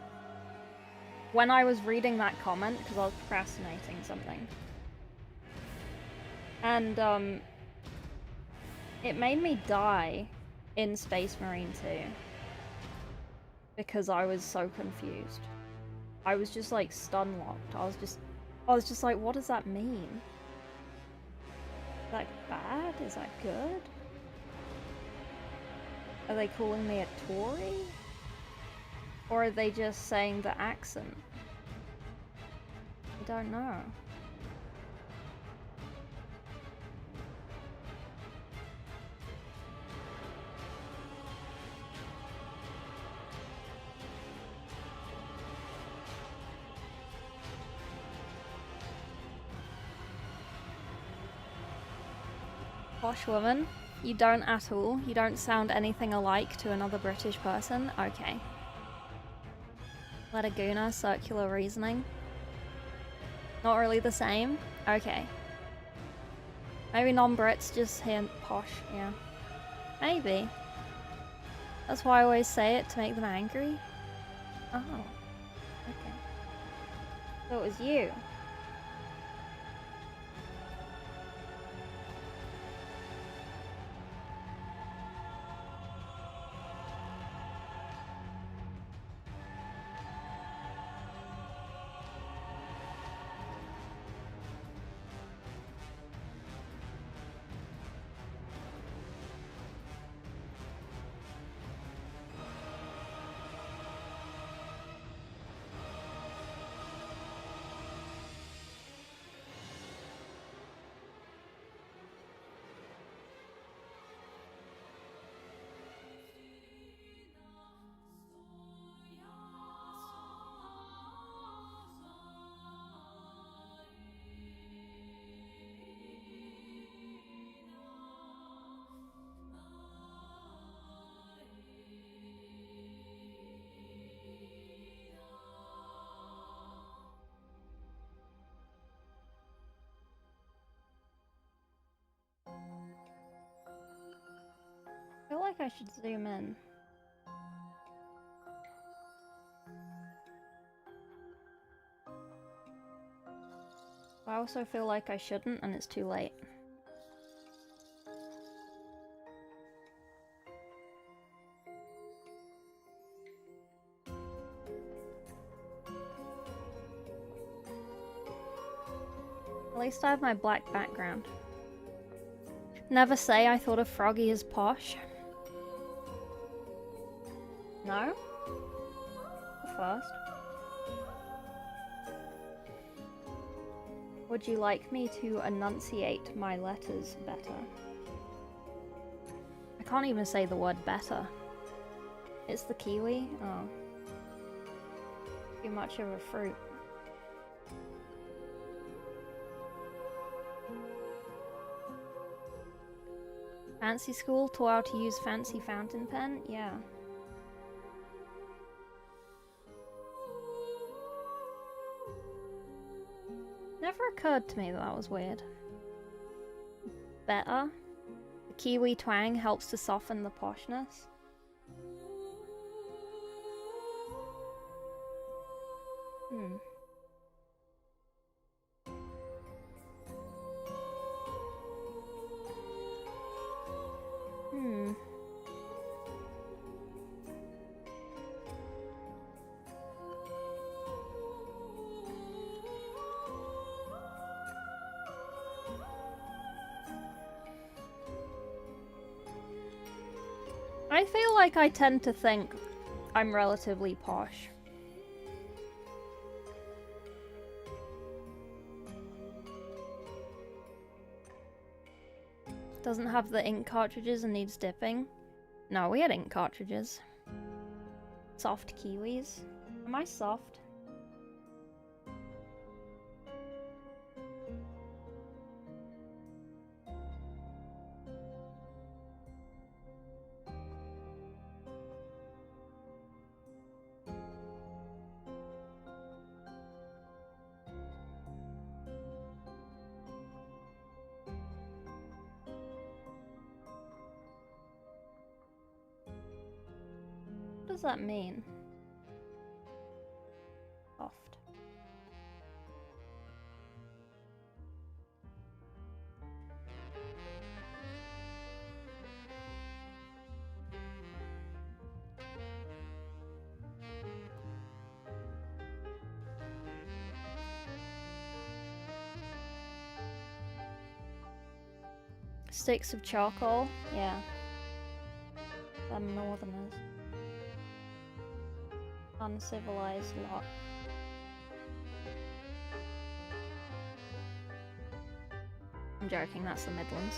when I was reading that comment, because I was procrastinating something. And, it made me die in Space Marine 2. Because I was so confused. I was just like stun locked. I was just like, what does that mean? Is that bad? Is that good? Are they calling me a Tory? Or are they just saying the accent? I don't know. Posh woman? You don't at all? You don't sound anything alike to another British person? Okay. Laguna, circular reasoning. Not really the same? Okay. Maybe non-Brits just hear posh, yeah. Maybe. That's why I always say it, to make them angry? Oh. Okay. So it was you. I feel like I should zoom in. I also feel like I shouldn't, and it's too late. At least I have my black background. Never say I thought of Froggy as posh. No? First. Would you like me to enunciate my letters better? I can't even say the word better. It's the kiwi? Oh. Too much of a fruit. Fancy school taught how to use fancy fountain pen? Yeah. Never occurred to me that that was weird. Better. The kiwi twang helps to soften the poshness. Hmm. Hmm. I feel like I tend to think I'm relatively posh. Doesn't have the ink cartridges and needs dipping. No, we had ink cartridges. Soft kiwis. Am I soft? does that mean? Soft. Sticks of charcoal? Yeah. Them northerners. Uncivilized lot. I'm joking, that's the Midlands.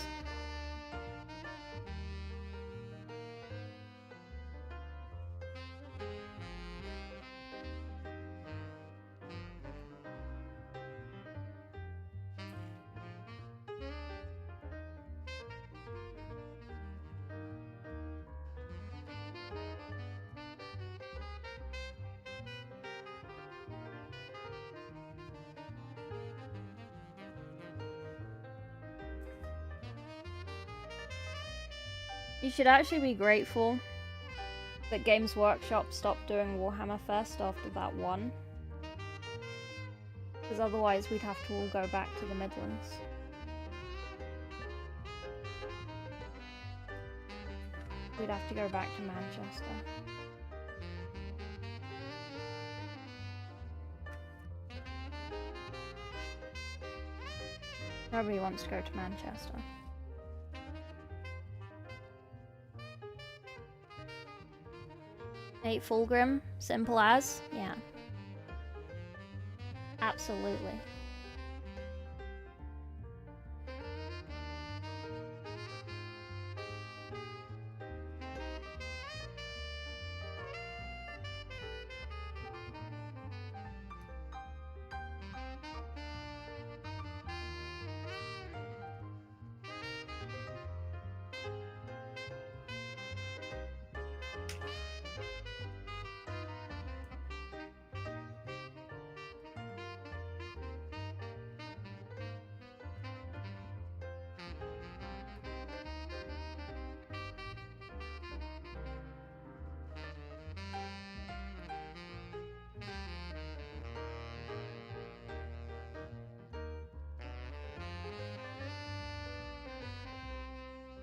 You should actually be grateful that Games Workshop stopped doing Warhammer Fest after that one. Because otherwise we'd have to all go back to the Midlands. We'd have to go back to Manchester. Nobody wants to go to Manchester. Eight Fulgrim, simple as, yeah. Absolutely.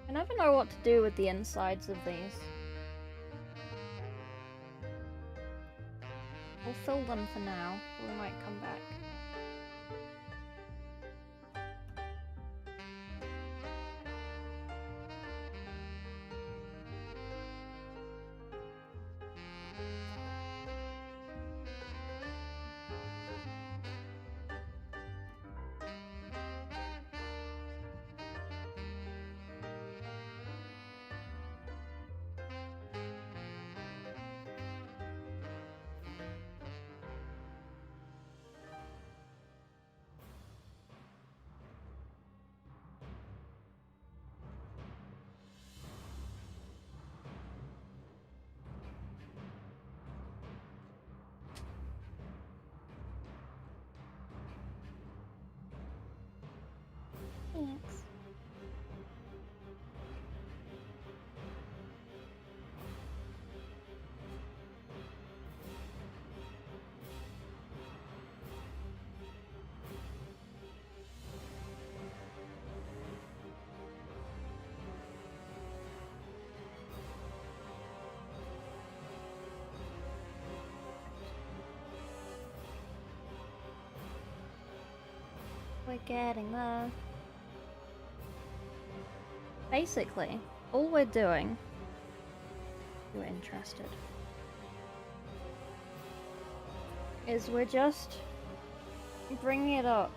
I never know what to do with the insides of these. We'll fill them for now, but we might come back. Thanks. We're getting there. Basically, all we're doing, if you're interested, is we're just bringing it up.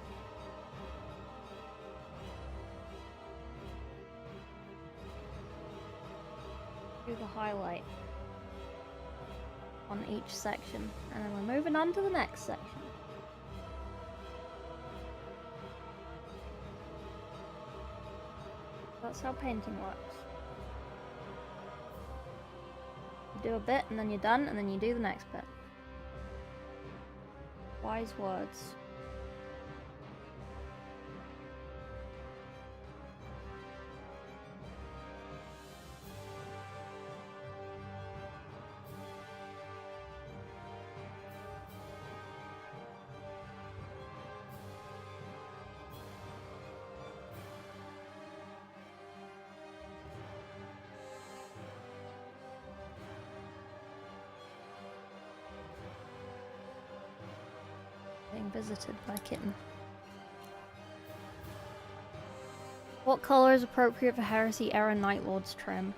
Do the highlight on each section, and then we're moving on to the next section. That's how painting works. You do a bit and then you're done, and then you do the next bit. Wise words. visited by a kitten. What color is appropriate for Heresy Era Night Lord's trim?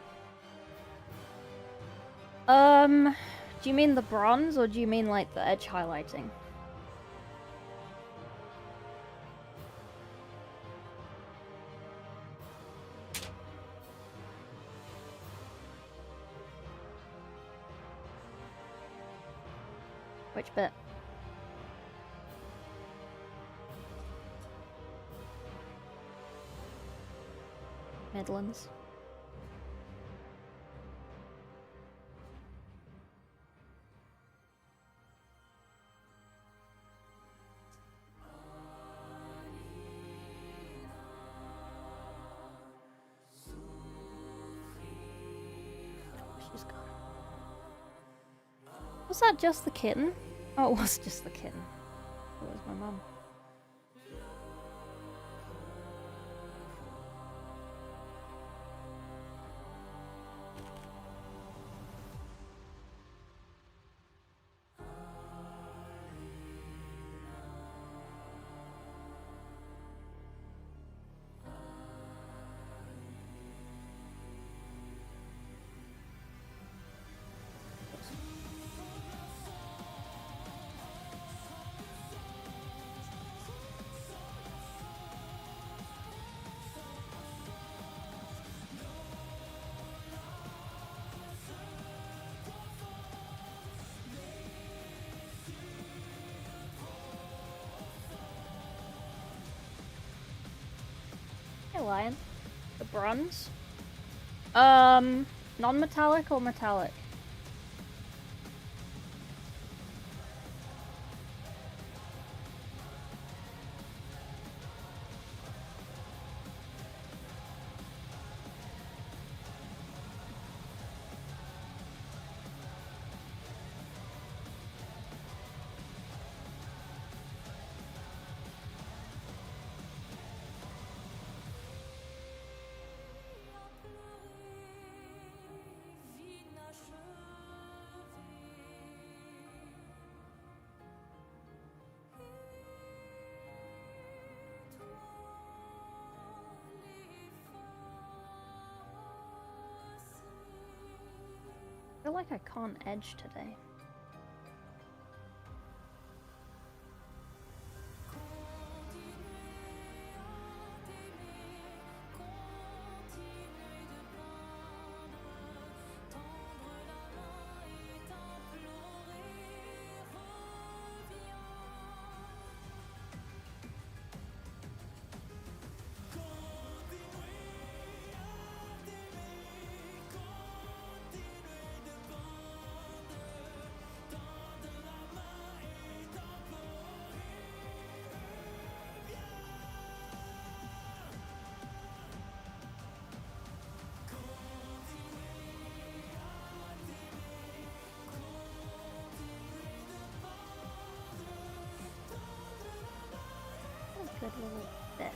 Do you mean the bronze or do you mean like the edge highlighting? Which bit? Midlands. She's gone. Was that just the kitten? Oh, it was just the kitten. It was my mum. Hey, Lion. The bronze? Non-metallic or metallic? I feel like I can't edge today. Good little bit.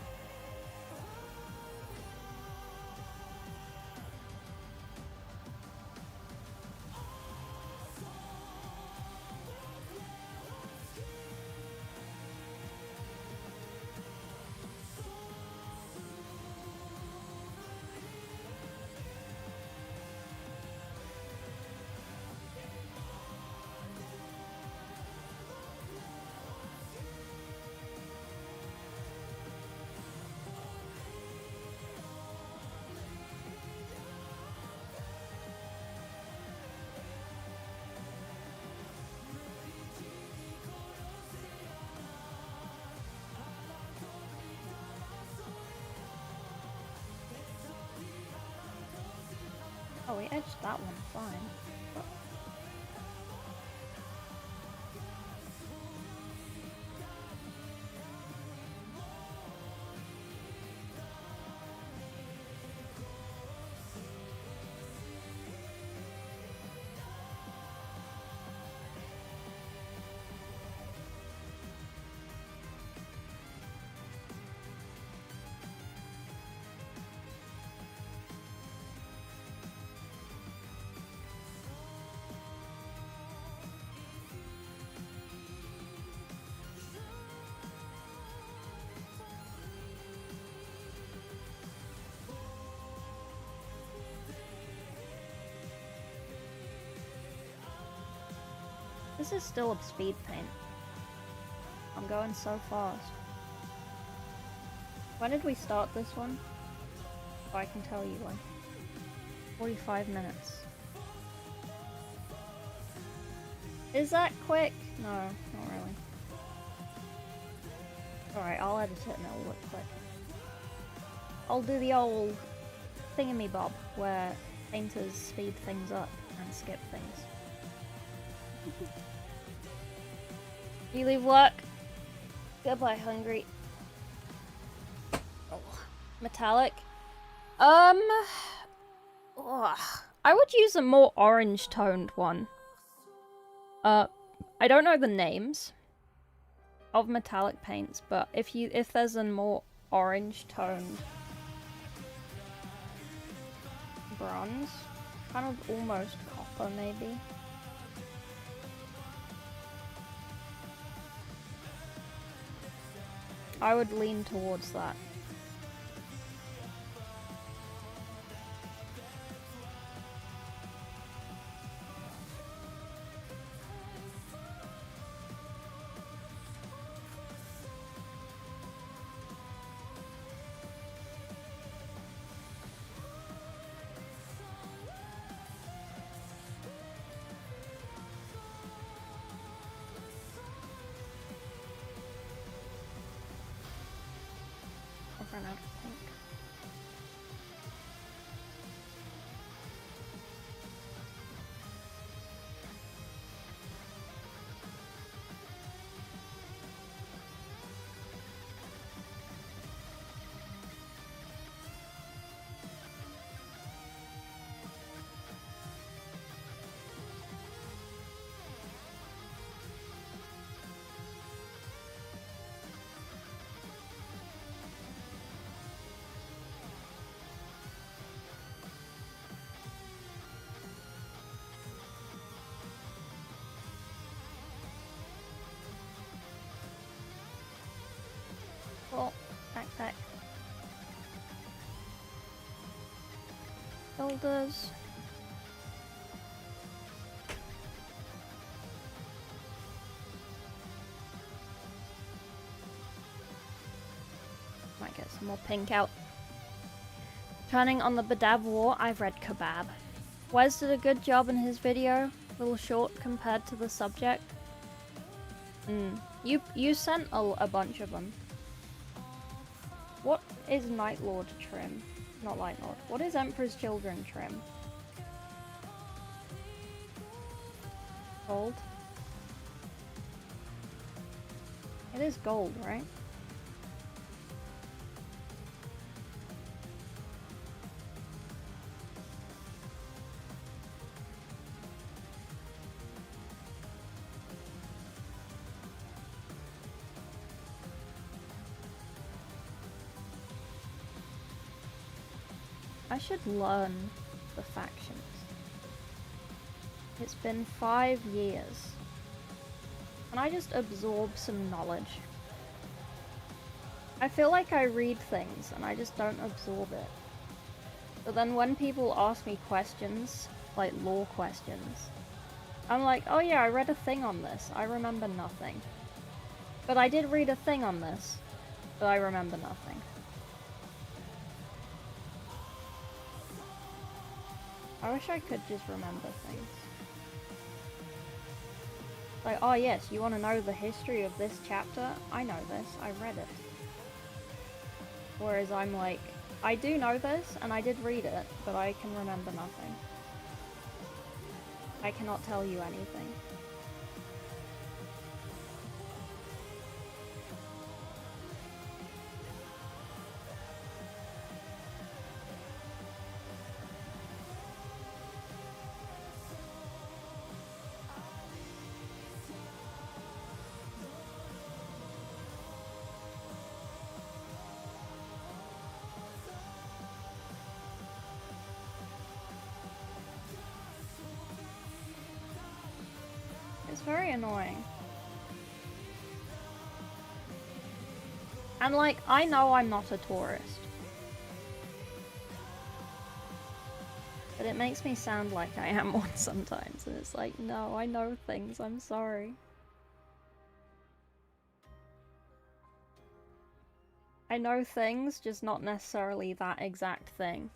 Oh, we edged that one fine. But... This is still a speed paint. I'm going so fast. When did we start this one? Oh, I can tell you when. 45 minutes. Is that quick? No, not really. Alright, I'll edit it and it'll look quick. I'll do the old thingamy-bob where painters speed things up and skip things. You leave work? Goodbye, hungry. Oh, metallic. Ugh. I would use a more orange-toned one. I don't know the names of metallic paints, but if there's a more orange-toned bronze, kind of almost copper, maybe. I would lean towards that. Run out of pink. Oh, backpack. Shoulders. Might get some more pink out. Turning on the Badab War, I've read Kebab. Wes did a good job in his video, little short compared to the subject. You sent a bunch of them. What is Night Lord trim? Not Light Lord. What is Emperor's Children trim? Gold? It is gold, right? I should learn the factions. It's been 5 years. Can I just absorb some knowledge? I feel like I read things and I just don't absorb it. But then when people ask me questions, like lore questions, I'm like, oh yeah, I read a thing on this. I remember nothing. But I did read a thing on this, but I remember nothing. I wish I could just remember things. Like, oh yes, you want to know the history of this chapter? I know this, I read it. Whereas I'm like, I do know this, and I did read it, but I can remember nothing. I cannot tell you anything. It's very annoying. And like, I know I'm not a tourist. But it makes me sound like I am one sometimes, and it's like, no, I know things, I'm sorry. I know things, just not necessarily that exact thing.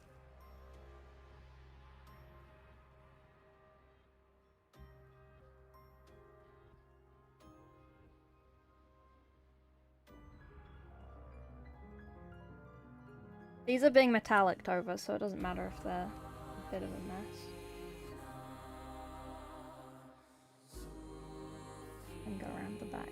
These are being metalliced over, so it doesn't matter if they're a bit of a mess. And go around the back.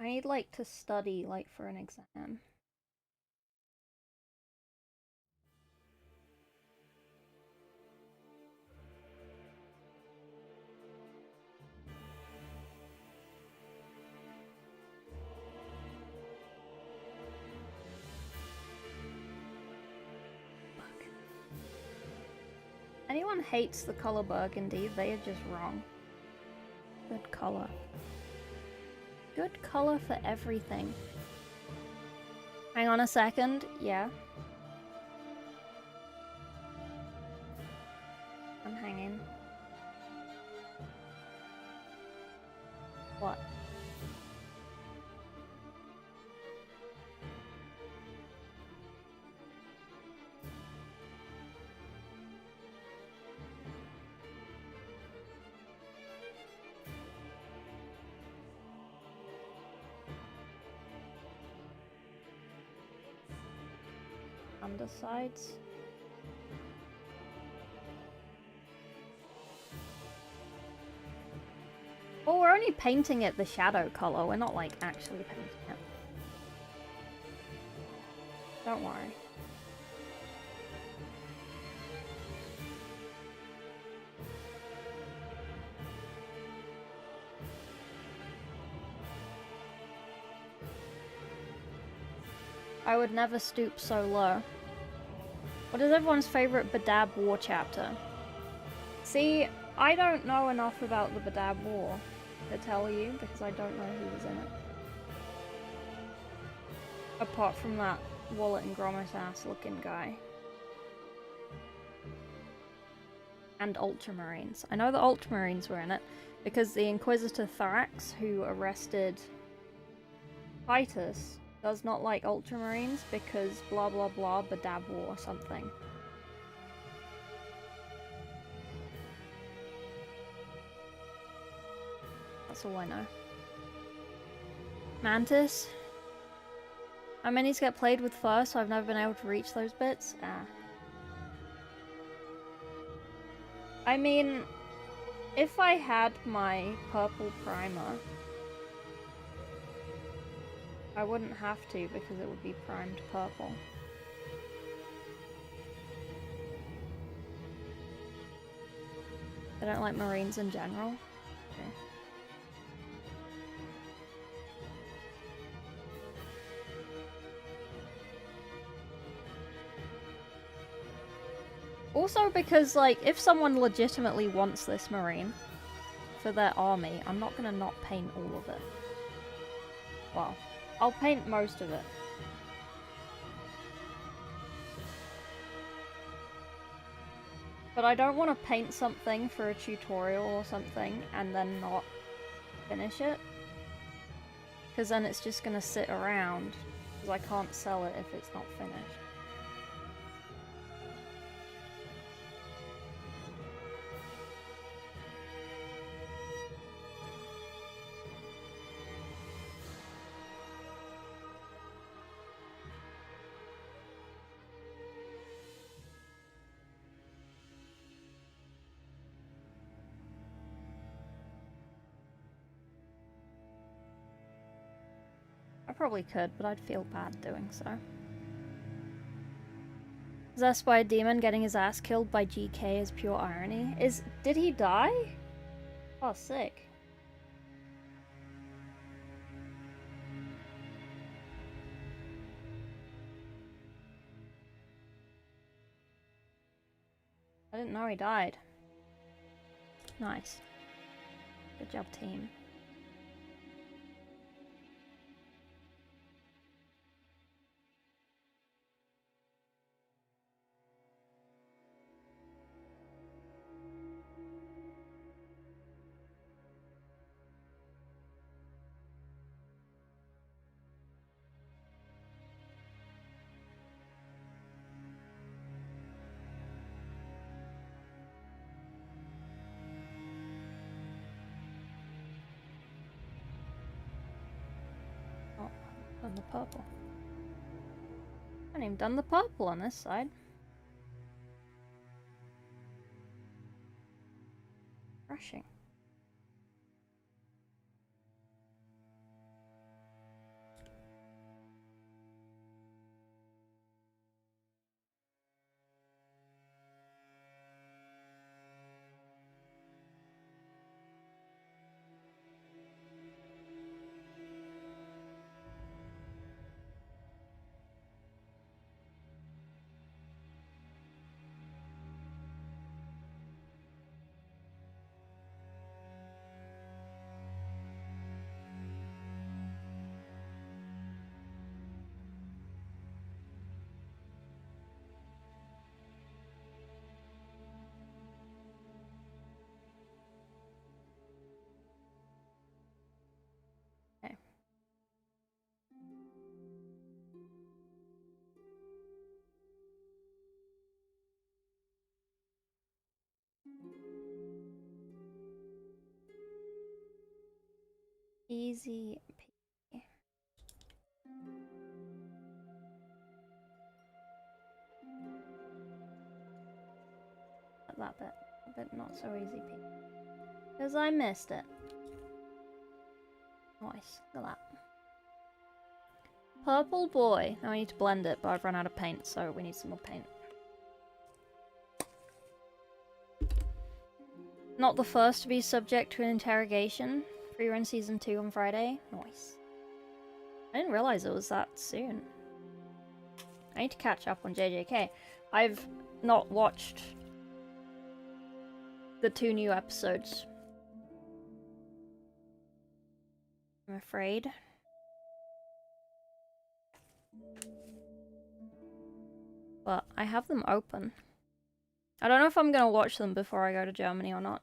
I need, like, to study, like, for an exam. Fuck. Anyone hates the color burgundy, they are just wrong. Good color. Good color for everything. Hang on a second, yeah. I'm hanging. What? Undersides. Oh, we're only painting it the shadow color. We're not, like, actually painting it. Don't worry. I would never stoop so low. What is everyone's favorite Badab War chapter? See, I don't know enough about the Badab War to tell you because I don't know who was in it. Apart from that Wallet and Gromit ass looking guy. And Ultramarines. I know the Ultramarines were in it because the Inquisitor Thrax, who arrested Titus, does not like Ultramarines because blah blah blah Badab War or something. That's all I know. Mantis? My minis get played with first, so I've never been able to reach those bits. Ah. I mean, if I had my purple primer, I wouldn't have to because it would be primed purple. I don't like Marines in general. Okay. Also because, like, if someone legitimately wants this Marine for their army, I'm not gonna not paint all of it. Well, I'll paint most of it. But I don't want to paint something for a tutorial or something and then not finish it. Because then it's just gonna sit around, because I can't sell it if it's not finished. I probably could, but I'd feel bad doing so. Possessed by a demon, getting his ass killed by GK is pure irony. Did he die? Oh, sick. I didn't know he died. Nice. Good job, team. Done the purple. I haven't even done the purple on this side. Rushing. Okay. Easy peasy. That bit. A bit not so easy peasy. Because I missed it. Nice. Look at that. Purple boy. Now I need to blend it, but I've run out of paint, so we need some more paint. Not the first to be subject to an interrogation. Free run season 2 on Friday. Nice. I didn't realize it was that soon. I need to catch up on JJK. I've not watched the 2 new episodes. I'm afraid. But I have them open. I don't know if I'm gonna watch them before I go to Germany or not.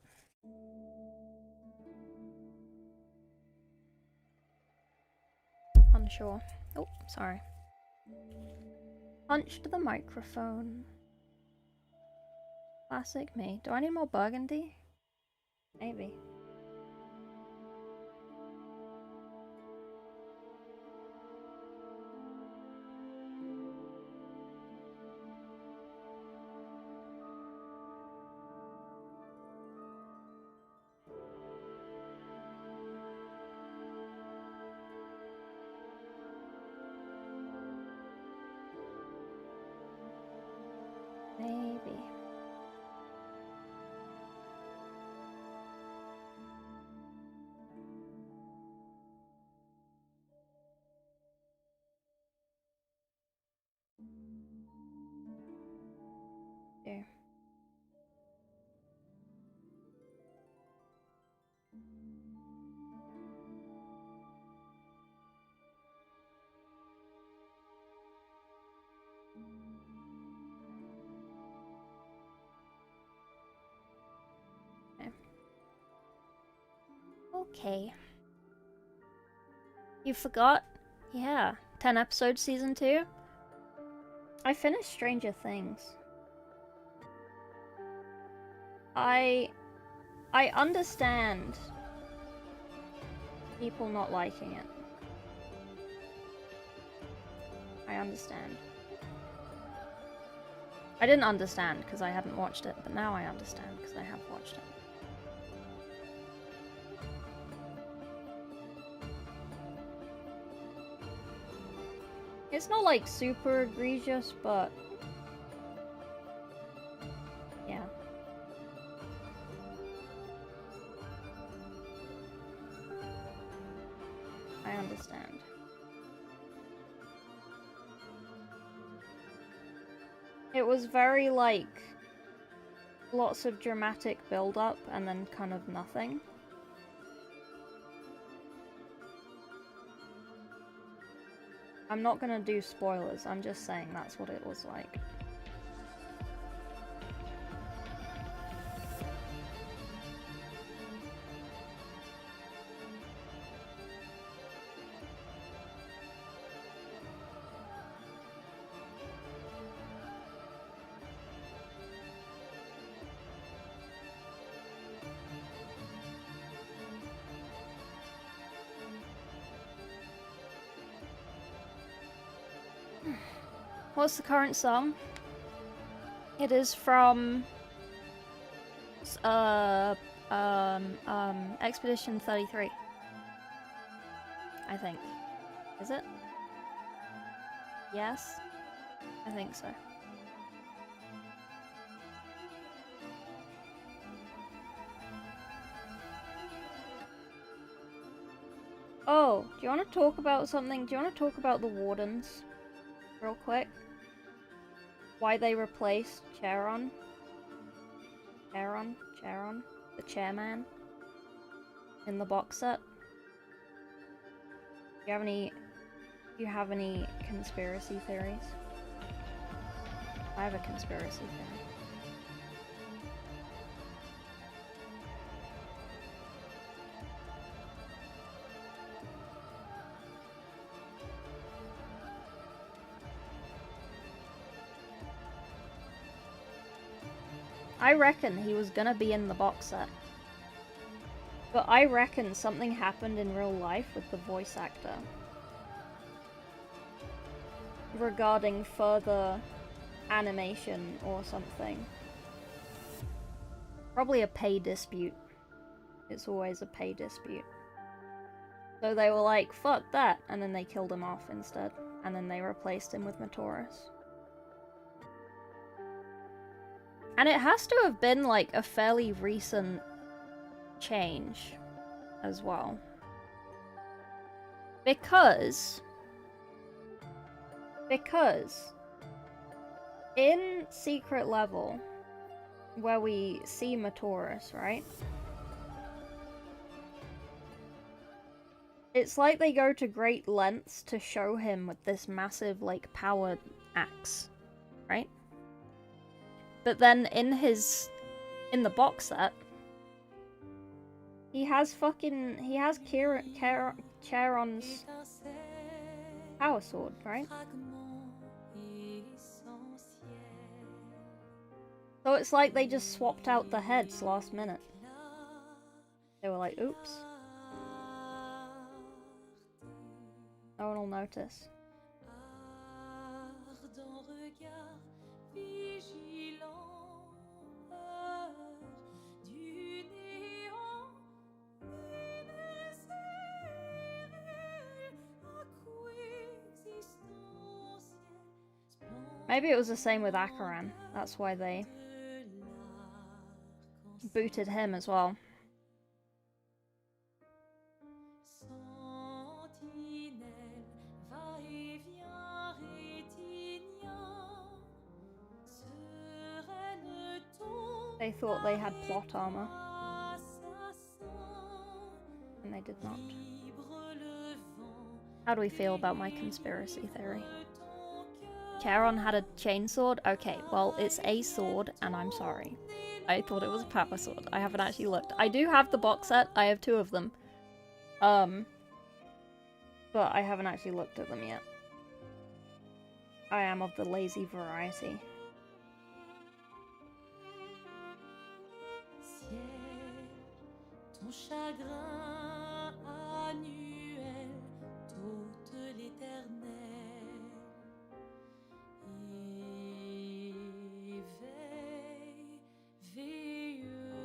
Unsure. Oh, sorry. Punched the microphone. Classic me. Do I need more burgundy? Maybe. Maybe. There. Okay. You forgot? Yeah. 10 episodes season 2? I finished Stranger Things. I understand people not liking it. I understand. I didn't understand because I hadn't watched it, but now I understand because I have watched it. It's not like super egregious, but Yeah. I understand. It was very, like, lots of dramatic build-up and then kind of nothing. I'm not gonna do spoilers, I'm just saying that's what it was like. What's the current song? It is from Expedition 33. I think. Is it? Yes? I think so. Oh, do you want to talk about something? Do you want to talk about the Wardens? Real quick? Why they replaced Charon? Charon? The chairman? In the box set? Do you have any conspiracy theories? I have a conspiracy theory. I reckon he was gonna be in the box set. But I reckon something happened in real life with the voice actor. Regarding further animation or something. Probably a pay dispute. It's always a pay dispute. So they were like, fuck that, and then they killed him off instead. And then they replaced him with Matoris. And it has to have been like a fairly recent change as well. Because in Secret Level, where we see Matoris, right? It's like they go to great lengths to show him with this massive, like, powered axe, right? But then in the box set, he has Charon's power sword, right? So it's like they just swapped out the heads last minute. They were like, oops. No one will notice. Maybe it was the same with Acheron. That's why they booted him as well. They thought they had plot armor. And they did not. How do we feel about my conspiracy theory? Charon had a chainsword? Okay, well, it's a sword, and I'm sorry. I thought it was a power sword. I haven't actually looked. I do have the box set. I have 2 of them. But I haven't actually looked at them yet. I am of the lazy variety. Ton chagrin annuel t'ôte l'éternel et veille veilleuse.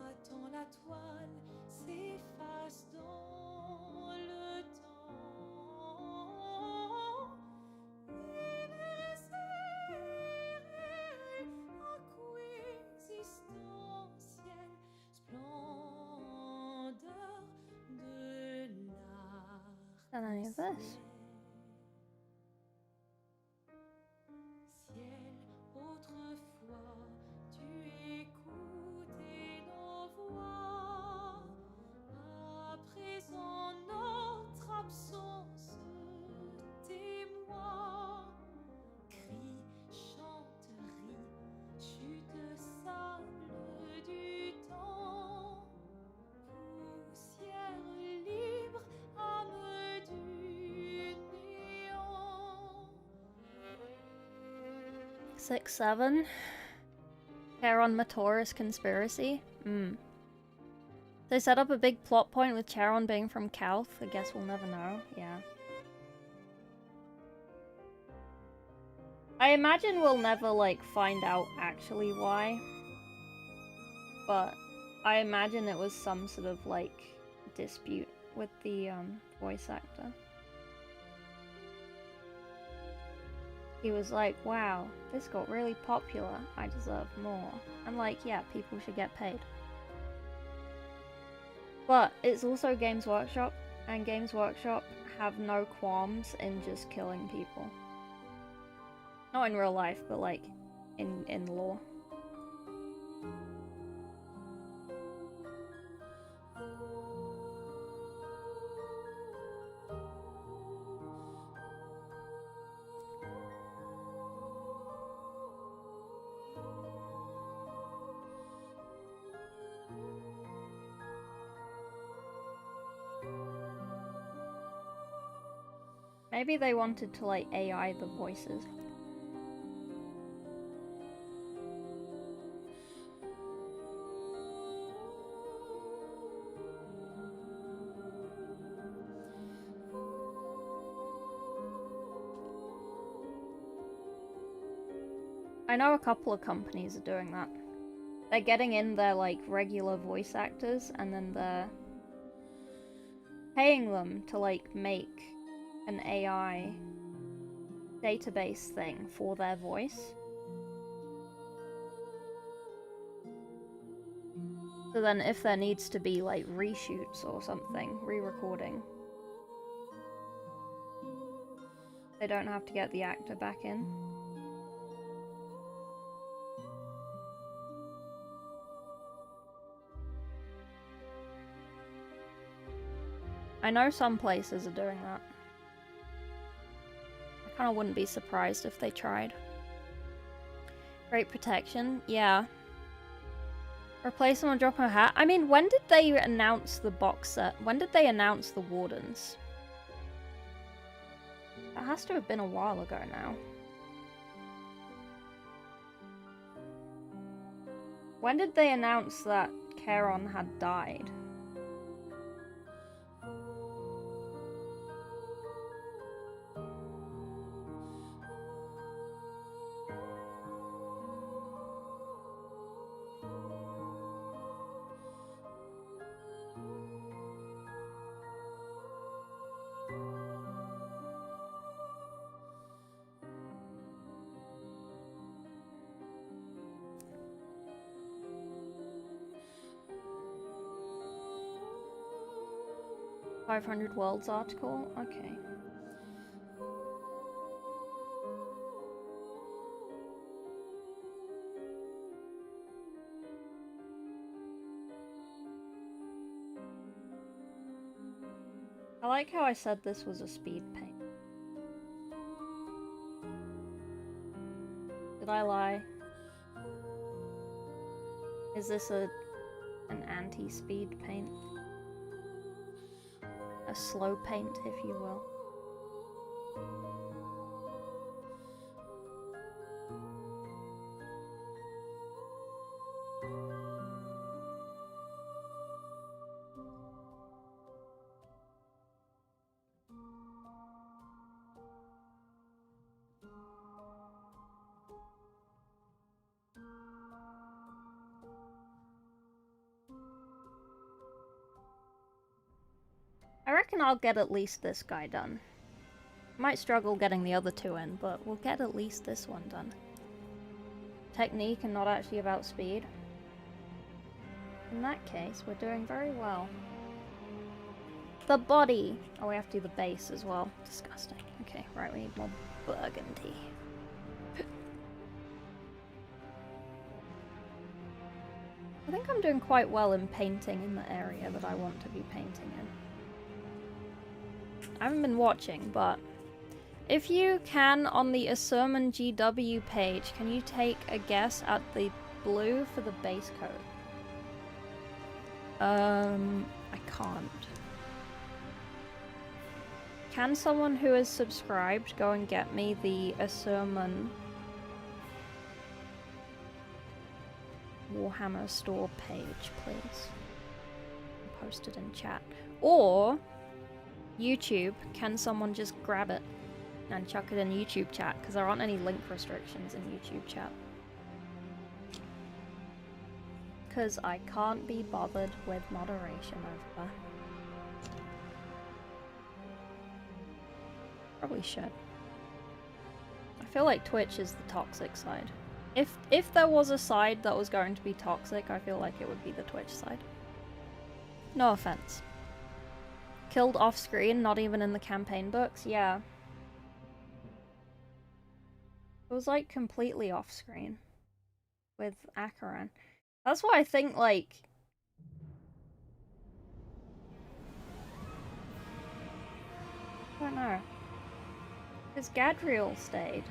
Attends la toile s'efface dans le temps Done any of this? Ciel, autrefois, tu écoutais nos voix. À présent, notre absence témoin. Cris, chante, ris, chute sable du temps. Poussière libre, âme du néant. 6, 7. Charon Matoris conspiracy. They set up a big plot point with Charon being from Calth. I guess we'll never know. Yeah. I imagine we'll never, like, find out actually why. But I imagine it was some sort of, like, dispute with the, voice actor. He was like, wow, this got really popular. I deserve more. I'm like, yeah, people should get paid. But it's also Games Workshop, and Games Workshop have no qualms in just killing people. Not in real life, but like in lore. Maybe they wanted to like AI the voices. I know a couple of companies are doing that. They're getting in their like regular voice actors and then they're paying them to like make an AI database thing for their voice. So then if there needs to be like reshoots or something, re-recording, they don't have to get the actor back in. I know some places are doing that. I kinda wouldn't be surprised if they tried. Great protection, yeah. Replace them or drop a hat? I mean, when did they announce the box set? When did they announce the Wardens? That has to have been a while ago now. When did they announce that Charon had died? "500 Worlds" article? Okay. I like how I said this was a speed paint. Did I lie? Is this an anti-speed paint? A slow paint, if you will. I reckon I'll get at least this guy done. Might struggle getting the other two in, but we'll get at least this one done. Technique and not actually about speed. In that case, we're doing very well. The body. Oh, we have to do the base as well. Disgusting. Okay, right, we need more burgundy. I think I'm doing quite well in painting in the area that I want to be painting in. I haven't been watching, but if you can, on the Asurman GW page, can you take a guess at the blue for the base coat? I can't. Can someone who is subscribed go and get me the Asurman Warhammer store page, please? Post it in chat. Or YouTube, can someone just grab it and chuck it in YouTube chat? Because there aren't any link restrictions in YouTube chat. Because I can't be bothered with moderation over there. Probably should. I feel like Twitch is the toxic side. If there was a side that was going to be toxic, I feel like it would be the Twitch side. No offense. Killed off screen, not even in the campaign books? Yeah. It was like completely off screen with Akaran. That's why I think like I don't know. Because Gadriel stayed.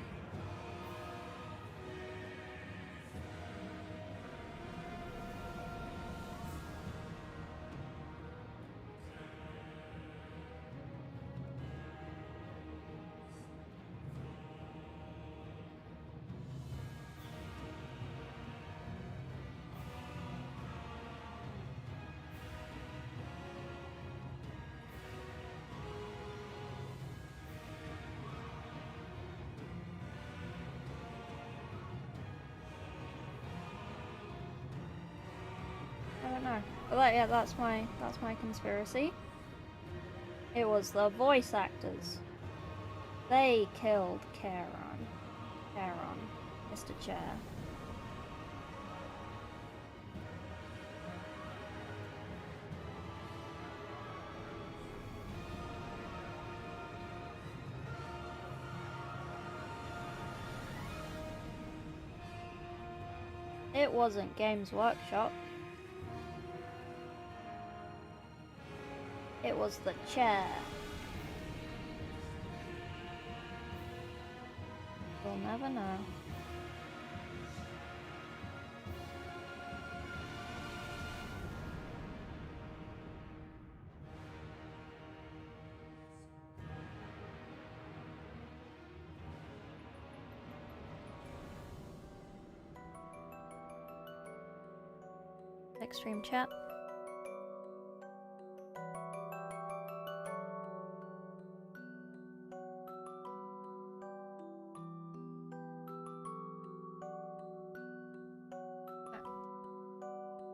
But yeah, that's my conspiracy. It was the voice actors. They killed Charon, Mr. Chair. It wasn't Games Workshop. It was the chair. We'll never know. Extreme chat.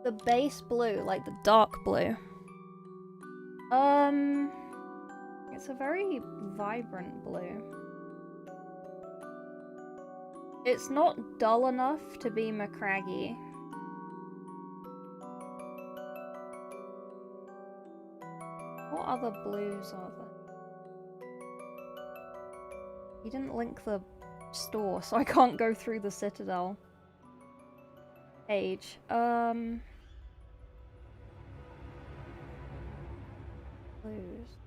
The base blue, like the dark blue. It's a very vibrant blue. It's not dull enough to be Macraggy. What other blues are there? You didn't link the store, so I can't go through the Citadel page. Blues.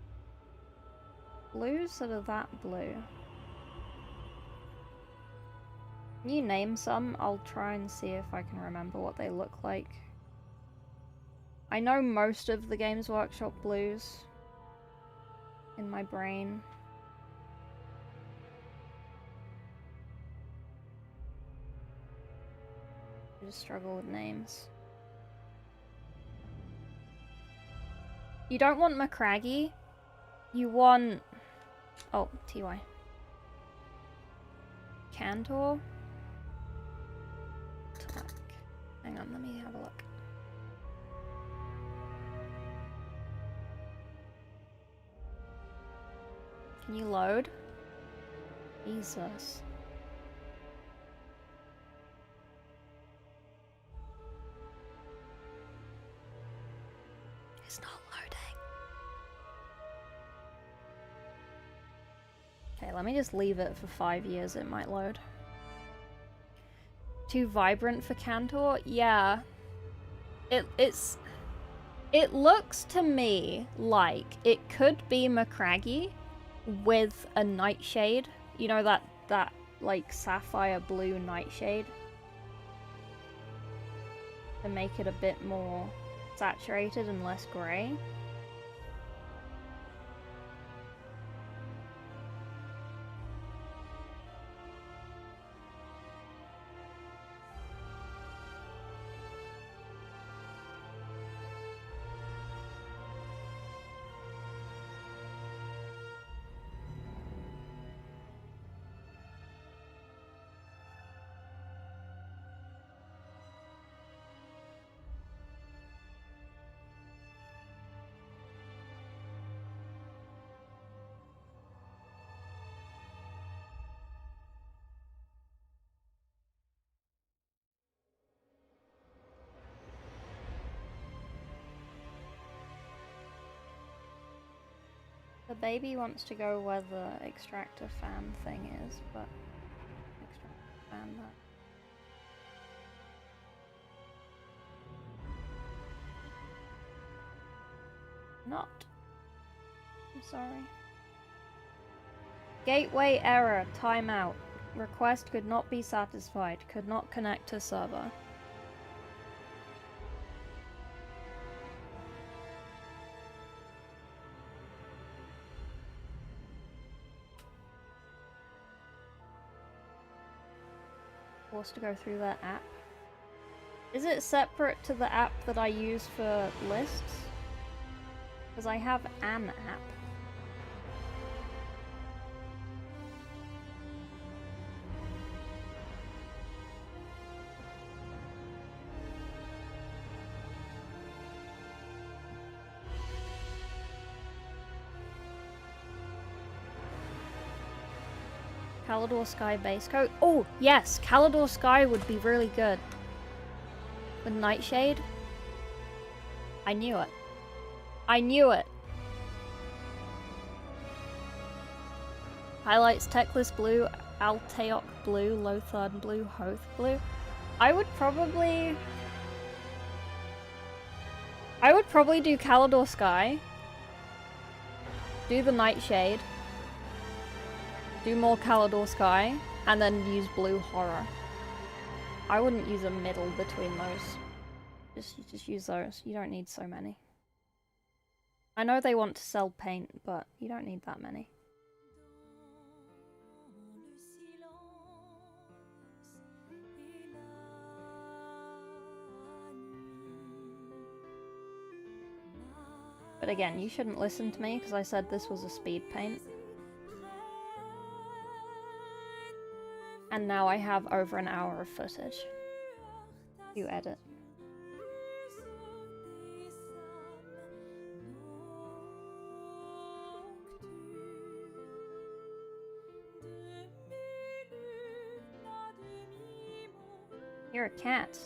Blues that are that blue. Can you name some? I'll try and see if I can remember what they look like. I know most of the Games Workshop blues in my brain. I just struggle with names. You don't want Macraggy. You want... Oh, TY. Cantor? Hang on, let me have a look. Can you load? Jesus. It's not loading. Okay, let me just leave it for 5 years, it might load. Too vibrant for Cantor? Yeah. It looks to me like it could be Macragge with a nightshade. You know, that like sapphire blue nightshade. To make it a bit more saturated and less grey. The baby wants to go where the extractor fan thing is, but extractor fan that. Not. I'm sorry. Gateway error. Timeout. Request could not be satisfied. Could not connect to server. Forced to go through that app. Is it separate to the app that I use for lists? Because I have an app. Calidor Sky base coat. Oh, yes! Calidor Sky would be really good. With Nightshade. I knew it. I knew it! Highlights Teclis Blue, Alteoc Blue, Lothern Blue, Hoth Blue. I would probably do Calidor Sky. Do the Nightshade. Do more Calidor Sky, and then use Blue Horror. I wouldn't use a middle between those. Just use those. You don't need so many. I know they want to sell paint, but you don't need that many. But again, you shouldn't listen to me because I said this was a speed paint. And now I have over an hour of footage to edit. You're a cat.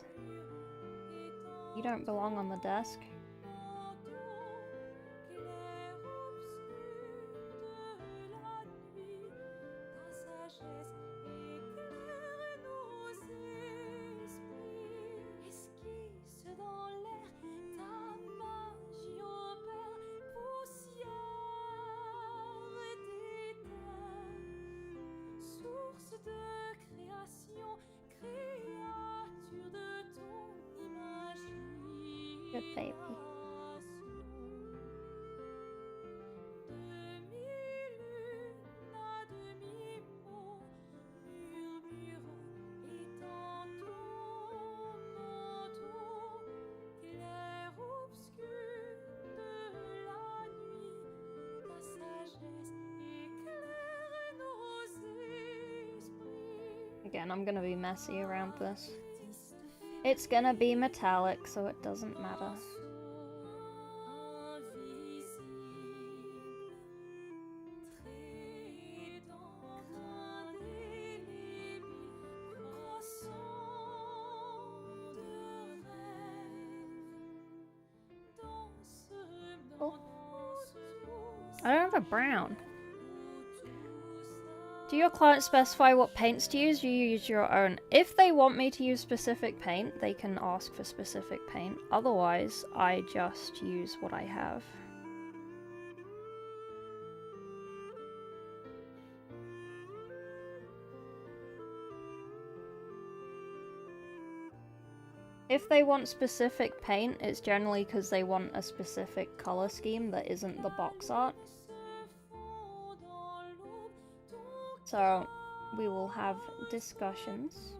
You don't belong on the desk. Good baby. Again, I'm gonna be messy around this. It's gonna be metallic, so it doesn't matter. Oh. I don't have a brown. Do your clients specify what paints to use? You use your own. If they want me to use specific paint, they can ask for specific paint. Otherwise, I just use what I have. If they want specific paint, it's generally because they want a specific color scheme that isn't the box art. So, we will have discussions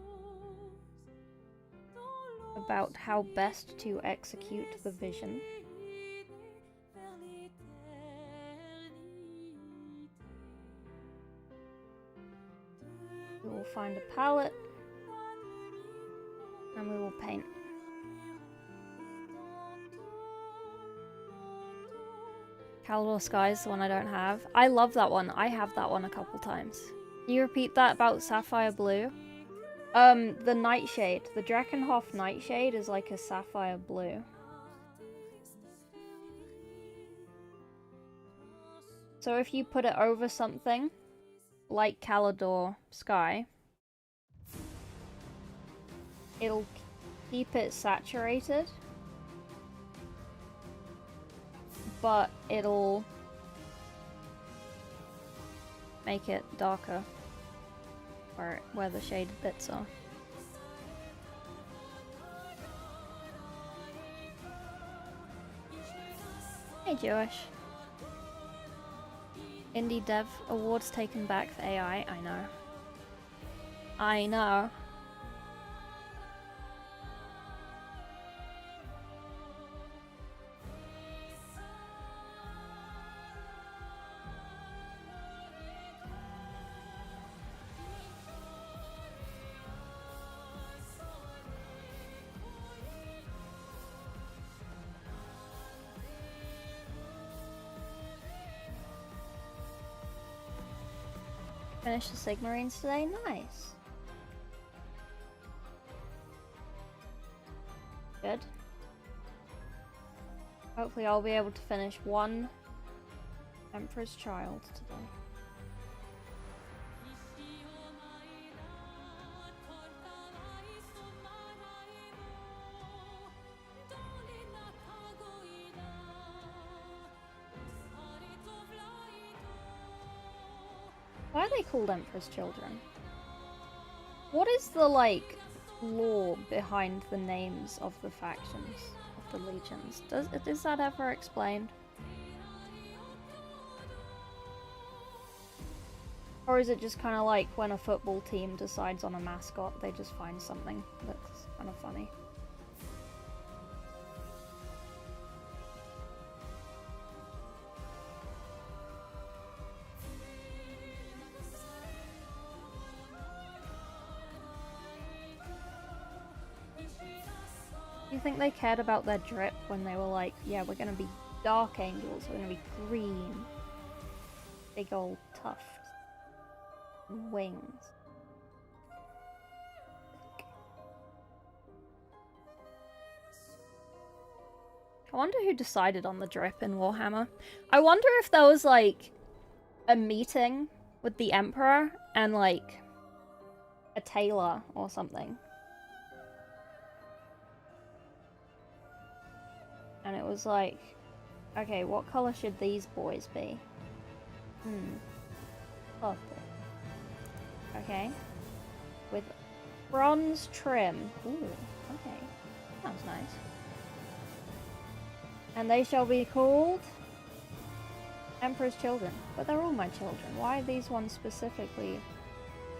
about how best to execute the vision. We will find a palette and we will paint. Calidor Sky is the one I don't have. I love that one. I have that one a couple times. Can you repeat that about Sapphire Blue? The Nightshade. The Drakenhof Nightshade is like a sapphire blue. So if you put it over something, like Calidor Sky, it'll keep it saturated, but it'll make it darker where the shaded bits are. Hey Jewish. Indie Dev Awards taken back for AI. I know. I know. Finished the Sigmarines today? Nice. Good. Hopefully I'll be able to finish one Emperor's Child today. Why are they called Emperor's Children? What is the, like, lore behind the names of the factions, of the legions? Is that ever explained? Or is it just kind of like when a football team decides on a mascot, they just find something that's kind of funny? Do you think they cared about their drip when they were like, yeah, we're gonna be dark angels, we're gonna be green, big old tufts, and wings? I wonder who decided on the drip in Warhammer. I wonder if there was like a meeting with the Emperor and like a tailor or something. And it was like, okay, what color should these boys be? Purple. Okay. With bronze trim. Ooh, okay. Sounds nice. And they shall be called Emperor's Children. But they're all my children. Why are these ones specifically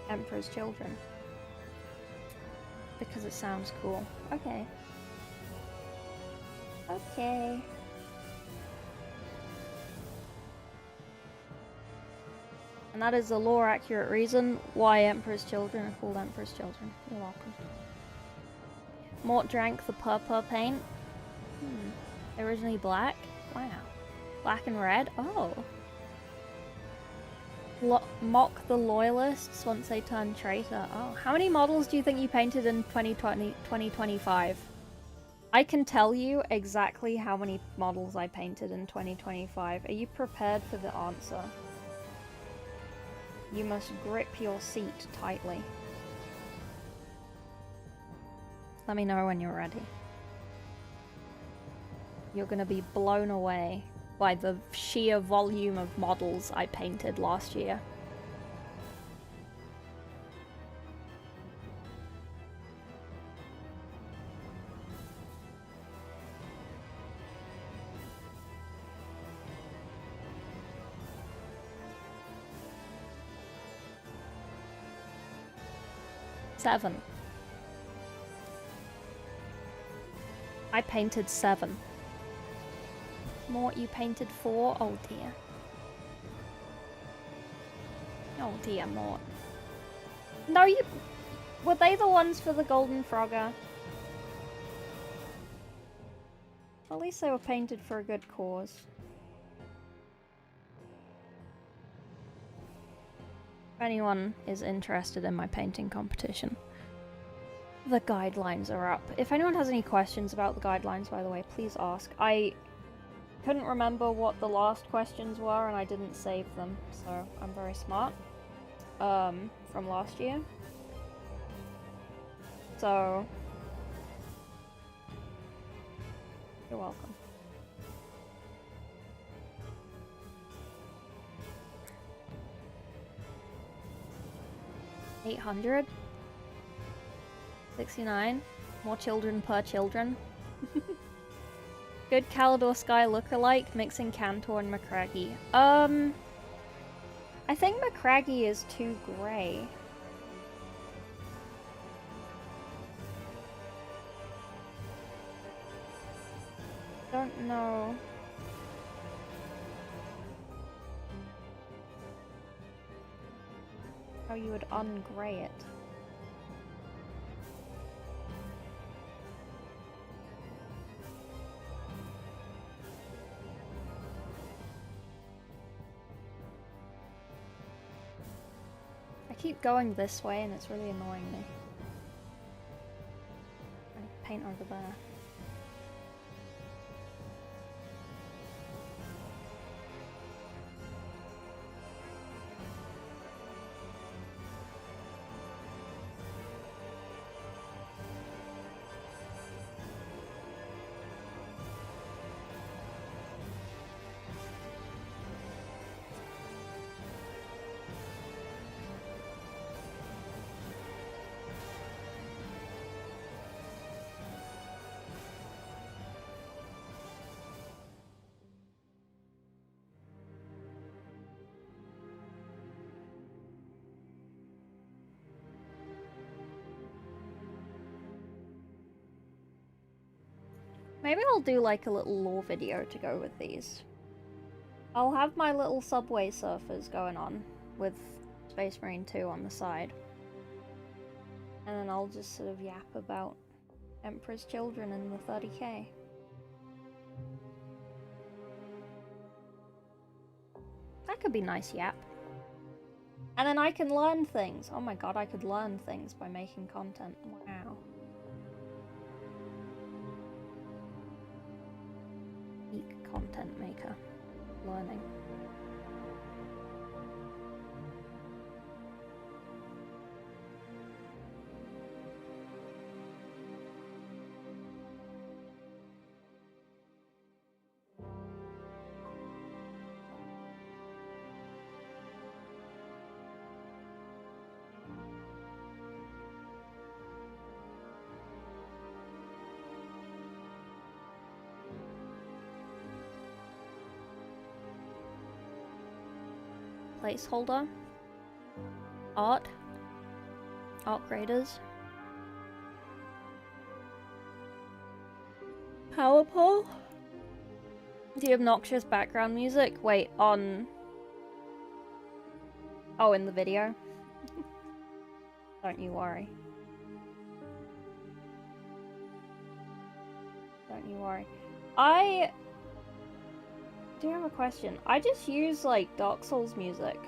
Emperor's Children? Because it sounds cool. Okay. Okay. And that is the lore accurate reason why Emperor's Children are called Emperor's Children. You're welcome. Mort drank the purple paint. Originally black? Wow. Black and red? Oh. Mock the loyalists once they turn traitor. Oh. How many models do you think you painted in 2025? I can tell you exactly how many models I painted in 2025. Are you prepared for the answer? You must grip your seat tightly. Let me know when you're ready. You're gonna be blown away by the sheer volume of models I painted last year. Seven. I painted 7. Mort, you painted 4? Oh dear. Oh dear, Mort. No, you... Were they the ones for the Golden Frogger? At least they were painted for a good cause. If anyone is interested in my painting competition, the guidelines are up. If anyone has any questions about the guidelines, by the way, please ask. I couldn't remember what the last questions were and I didn't save them, so I'm very smart. From last year. So, you're welcome. $800? 69? More children per children? Good Calidor Sky lookalike, mixing Cantor and Macraggy. I think Macraggy is too grey. Don't know. How you would ungrey it. I keep going this way and it's really annoying me. I paint over there. Maybe I'll do like a little lore video to go with these. I'll have my little Subway Surfers going on with Space Marine 2 on the side. And then I'll just sort of yap about Emperor's Children in the 30k. That could be nice yap. And then I can learn things. Oh my god, I could learn things by making content. Wow. Peak content maker. Learning. Placeholder. Art. Art graders. Power pole. The obnoxious background music. Wait, on... Oh, in the video? Don't you worry. Don't you worry. I do have a question. I just use like Dark Souls music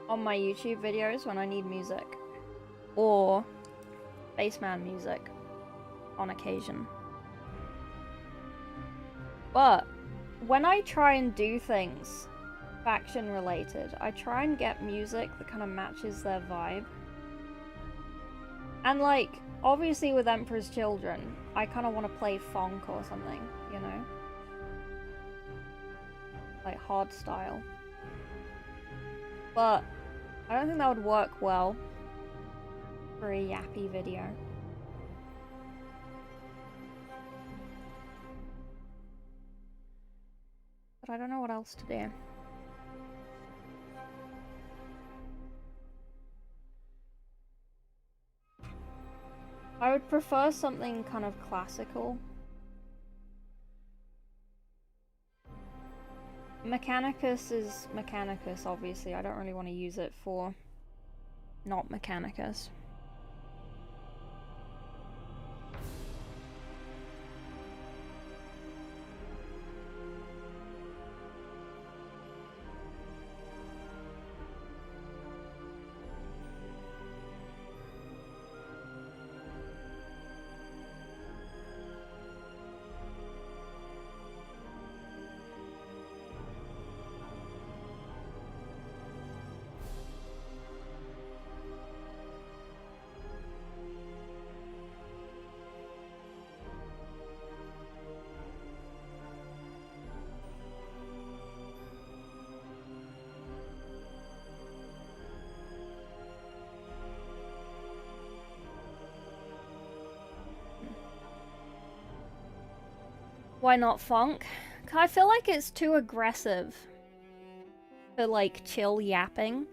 on my YouTube videos when I need music, or Bassman music on occasion. But when I try and do things faction related, I try and get music that kind of matches their vibe. And like, obviously with Emperor's Children, I kind of want to play funk or something, you know? Like hard style. But I don't think that would work well for a yappy video. But I don't know what else to do. I would prefer something kind of classical. Mechanicus is Mechanicus, obviously. I don't really want to use it for not Mechanicus. Why not funk? I feel like it's too aggressive for like chill yapping.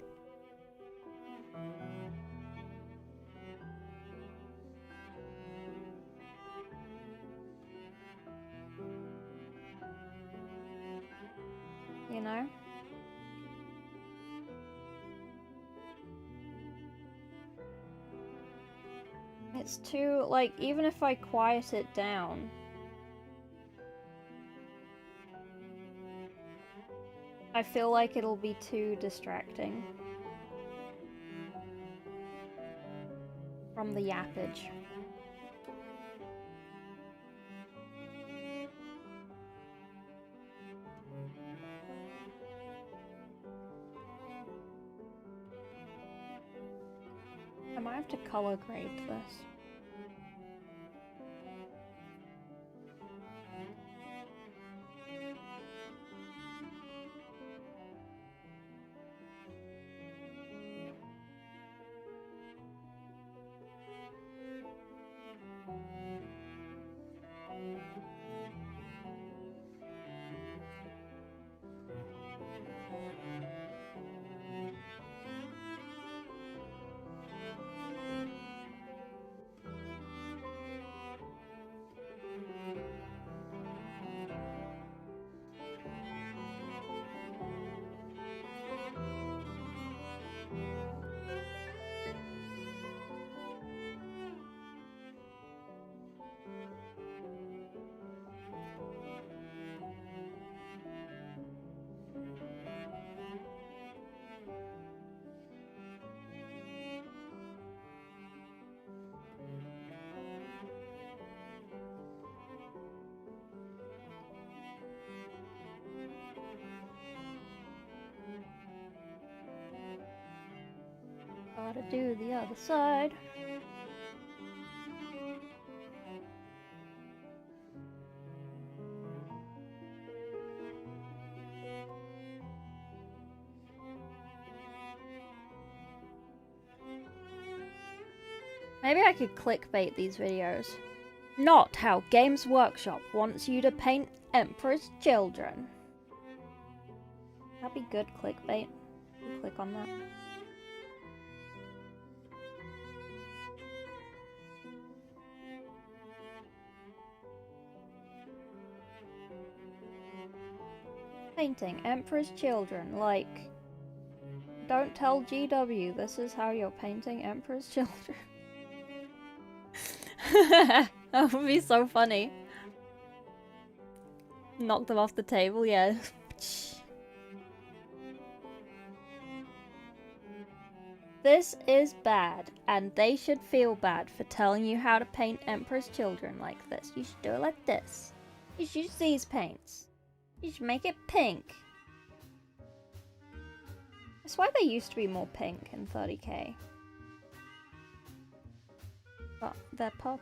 You know? It's too, like, even if I quiet it down, I feel like it'll be too distracting from the yappage. I might have to color grade this. Gotta do the other side. Maybe I could clickbait these videos. Not how Games Workshop wants you to paint Emperor's Children. That'd be good clickbait. Click on that. Painting Emperor's Children, like, don't tell GW this is how you're painting Emperor's Children. That would be so funny. Knock them off the table, yeah. This is bad, and they should feel bad for telling you how to paint Emperor's Children like this. You should do it like this. You should use these paints. You should make it pink. I swear they used to be more pink in 30k. But they're purple.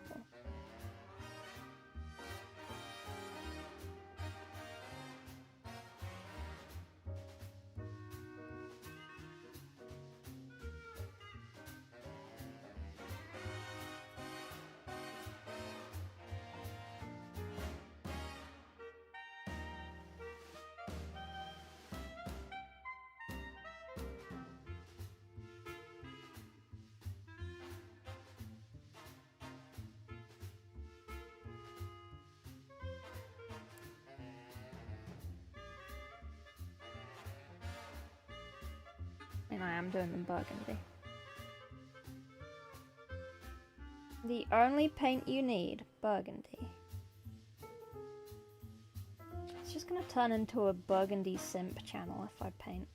And I am doing them burgundy. The only paint you need, burgundy. It's just gonna turn into a burgundy simp channel if I paint.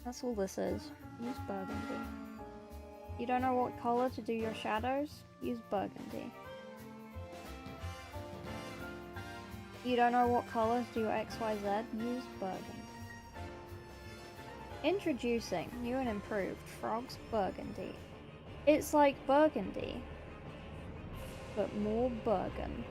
That's all this is. Use burgundy. You don't know what color to do your shadows? Use burgundy. You don't know what color to do XYZ? Use burgundy. Introducing new and improved Frog's Burgundy. It's like burgundy, but more burgundy.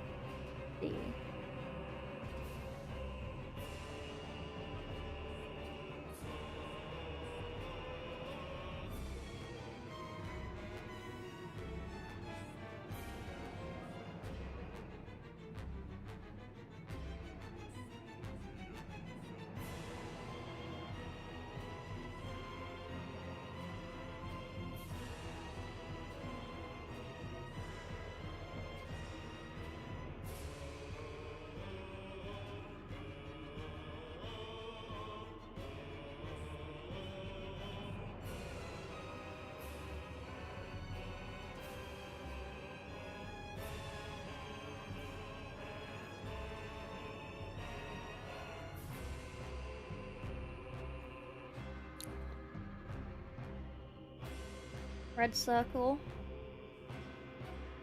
Red circle.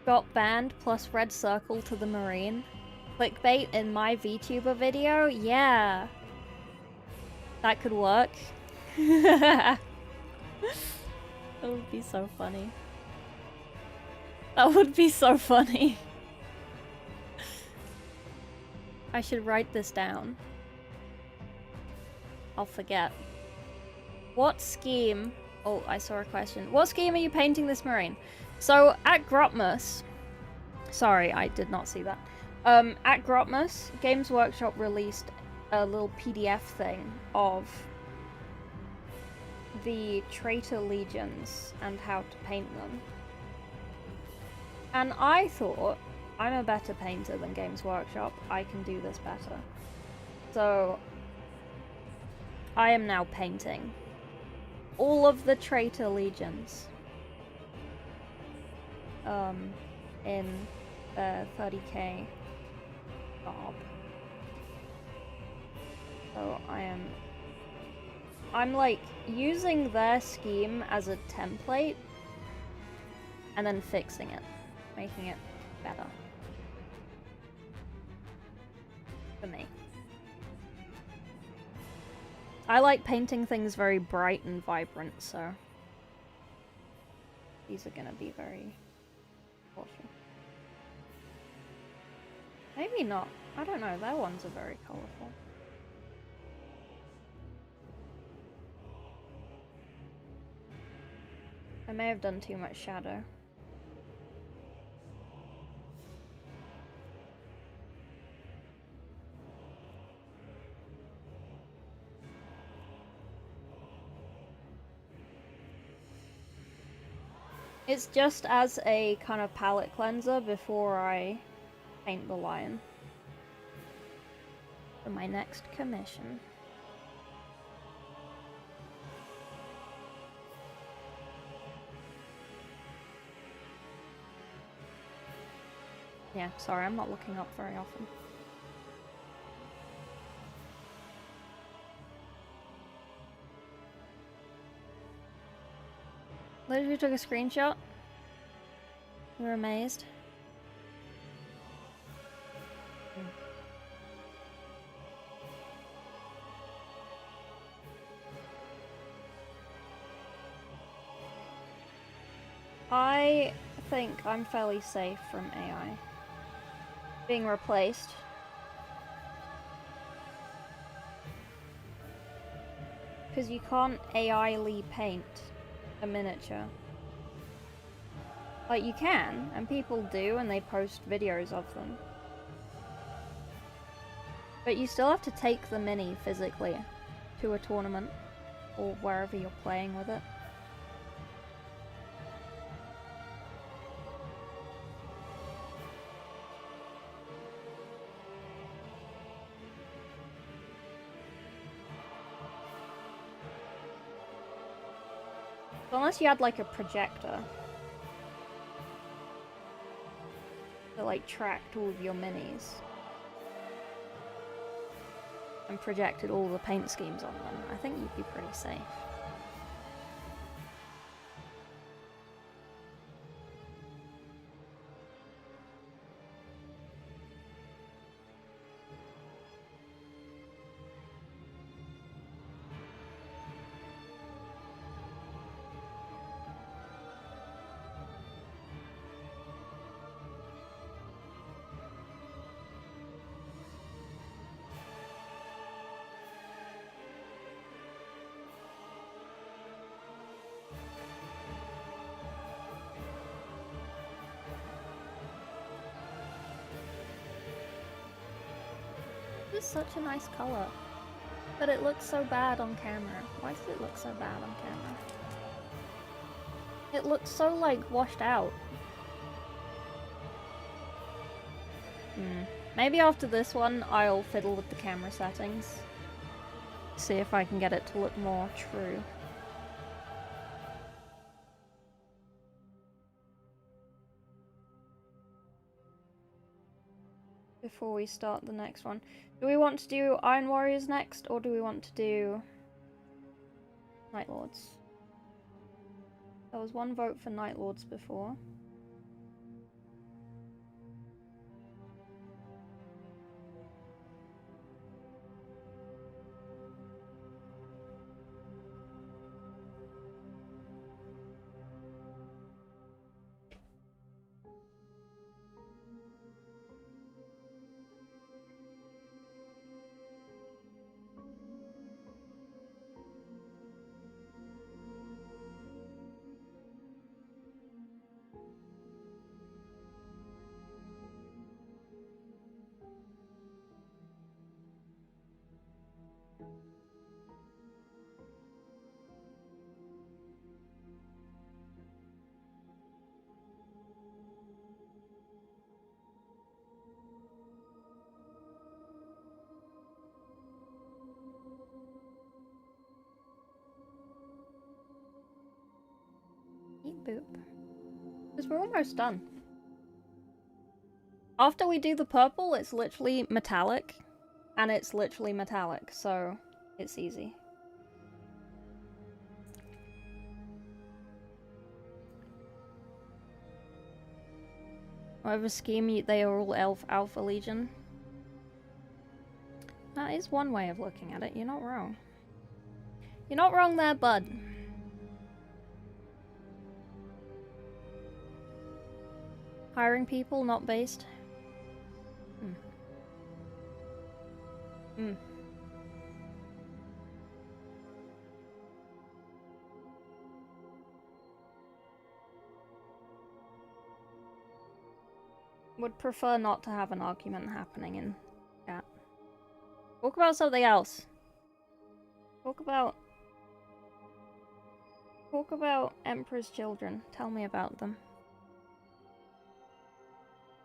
Got banned plus red circle to the marine. Clickbait in my VTuber video? Yeah. That could work. That would be so funny. That would be so funny. I should write this down. I'll forget. What scheme... Oh, I saw a question. What scheme are you painting this marine? So, at Grotmus... Sorry, I did not see that. At Grotmus, Games Workshop released a little PDF thing of the Traitor Legions and how to paint them. And I thought, I'm a better painter than Games Workshop. I can do this better. So, I am now painting all of the Traitor Legions in 30k garb. So I'm like using their scheme as a template and then fixing it, making it better for me. I like painting things very bright and vibrant, so these are gonna be very awesome. Maybe not. I don't know, their ones are very colourful. I may have done too much shadow. It's just as a kind of palette cleanser before I paint the lion for my next commission. Yeah, sorry, I'm not looking up very often. Literally took a screenshot. You were amazed. I think I'm fairly safe from AI being replaced. Because you can't AI-ly paint a miniature. Like, you can, and people do, and they post videos of them. But you still have to take the mini physically to a tournament, or wherever you're playing with it. So unless you had like a projector that like tracked all of your minis and projected all the paint schemes on them, I think you'd be pretty safe. This is such a nice color, but it looks so bad on camera. Why does it look so bad on camera? It looks so, like, washed out. Maybe after this one, I'll fiddle with the camera settings. See if I can get it to look more true. Before we start the next one. Do we want to do Iron Warriors next, or do we want to do Night Lords? There was one vote for Night Lords before. Eat boop. Because we're almost done. After we do the purple, it's literally metallic. And it's literally metallic, so it's easy. Whatever scheme, they are all Alpha Legion. That is one way of looking at it, you're not wrong. You're not wrong there, bud. Hiring people, not based. Would prefer not to have an argument happening in chat. Talk about something else. Talk about Emperor's children. Tell me about them.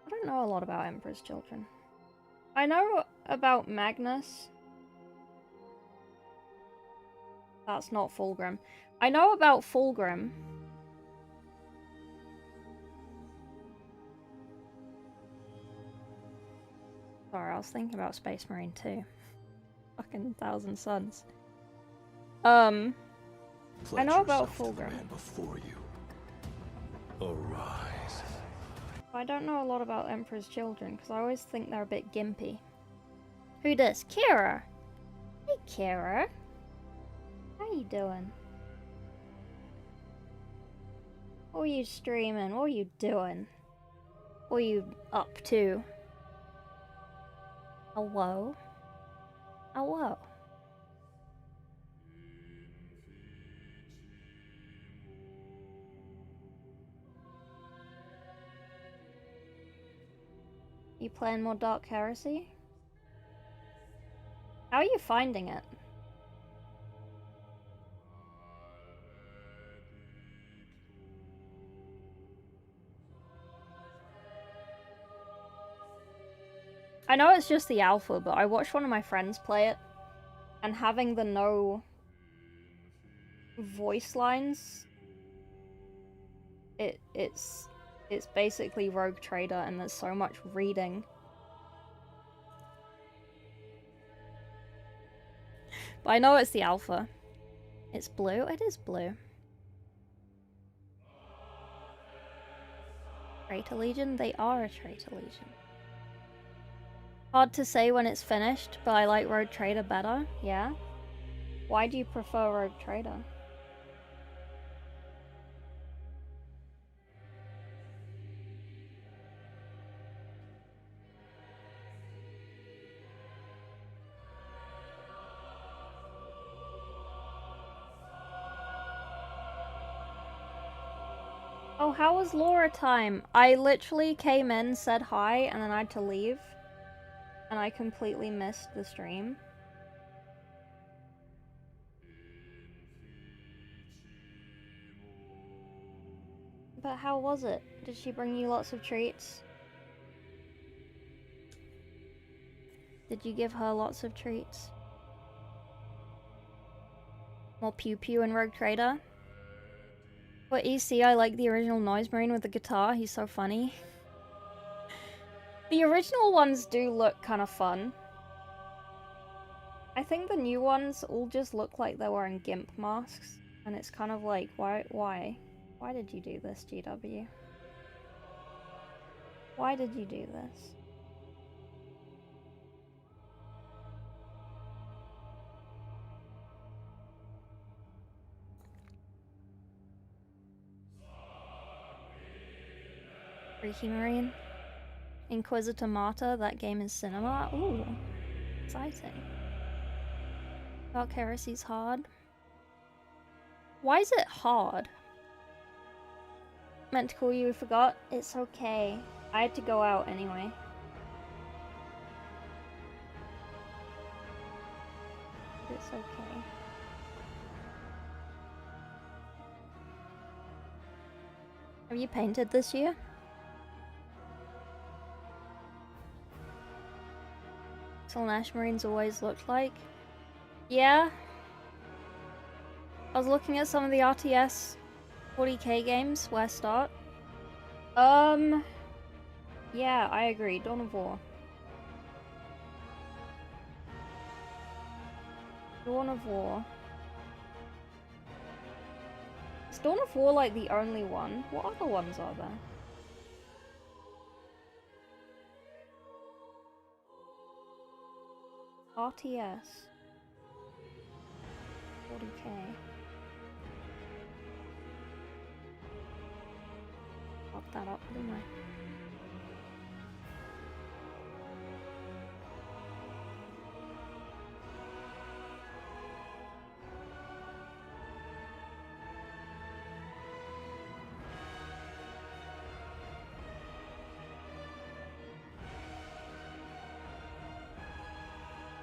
I don't know a lot about Emperor's children. I know about Magnus. That's not Fulgrim. I know about Fulgrim. Sorry, I was thinking about Space Marine too. Fucking Thousand Suns. I know about Fulgrim. Before you. Arise. I don't know a lot about Emperor's children, because I always think they're a bit gimpy. Who dis? Kira! Hey, Kira. How you doing? What are you streaming? What are you doing? What are you up to? Hello? Hello? You playing more Dark Heresy? How are you finding it? I know it's just the alpha, but I watched one of my friends play it, and having the no voice lines, it's basically Rogue Trader, and there's so much reading. But I know it's the alpha. It's blue? It is blue. Traitor Legion? They are a Traitor Legion. Hard to say when it's finished, but I like Rogue Trader better. Yeah? Why do you prefer Rogue Trader? Oh, how was Laura time? I literally came in, said hi, and then I had to leave. And I completely missed the stream. But how was it? Did she bring you lots of treats? Did you give her lots of treats? More pew pew and Rogue Trader? For EC, I like the original Noise Marine with the guitar. He's so funny. The original ones do look kind of fun. I think the new ones all just look like they're wearing GIMP masks. And it's kind of like, why? Why did you do this, GW? Why did you do this? Freaky Marine. Inquisitor Martyr, that game is cinema. Ooh, exciting. Dark Heresy's hard. Why is it hard? Meant to call you, forgot. It's okay. I had to go out anyway. It's okay. Have you painted this year? That's what Ash Marines always looked like. Yeah. I was looking at some of the RTS 40k games. Where start? Yeah, I agree. Dawn of War. Dawn of War. Is Dawn of War like the only one? What other ones are there? RTS. 40k. Pop that up, didn't I?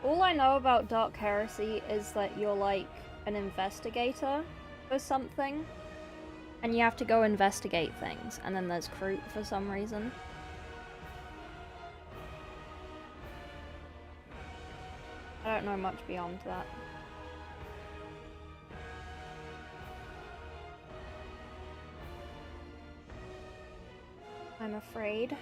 All I know about Dark Heresy is that you're like an investigator or something, and you have to go investigate things, and then there's Kroot for some reason. I don't know much beyond that. I'm afraid.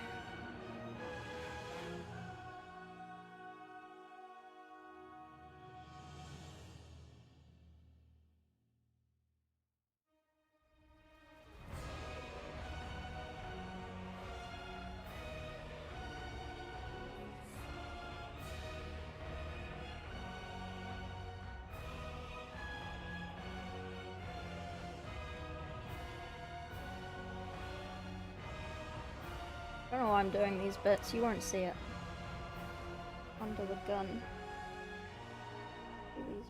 I'm doing these bits. You won't see it. Under the gun. Do these.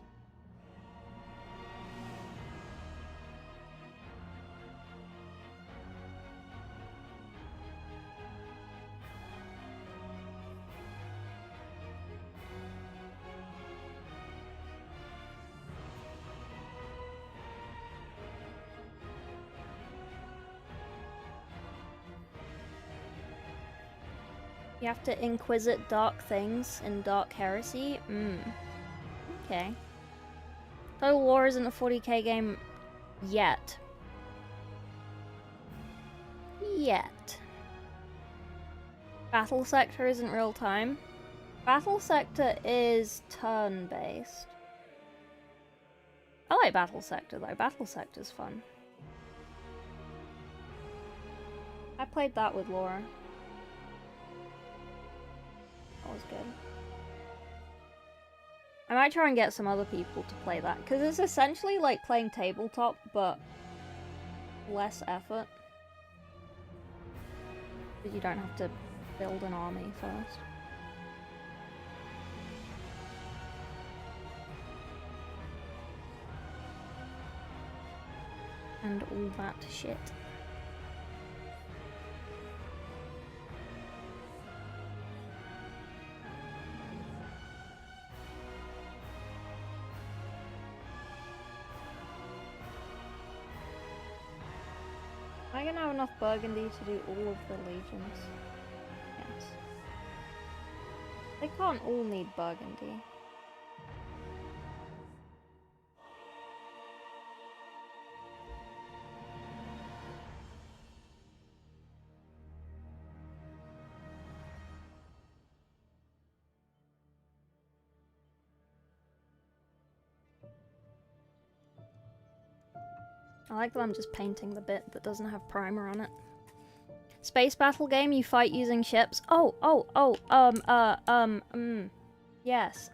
You have to inquisit dark things in Dark Heresy? Okay. Total War isn't a 40k game yet. Battle Sector isn't real time. Battle Sector is turn-based. I like Battle Sector though. Battle Sector's fun. I played that with Laura. That was good. I might try and get some other people to play that, because it's essentially like playing tabletop, but less effort. Because you don't have to build an army first. And all that shit. Am I gonna have enough Burgundy to do all of the legions? Yes. They can't all need Burgundy. I like that I'm just painting the bit that doesn't have primer on it. Space battle game, you fight using ships. Yes,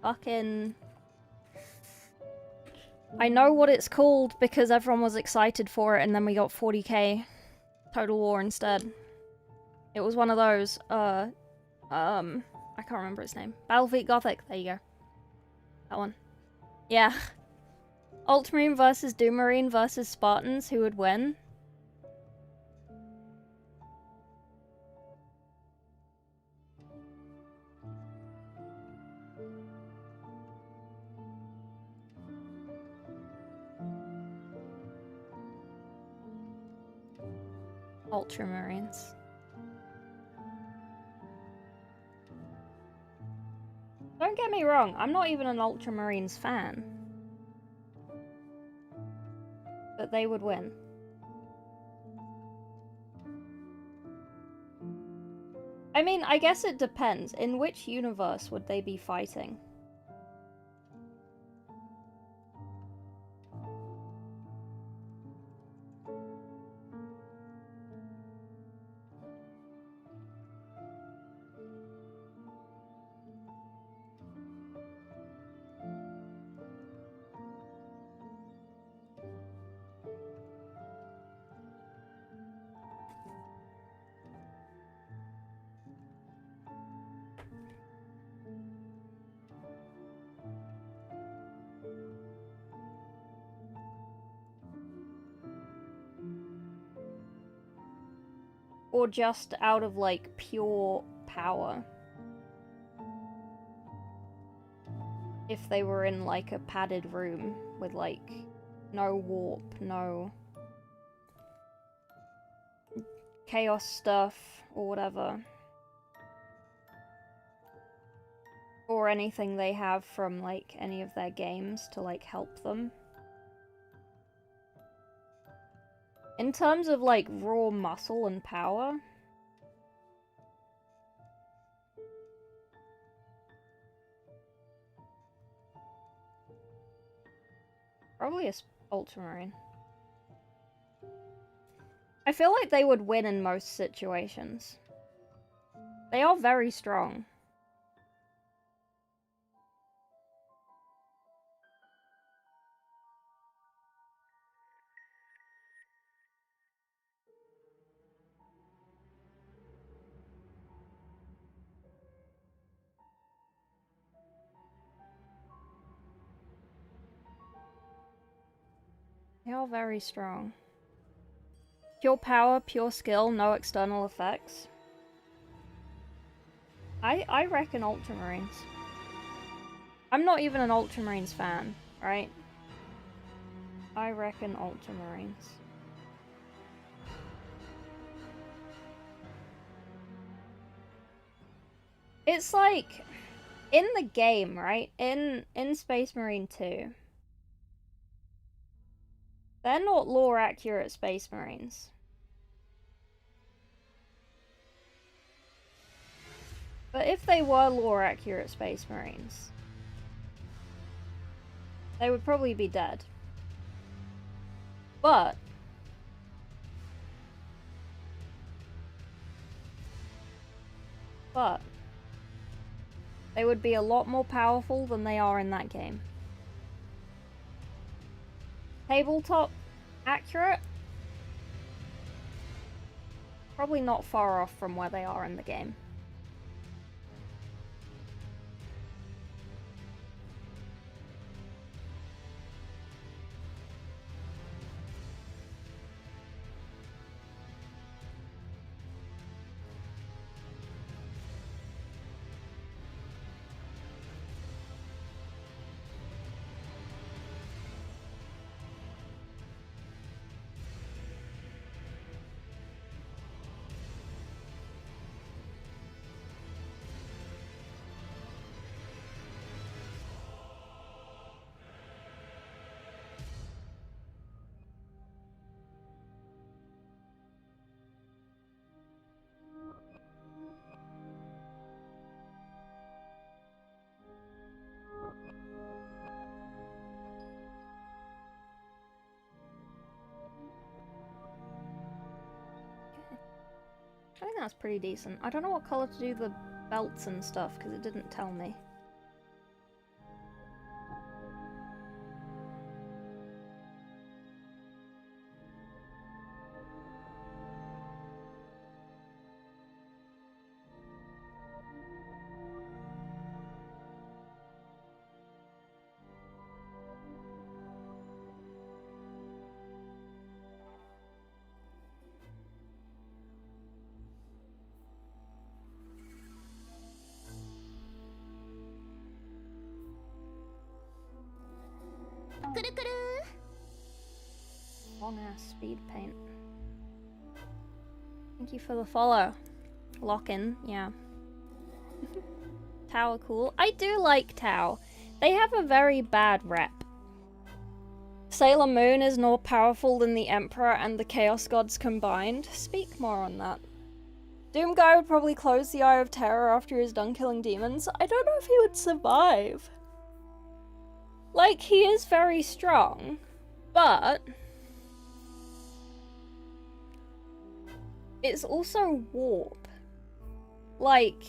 fucking... I know what it's called because everyone was excited for it and then we got 40k Total War instead. It was one of those, I can't remember its name. Battlefleet Gothic, there you go. That one. Yeah. Ultramarine versus Doommarine versus Spartans, who would win? Ultramarines. Don't get me wrong, I'm not even an Ultramarines fan. But they would win. I mean, I guess it depends. In which universe would they be fighting? Or just out of, like, pure power. If they were in, like, a padded room with, like, no warp, no chaos stuff, or whatever. Or anything they have from, like, any of their games to, like, help them. In terms of, like, raw muscle and power... Probably a Ultramarine. I feel like they would win in most situations. They are very strong. They are very strong. Pure power, pure skill, no external effects. I reckon Ultramarines. I'm not even an Ultramarines fan, right? I reckon Ultramarines. It's like, in the game, right? In Space Marine 2, they're not lore-accurate Space Marines. But if they were lore-accurate Space Marines, they would probably be dead. But they would be a lot more powerful than they are in that game. Tabletop accurate? Probably not far off from where they are in the game. I think that's pretty decent. I don't know what color to do the belts and stuff, because it didn't tell me. Long ass speed paint. Thank you for the follow. Lock in, yeah. Tau are cool. I do like Tau. They have a very bad rep. Sailor Moon is more powerful than the Emperor and the Chaos Gods combined. Speak more on that. Doomguy would probably close the Eye of Terror after he's done killing demons. I don't know if he would survive. Like, he is very strong, but it's also warp. Like,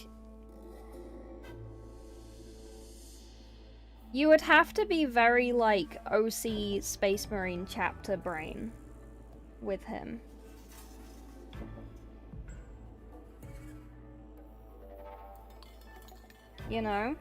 you would have to be very, like, OC Space Marine chapter brain with him. You know?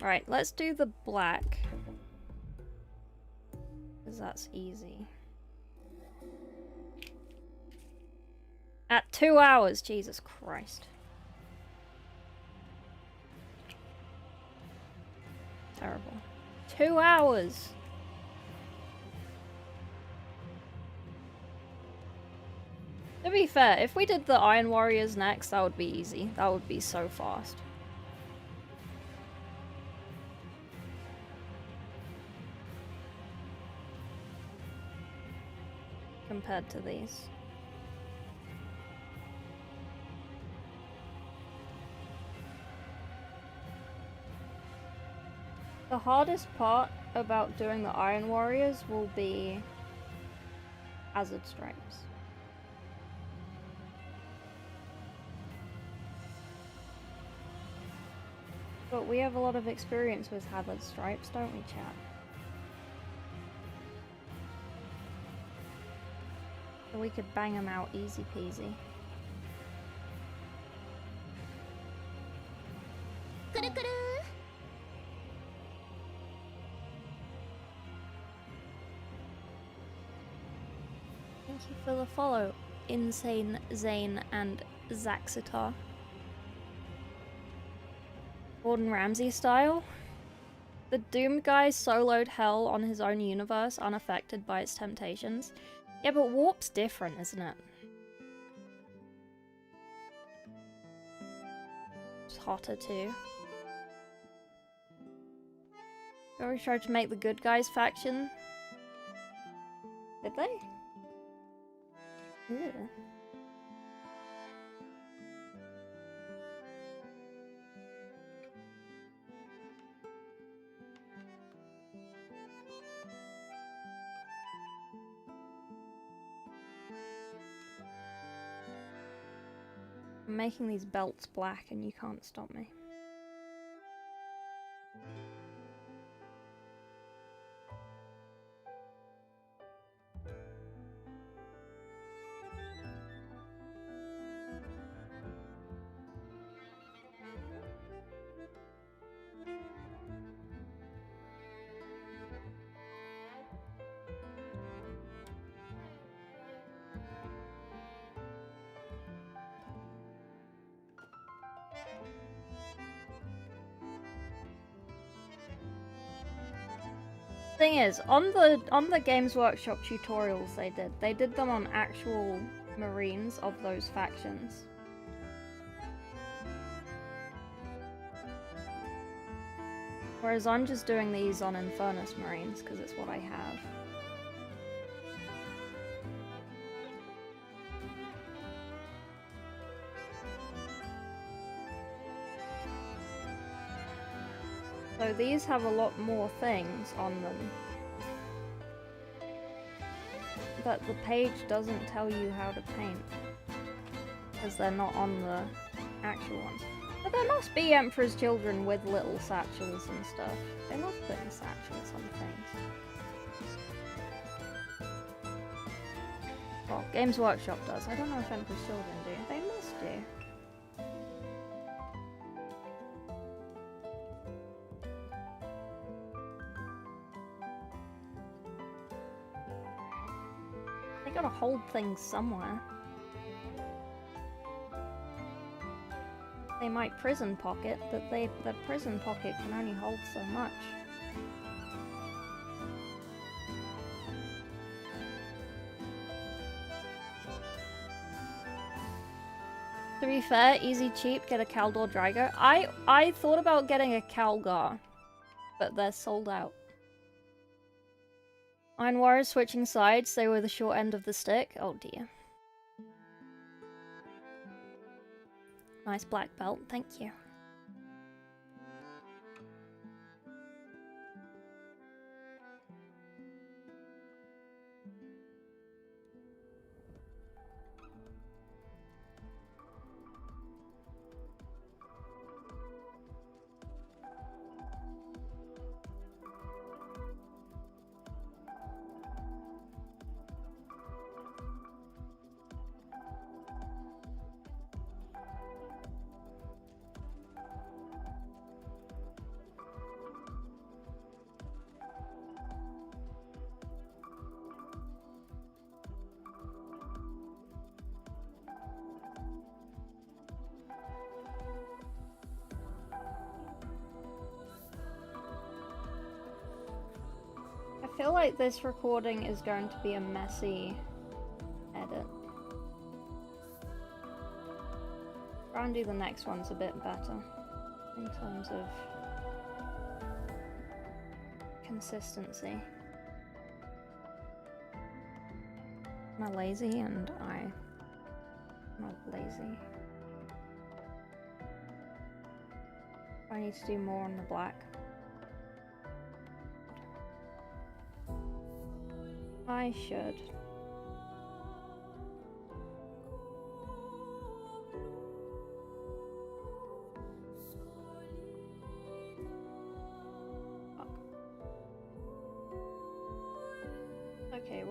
Right, let's do the black. Because that's easy. At 2 hours, Jesus Christ. Terrible. 2 hours! To be fair, if we did the Iron Warriors next, that would be easy. That would be so fast. Compared to these. The hardest part about doing the Iron Warriors will be Hazard Stripes. But we have a lot of experience with Hathered Stripes, don't we, chat? So we could bang them out easy peasy. Thank you for the follow, Insane Zane and Zaxitar. Gordon Ramsay style. The Doom guy soloed hell on his own universe, unaffected by its temptations. Yeah, but Warp's different, isn't it? It's hotter too. They always tried to make the good guys faction. Did they? Ew. I'm making these belts black and you can't stop me. Thing is, on the Games Workshop tutorials they did them on actual Marines of those factions. Whereas I'm just doing these on Infernus Marines because it's what I have. So these have a lot more things on them. But the page doesn't tell you how to paint. Because they're not on the actual ones. But there must be Emperor's Children with little satchels and stuff. They love putting satchels on things. Well, Games Workshop does. I don't know if Emperor's Children do. They must do. They gotta hold things somewhere. They might prison pocket, but the prison pocket can only hold so much. To be fair, easy cheap, get a Kaldor Drago. I thought about getting a Calgar, but they're sold out. Iron Warriors switching sides, they were the short end of the stick. Oh dear. Nice black belt, thank you. I feel like this recording is going to be a messy edit. Try and do the next one's a bit better in terms of consistency. I'm lazy and I'm not lazy. I need to do more on the black. I should.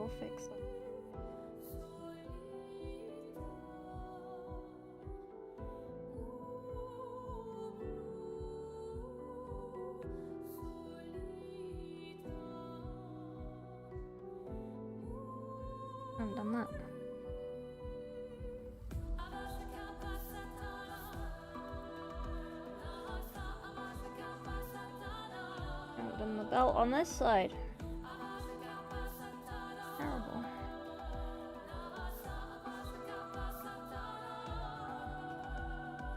We'll fix that. I haven't done that. I haven't done the belt on this side. Terrible.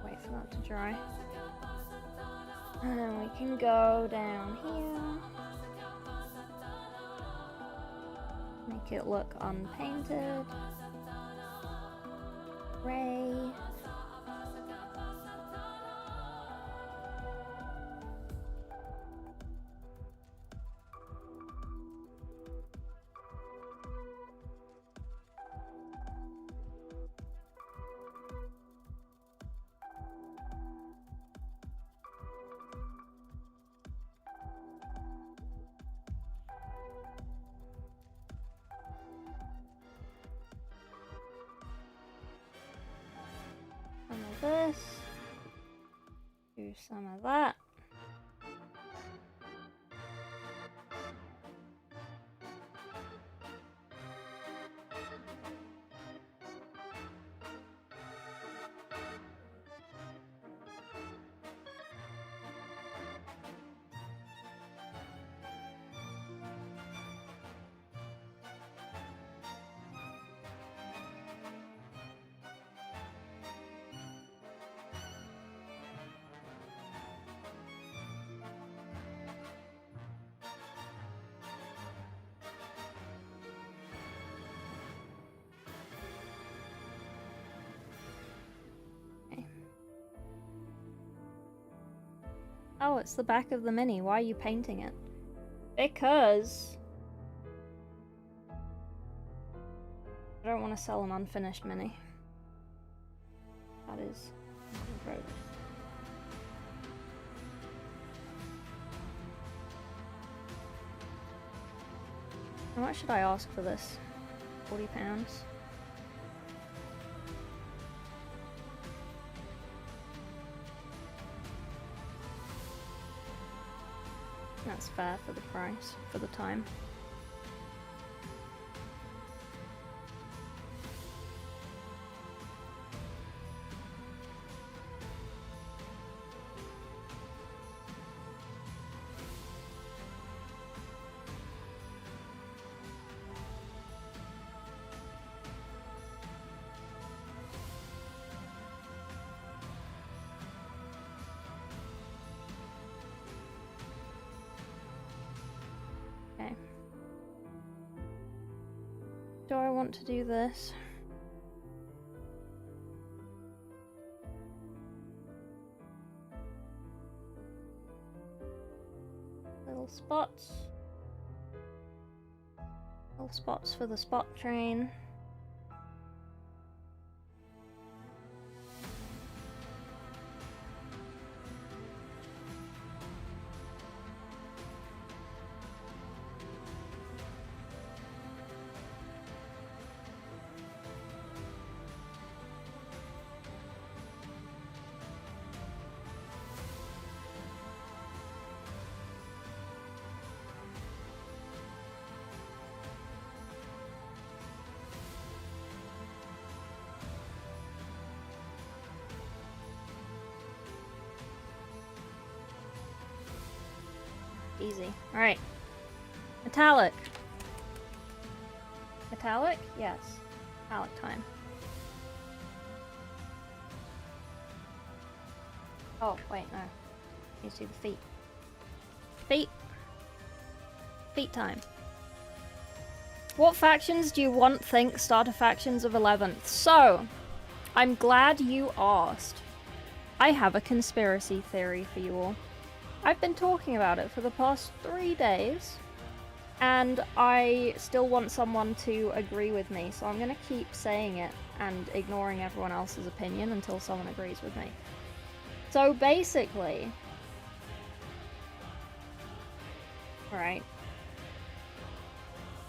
Wait for that to dry. And then we can go down here. Make it look unpainted. Gray. Some of this. Do some of that. Oh, it's the back of the Mini. Why are you painting it? Because I don't want to sell an unfinished Mini. That is gross. How much should I ask for this? £40? That's fair for the price, for the time. Okay. Do I want to do this? Little spots. Little spots for the spot train. Easy. Alright. Metallic. Metallic? Yes. Metallic time. Oh, wait, no. You see the feet. Feet. Feet time. What factions do you think starter factions of 11th? So, I'm glad you asked. I have a conspiracy theory for you all. I've been talking about it for the past 3 days, and I still want someone to agree with me, so I'm gonna keep saying it and ignoring everyone else's opinion until someone agrees with me. So basically, right,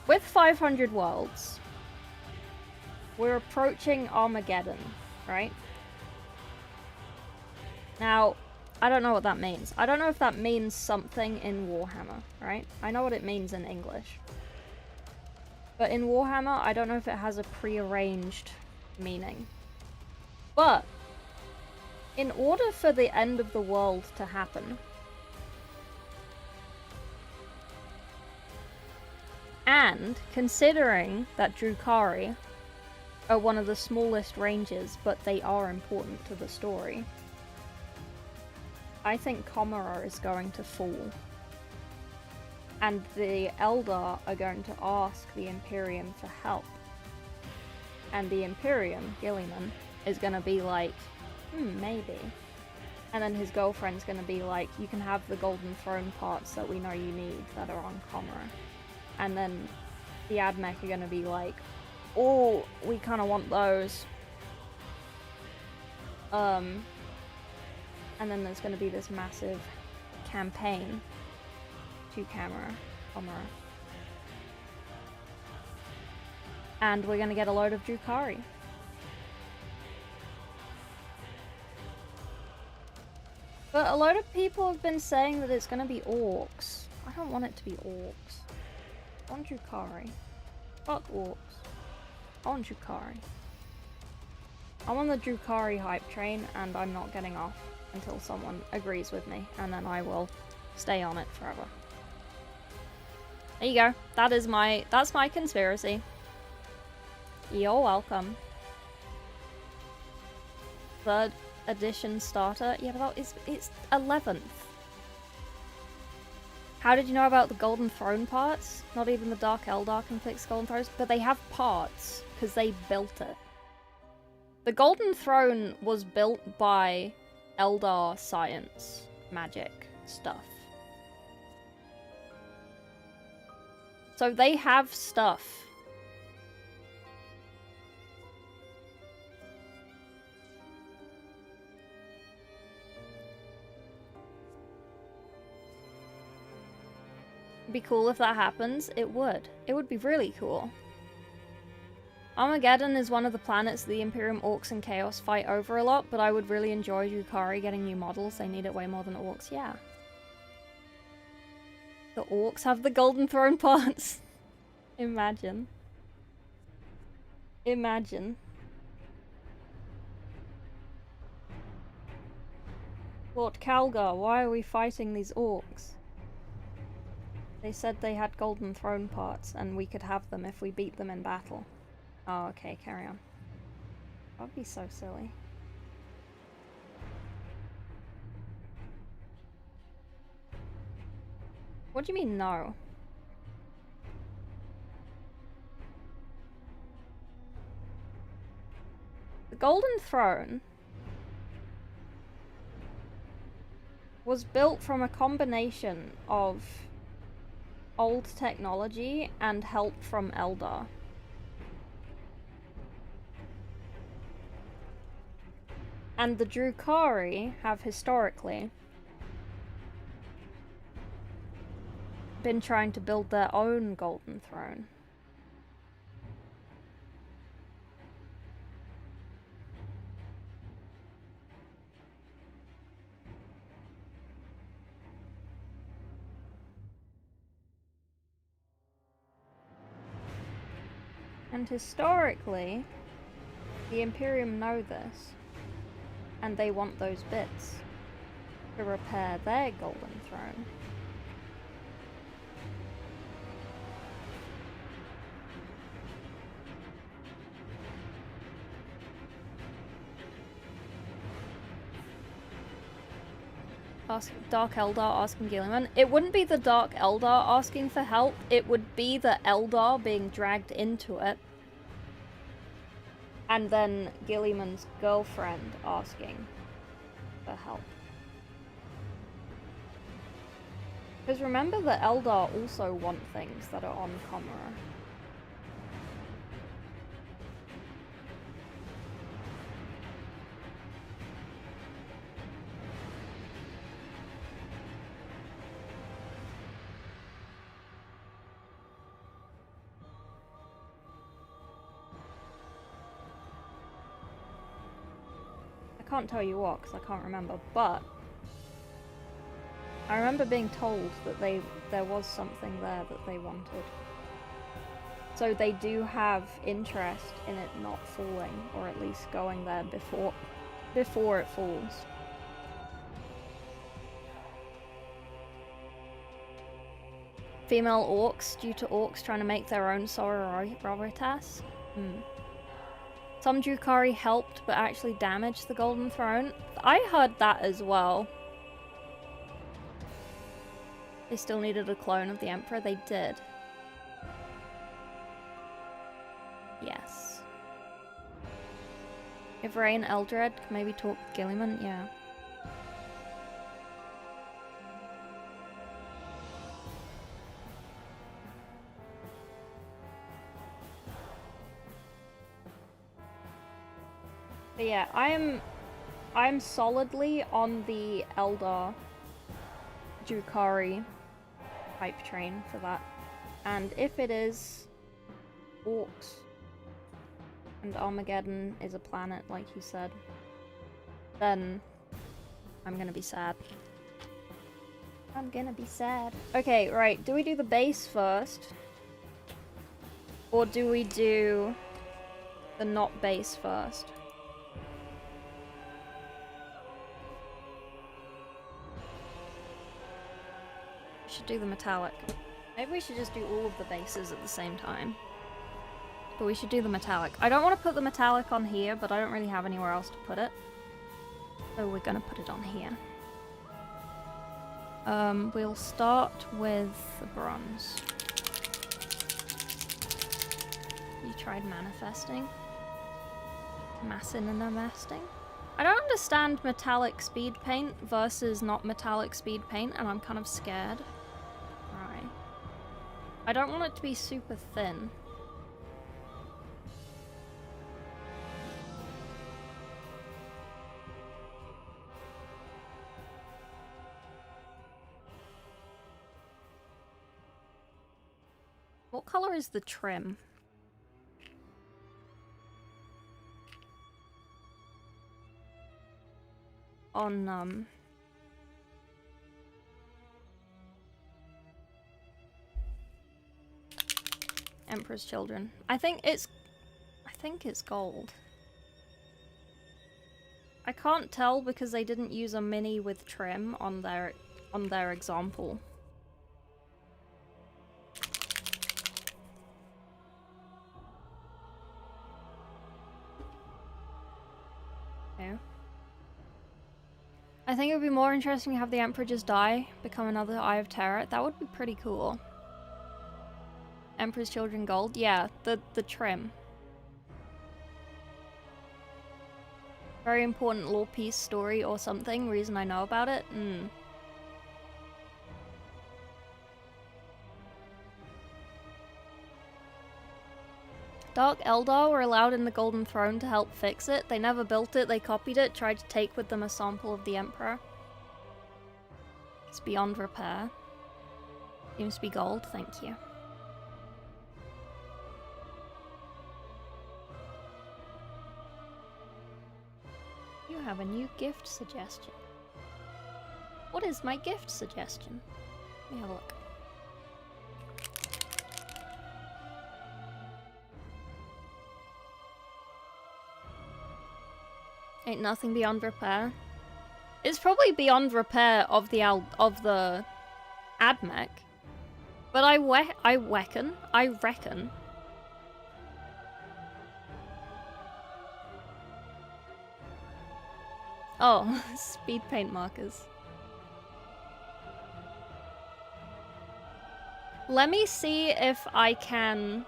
with 500 worlds, we're approaching Armageddon, right? Now, I don't know what that means. I don't know if that means something in Warhammer, right? I know what it means in English. But in Warhammer, I don't know if it has a prearranged meaning. But, in order for the end of the world to happen, and considering that Drukhari are one of the smallest ranges, but they are important to the story, I think Comera is going to fall. And the Eldar are going to ask the Imperium for help. And the Imperium, Gilliman, is going to be like, maybe. And then his girlfriend's going to be like, you can have the Golden Throne parts that we know you need that are on Comera. And then the Admech are going to be like, oh, we kind of want those. And then there's going to be this massive campaign to Comera. And we're going to get a load of Drukhari. But a lot of people have been saying that it's going to be orcs. I don't want it to be orcs. I want Drukhari. Fuck orcs. I want Drukhari. I'm on the Drukhari hype train, and I'm not getting off until someone agrees with me, and then I will stay on it forever. There you go. That's my conspiracy. You're welcome. Third edition starter. Yeah, but it's 11th. How did you know about the Golden Throne parts? Not even the Dark Eldar can fix Golden Thrones, but they have parts, because they built it. The Golden Throne was built by Eldar science, magic stuff. So they have stuff. It'd be cool if that happens. It would. It would be really cool. Armageddon is one of the planets the Imperium, Orcs, and Chaos fight over a lot, but I would really enjoy Drukhari getting new models. They need it way more than Orcs, yeah. The Orcs have the Golden Throne parts. Imagine. Imagine. Lord Calgar, why are we fighting these Orcs? They said they had Golden Throne parts, and we could have them if we beat them in battle. Oh, okay, carry on. That'd be so silly. What do you mean, no? The Golden Throne was built from a combination of old technology and help from Eldar. And the Drukhari have historically been trying to build their own Golden Throne. And historically, the Imperium know this. And they want those bits to repair their Golden Throne. Dark Eldar asking Gilliman. It wouldn't be the Dark Eldar asking for help, it would be the Eldar being dragged into it. And then Gilliman's girlfriend asking for help. Because remember, the Eldar also want things that are on Comera. can't tell you what because I can't remember, but I remember being told that there was something there that they wanted. So they do have interest in it not falling, or at least going there before it falls. Female orcs due to orcs trying to make their own sororitas. Some Drukhari helped but actually damaged the Golden Throne. I heard that as well. They still needed a clone of the Emperor. They did. Yes. If Rain Eldred can maybe talk with Gilliman, yeah. But yeah, I'm solidly on the Eldar Drukhari hype train for that. And if it is orcs and Armageddon is a planet, like you said, then I'm gonna be sad. I'm gonna be sad. Okay, right. Do we do the base first? Or do we do the not base first? We should do the metallic. Maybe we should just do all of the bases at the same time. But we should do the metallic. I don't want to put the metallic on here, but I don't really have anywhere else to put it. So we're gonna put it on here. We'll start with the bronze. You tried manifesting? Massininamasting? I don't understand metallic speed paint versus not metallic speed paint, and I'm kind of scared. Right. I don't want it to be super thin. What color is the trim? On, Emperor's Children. I think it's gold. I can't tell because they didn't use a mini with trim on their example. Okay. I think it would be more interesting to have the Emperor just die, become another Eye of Terror. That would be pretty cool. Emperor's Children gold? Yeah, the trim. Very important lore piece, story or something, reason I know about it? Dark Eldar were allowed in the Golden Throne to help fix it. They never built it, they copied it, tried to take with them a sample of the Emperor. It's beyond repair. Seems to be gold, thank you. You have a new gift suggestion. What is my gift suggestion? Let me have a look. Ain't nothing beyond repair. It's probably beyond repair of the AdMech, but I reckon. Oh, speed paint markers. Let me see if I can.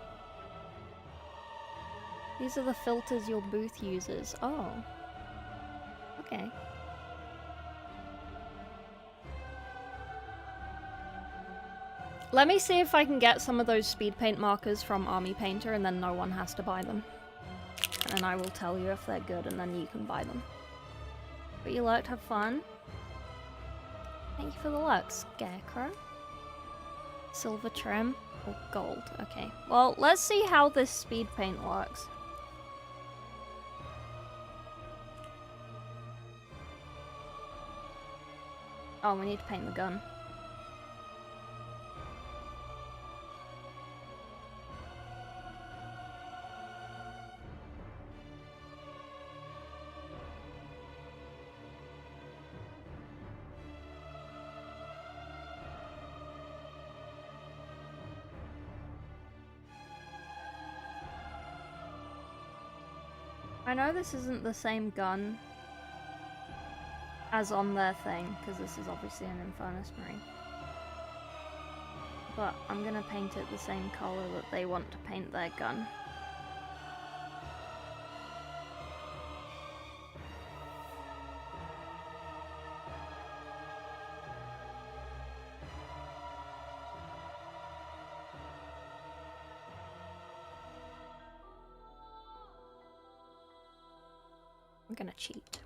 These are the filters your booth uses. Oh. Okay. Let me see if I can get some of those speed paint markers from Army Painter and then no one has to buy them. And then I will tell you if they're good and then you can buy them. But you lurked, have fun. Thank you for the lurk, Scarecrow. Silver trim or gold. Okay. Well, let's see how this speed paint works. Oh, we need to paint the gun. I know this isn't the same gun as on their thing, because this is obviously an Infernus Marine. But I'm gonna paint it the same color that they want to paint their gun. I'm gonna cheat.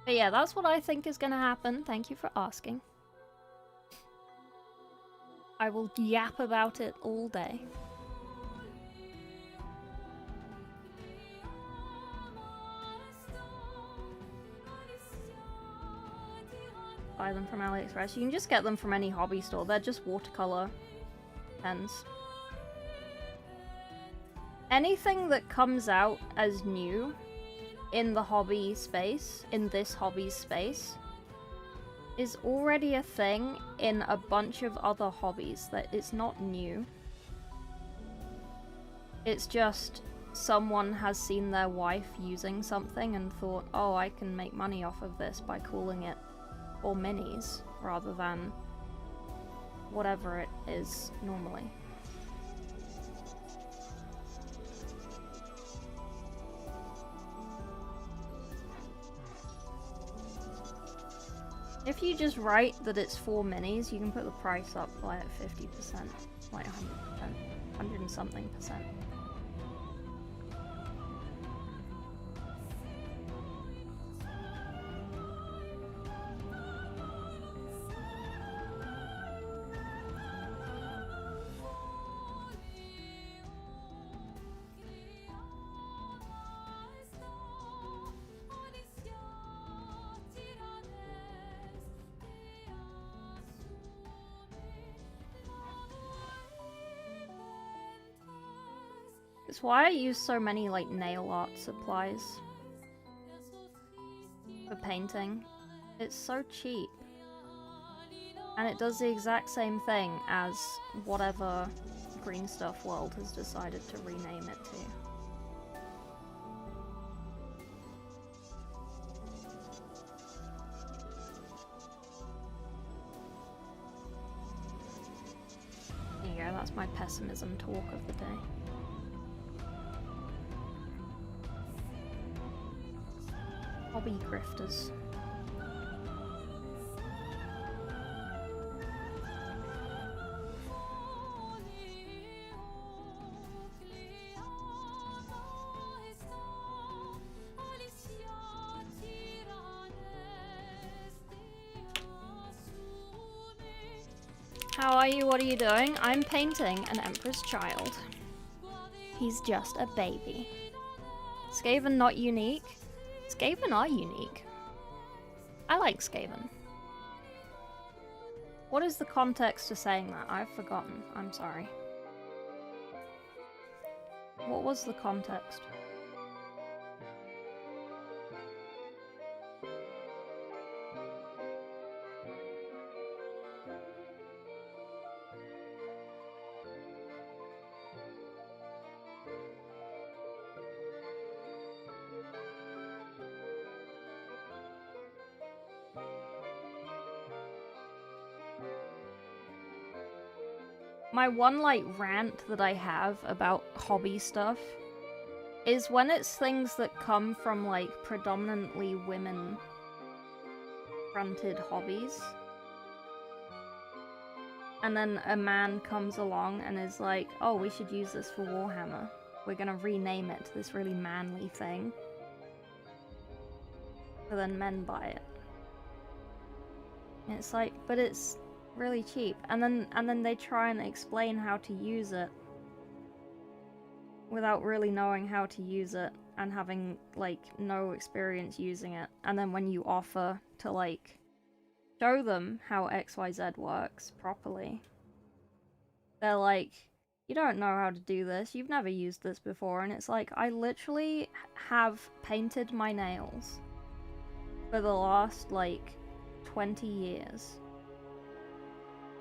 But yeah, that's what I think is gonna happen. Thank you for asking. I will yap about it all day. Buy them from AliExpress. You can just get them from any hobby store. They're just watercolor pens. Anything that comes out as new in the hobby space, in this hobby space, is already a thing in a bunch of other hobbies. That it's not new. It's just someone has seen their wife using something and thought, oh, I can make money off of this by calling it or minis rather than whatever it is normally. If you just write that it's 4 minis, you can put the price up by 50%, like 100%, 100 and something percent. It's why I use so many like nail art supplies for painting. It's so cheap. And it does the exact same thing as whatever Green Stuff World has decided to rename it to. There you go, that's my pessimism talk of the day. Hobby grifters. How are you? What are you doing? I'm painting an Emperor's Child. He's just a baby. Skaven not unique. Skaven are unique. I like Skaven. What is the context to saying that? I've forgotten. I'm sorry. What was the context? My one, like, rant that I have about hobby stuff is when it's things that come from, like, predominantly women-fronted hobbies. And then a man comes along and is like, oh, we should use this for Warhammer. We're gonna rename it to this really manly thing. So then men buy it. And it's like, but it's really cheap, and then they try and explain how to use it without really knowing how to use it, and having like no experience using it, and then when you offer to like show them how XYZ works properly, they're like, you don't know how to do this, you've never used this before. And it's like, I literally have painted my nails for the last like 20 years.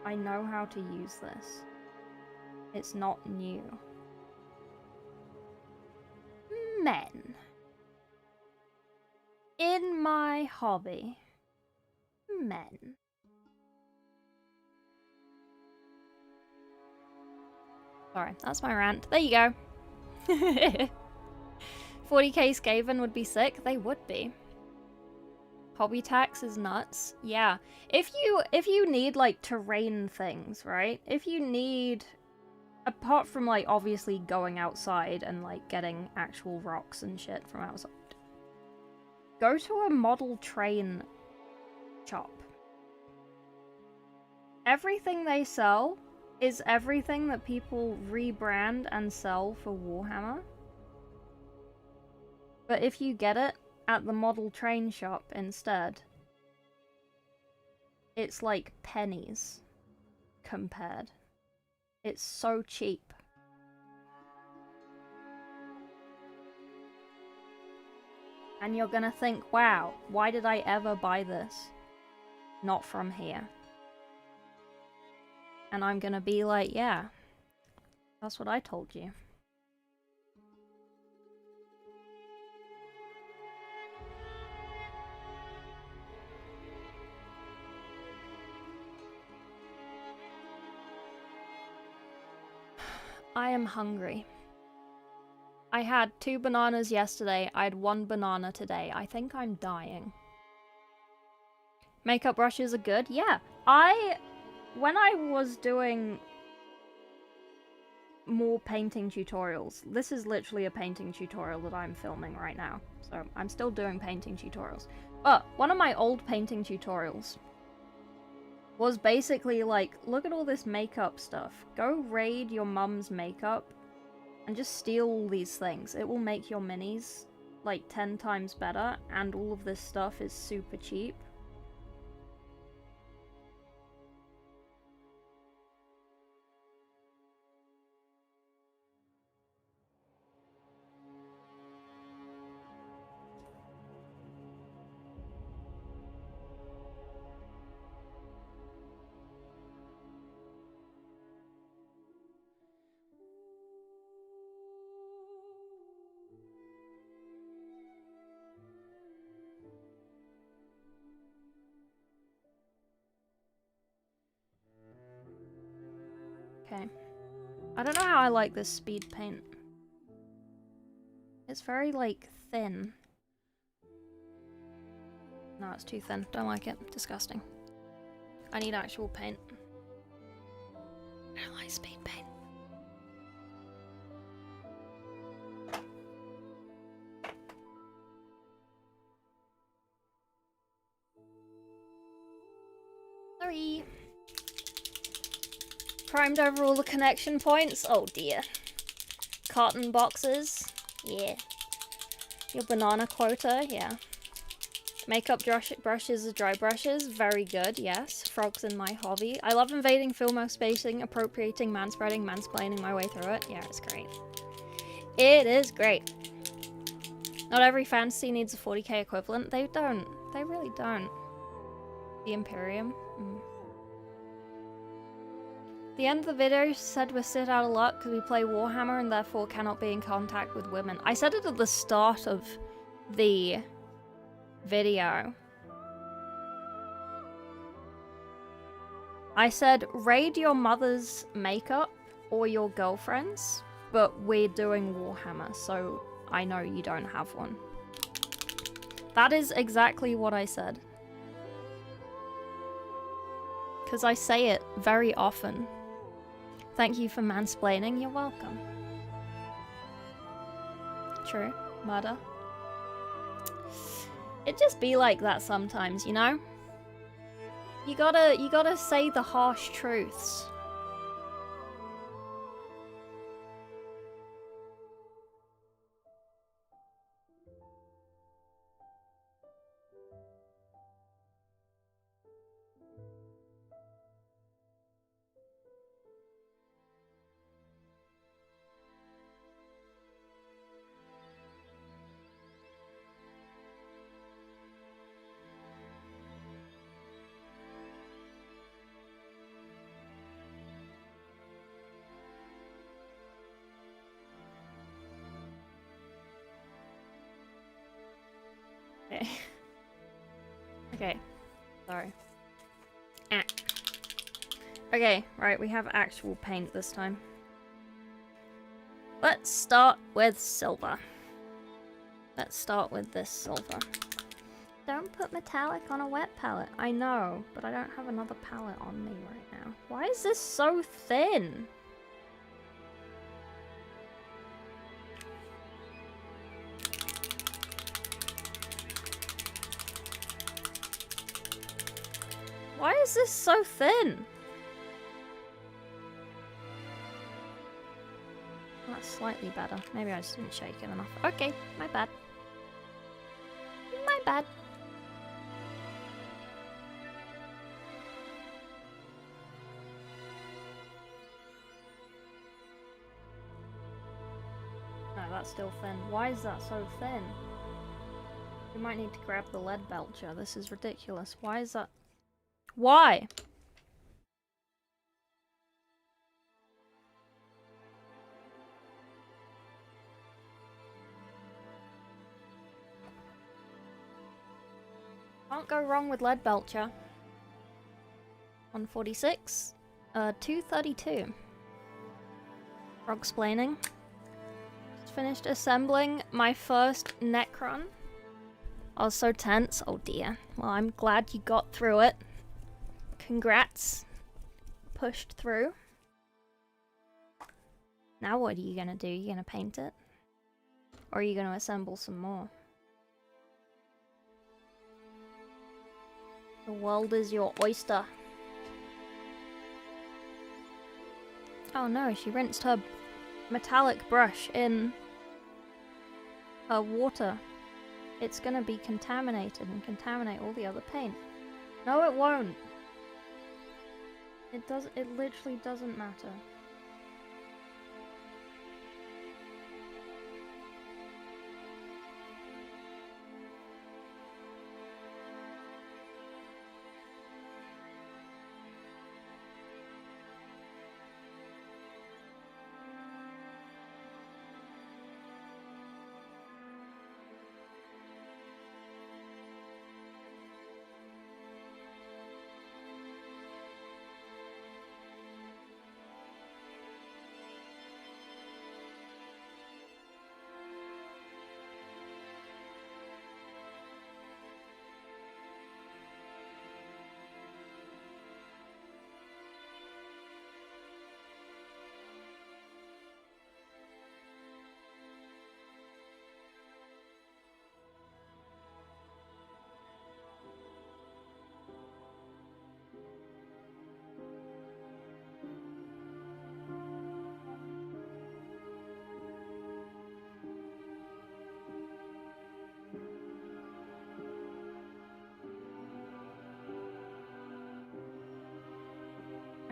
I know how to use this. It's not new. Men. In my hobby. Men. Sorry, that's my rant. There you go. 40k Skaven would be sick. They would be. Hobby tax is nuts. Yeah. If you need like terrain things, right? If you need, apart from like obviously going outside and like getting actual rocks and shit from outside, go to a model train shop. Everything they sell is everything that people rebrand and sell for Warhammer. But if you get it at the model train shop instead, it's like pennies compared. It's so cheap. And you're gonna think, wow, why did I ever buy this? Not from here. And I'm gonna be like, yeah, that's what I told you. I am hungry. I had 2 bananas yesterday, I had 1 banana today. I think I'm dying. Makeup brushes are good? Yeah. When I was doing more painting tutorials, this is literally a painting tutorial that I'm filming right now. So I'm still doing painting tutorials. But one of my old painting tutorials was basically like, look at all this makeup stuff. Go raid your mum's makeup and just steal all these things. It will make your minis like 10 times better, and all of this stuff is super cheap. Okay. I don't know how I like this speed paint. It's very, like, thin. No, it's too thin. Don't like it. Disgusting. I need actual paint. I don't like speed paint. Sorry. Primed over all the connection points? Oh dear. Carton boxes? Yeah. Your banana quota? Yeah. Makeup brushes are dry brushes? Very good, yes. Frogs in my hobby. I love invading, filmo spacing, appropriating, manspreading, mansplaining my way through it. Yeah, it's great. It is great. Not every fantasy needs a 40k equivalent. They don't. They really don't. The Imperium? The end of the video said we're sit out of luck because we play Warhammer and therefore cannot be in contact with women. I said it at the start of the video. I said raid your mother's makeup or your girlfriend's, but we're doing Warhammer, so I know you don't have one. That is exactly what I said. Because I say it very often. Thank you for mansplaining, you're welcome. True, murder. It just be like that sometimes, you know? You gotta say the harsh truths. Okay. Okay. Sorry. Ah. Okay, right, we have actual paint this time. Let's start with silver. Let's start with this silver. Don't put metallic on a wet palette. I know, but I don't have another palette on me right now. Why is this so thin? Why is this so thin? That's slightly better. Maybe I just didn't shake it enough. Okay, my bad. My bad. No, that's still thin. Why is that so thin? We might need to grab the lead belcher. This is ridiculous. Why is that? Why? Can't go wrong with lead belcher. 146. 232. Frog-splaining. Just finished assembling my first Necron. I was so tense. Oh dear. Well, I'm glad you got through it. Congrats. Pushed through. Now what are you gonna do? You gonna paint it? Or are you gonna assemble some more? The world is your oyster. Oh no, she rinsed her metallic brush in her water. It's gonna be contaminated and contaminate all the other paint. No, it won't. It literally doesn't matter.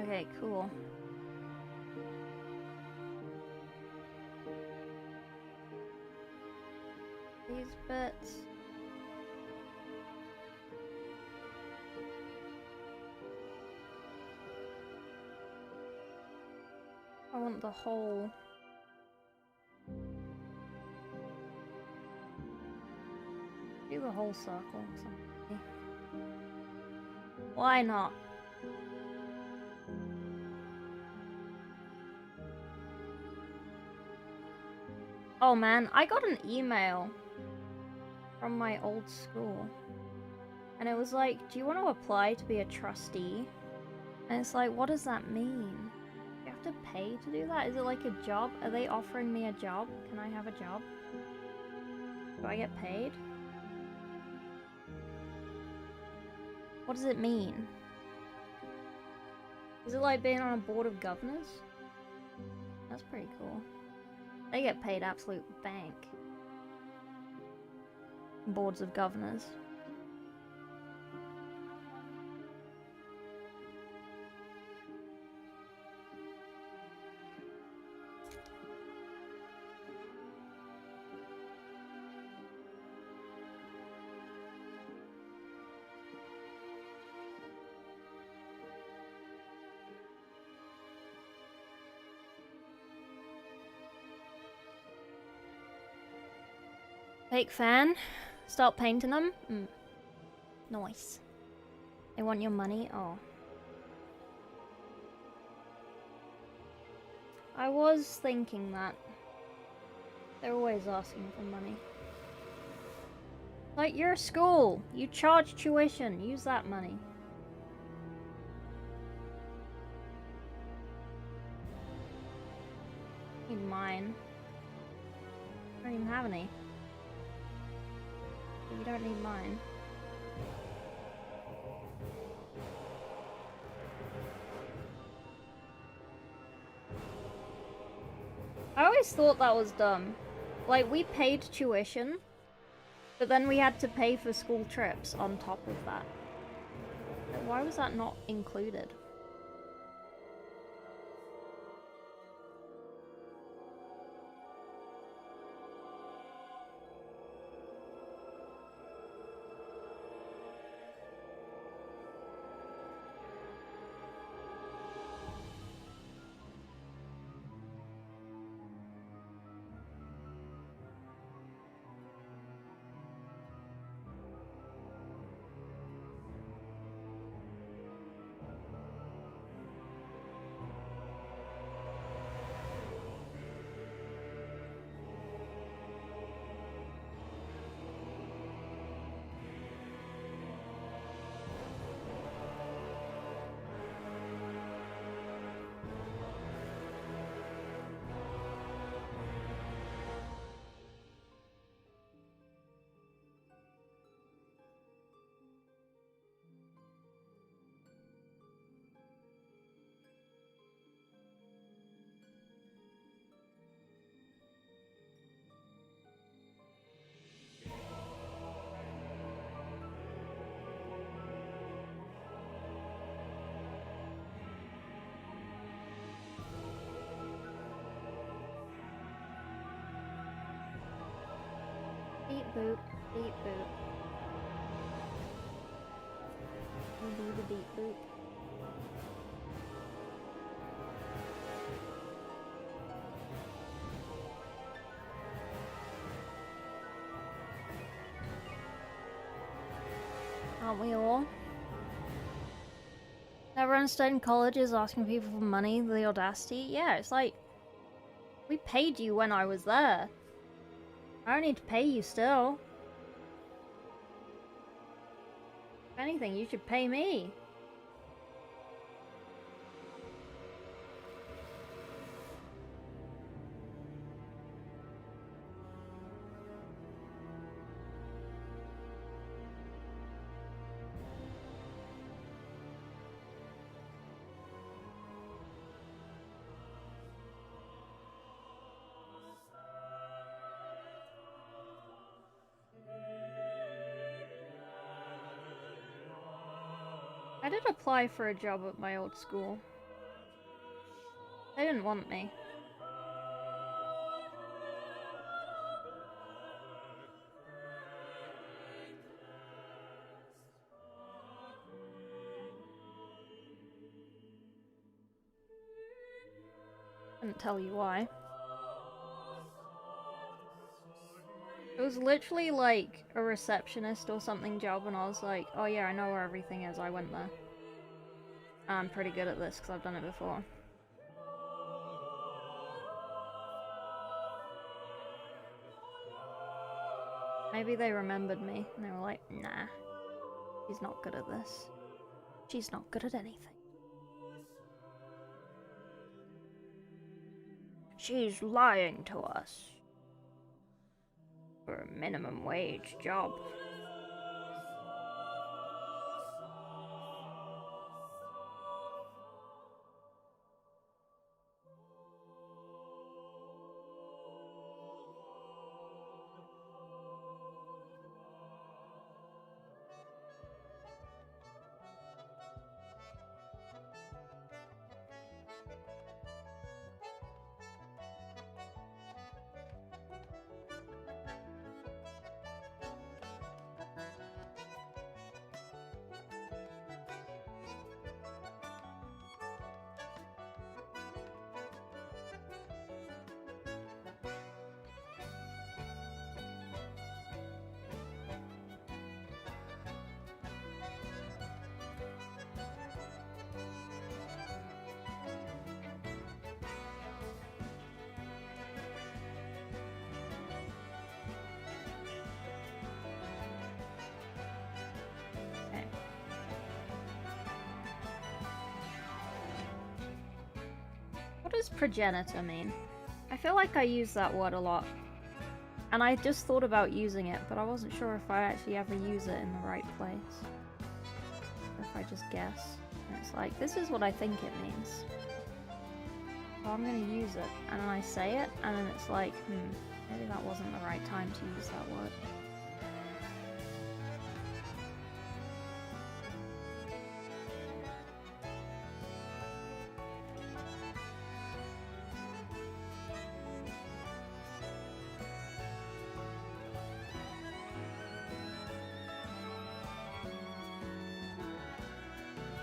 Okay, cool. These bits. I want the whole. Do the whole circle. Something. Why not? Oh man, I got an email from my old school. And it was like, do you want to apply to be a trustee? And it's like, what does that mean? You have to pay to do that? Is it like a job? Are they offering me a job? Can I have a job? Do I get paid? What does it mean? Is it like being on a board of governors? That's pretty cool. They get paid absolute bank. Boards of governors. Fake fan. Start painting them? Nice. They want your money? Oh. I was thinking that. They're always asking for money. Like, you're a school. You charge tuition. Use that money. Need mine. I don't even have any. You don't need mine. I always thought that was dumb. Like, we paid tuition, but then we had to pay for school trips on top of that. Like, why was that not included? Beep boop, beep boop. We'll do the beep boop. Aren't we all? Everyone studying college is asking people for money, the audacity. Yeah, it's like, we paid you when I was there. I don't need to pay you still. If anything, you should pay me. I did apply for a job at my old school. They didn't want me. Couldn't tell you why. It was literally like a receptionist or something job, and I was like, oh yeah, I know where everything is, I went there. I'm pretty good at this because I've done it before. Maybe they remembered me and they were like, nah, he's not good at this. She's not good at anything. She's lying to us. For a minimum wage job. does progenitor mean? I feel like I use that word a lot. And I just thought about using it, but I wasn't sure if I actually ever use it in the right place. Or if I just guess. And it's like, this is what I think it means. So I'm gonna use it. And then I say it, and then it's like, maybe that wasn't the right time to use that word.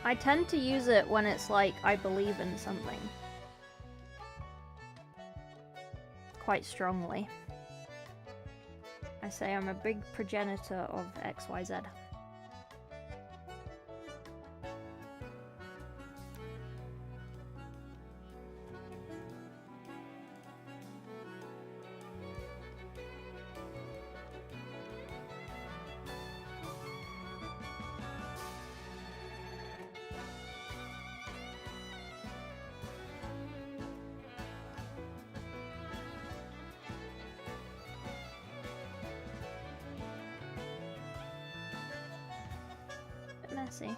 I tend to use it when it's like I believe in something quite strongly. I say I'm a big progenitor of XYZ. Messy.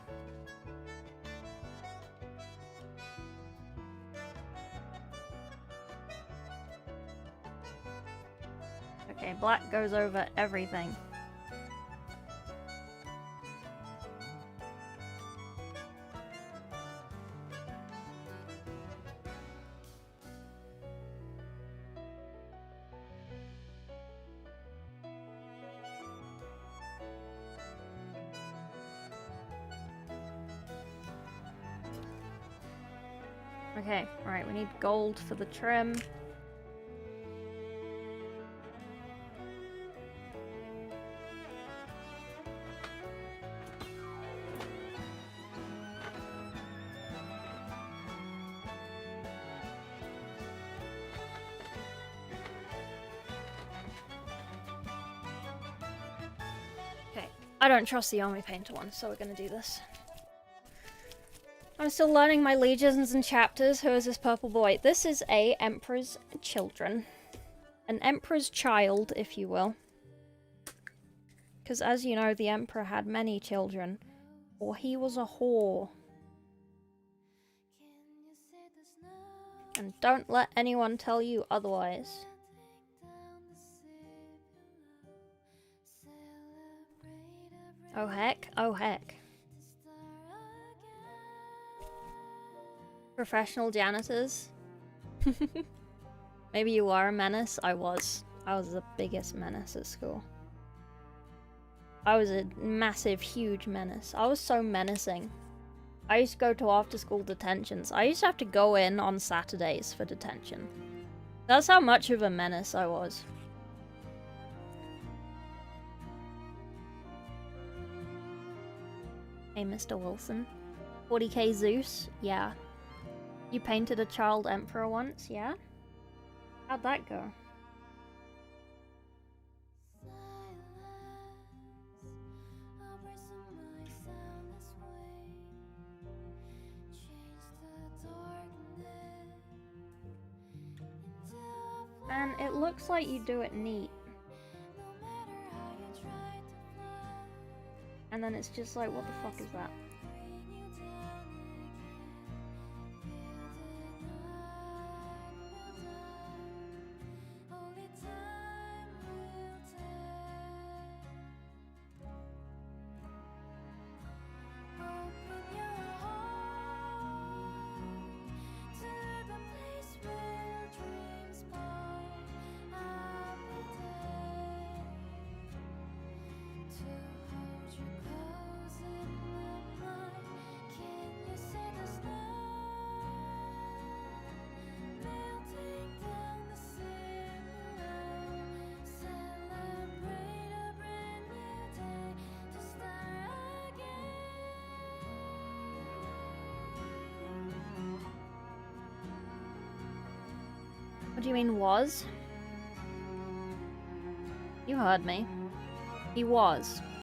Okay, black goes over everything. Okay, right, we need gold for the trim. Okay, I don't trust the army painter one, so we're gonna do this. I'm still learning my legions and chapters. Who is this purple boy? This is a Emperor's children. An Emperor's child, if you will. Because as you know, the Emperor had many children. Or he was a whore. And don't let anyone tell you otherwise. Oh heck, oh heck. Professional janitors. Maybe you are a menace. I was. I was the biggest menace at school. I was a massive, huge menace. I was so menacing. I used to go to after-school detentions. I used to have to go in on Saturdays for detention. That's how much of a menace I was. Hey, Mr. Wilson. 40k Zeus? Yeah. You painted a child emperor once, yeah? How'd that go? And it looks like you do it neat. And then it's just like, what the fuck is that? What do you mean, was? You heard me. He was.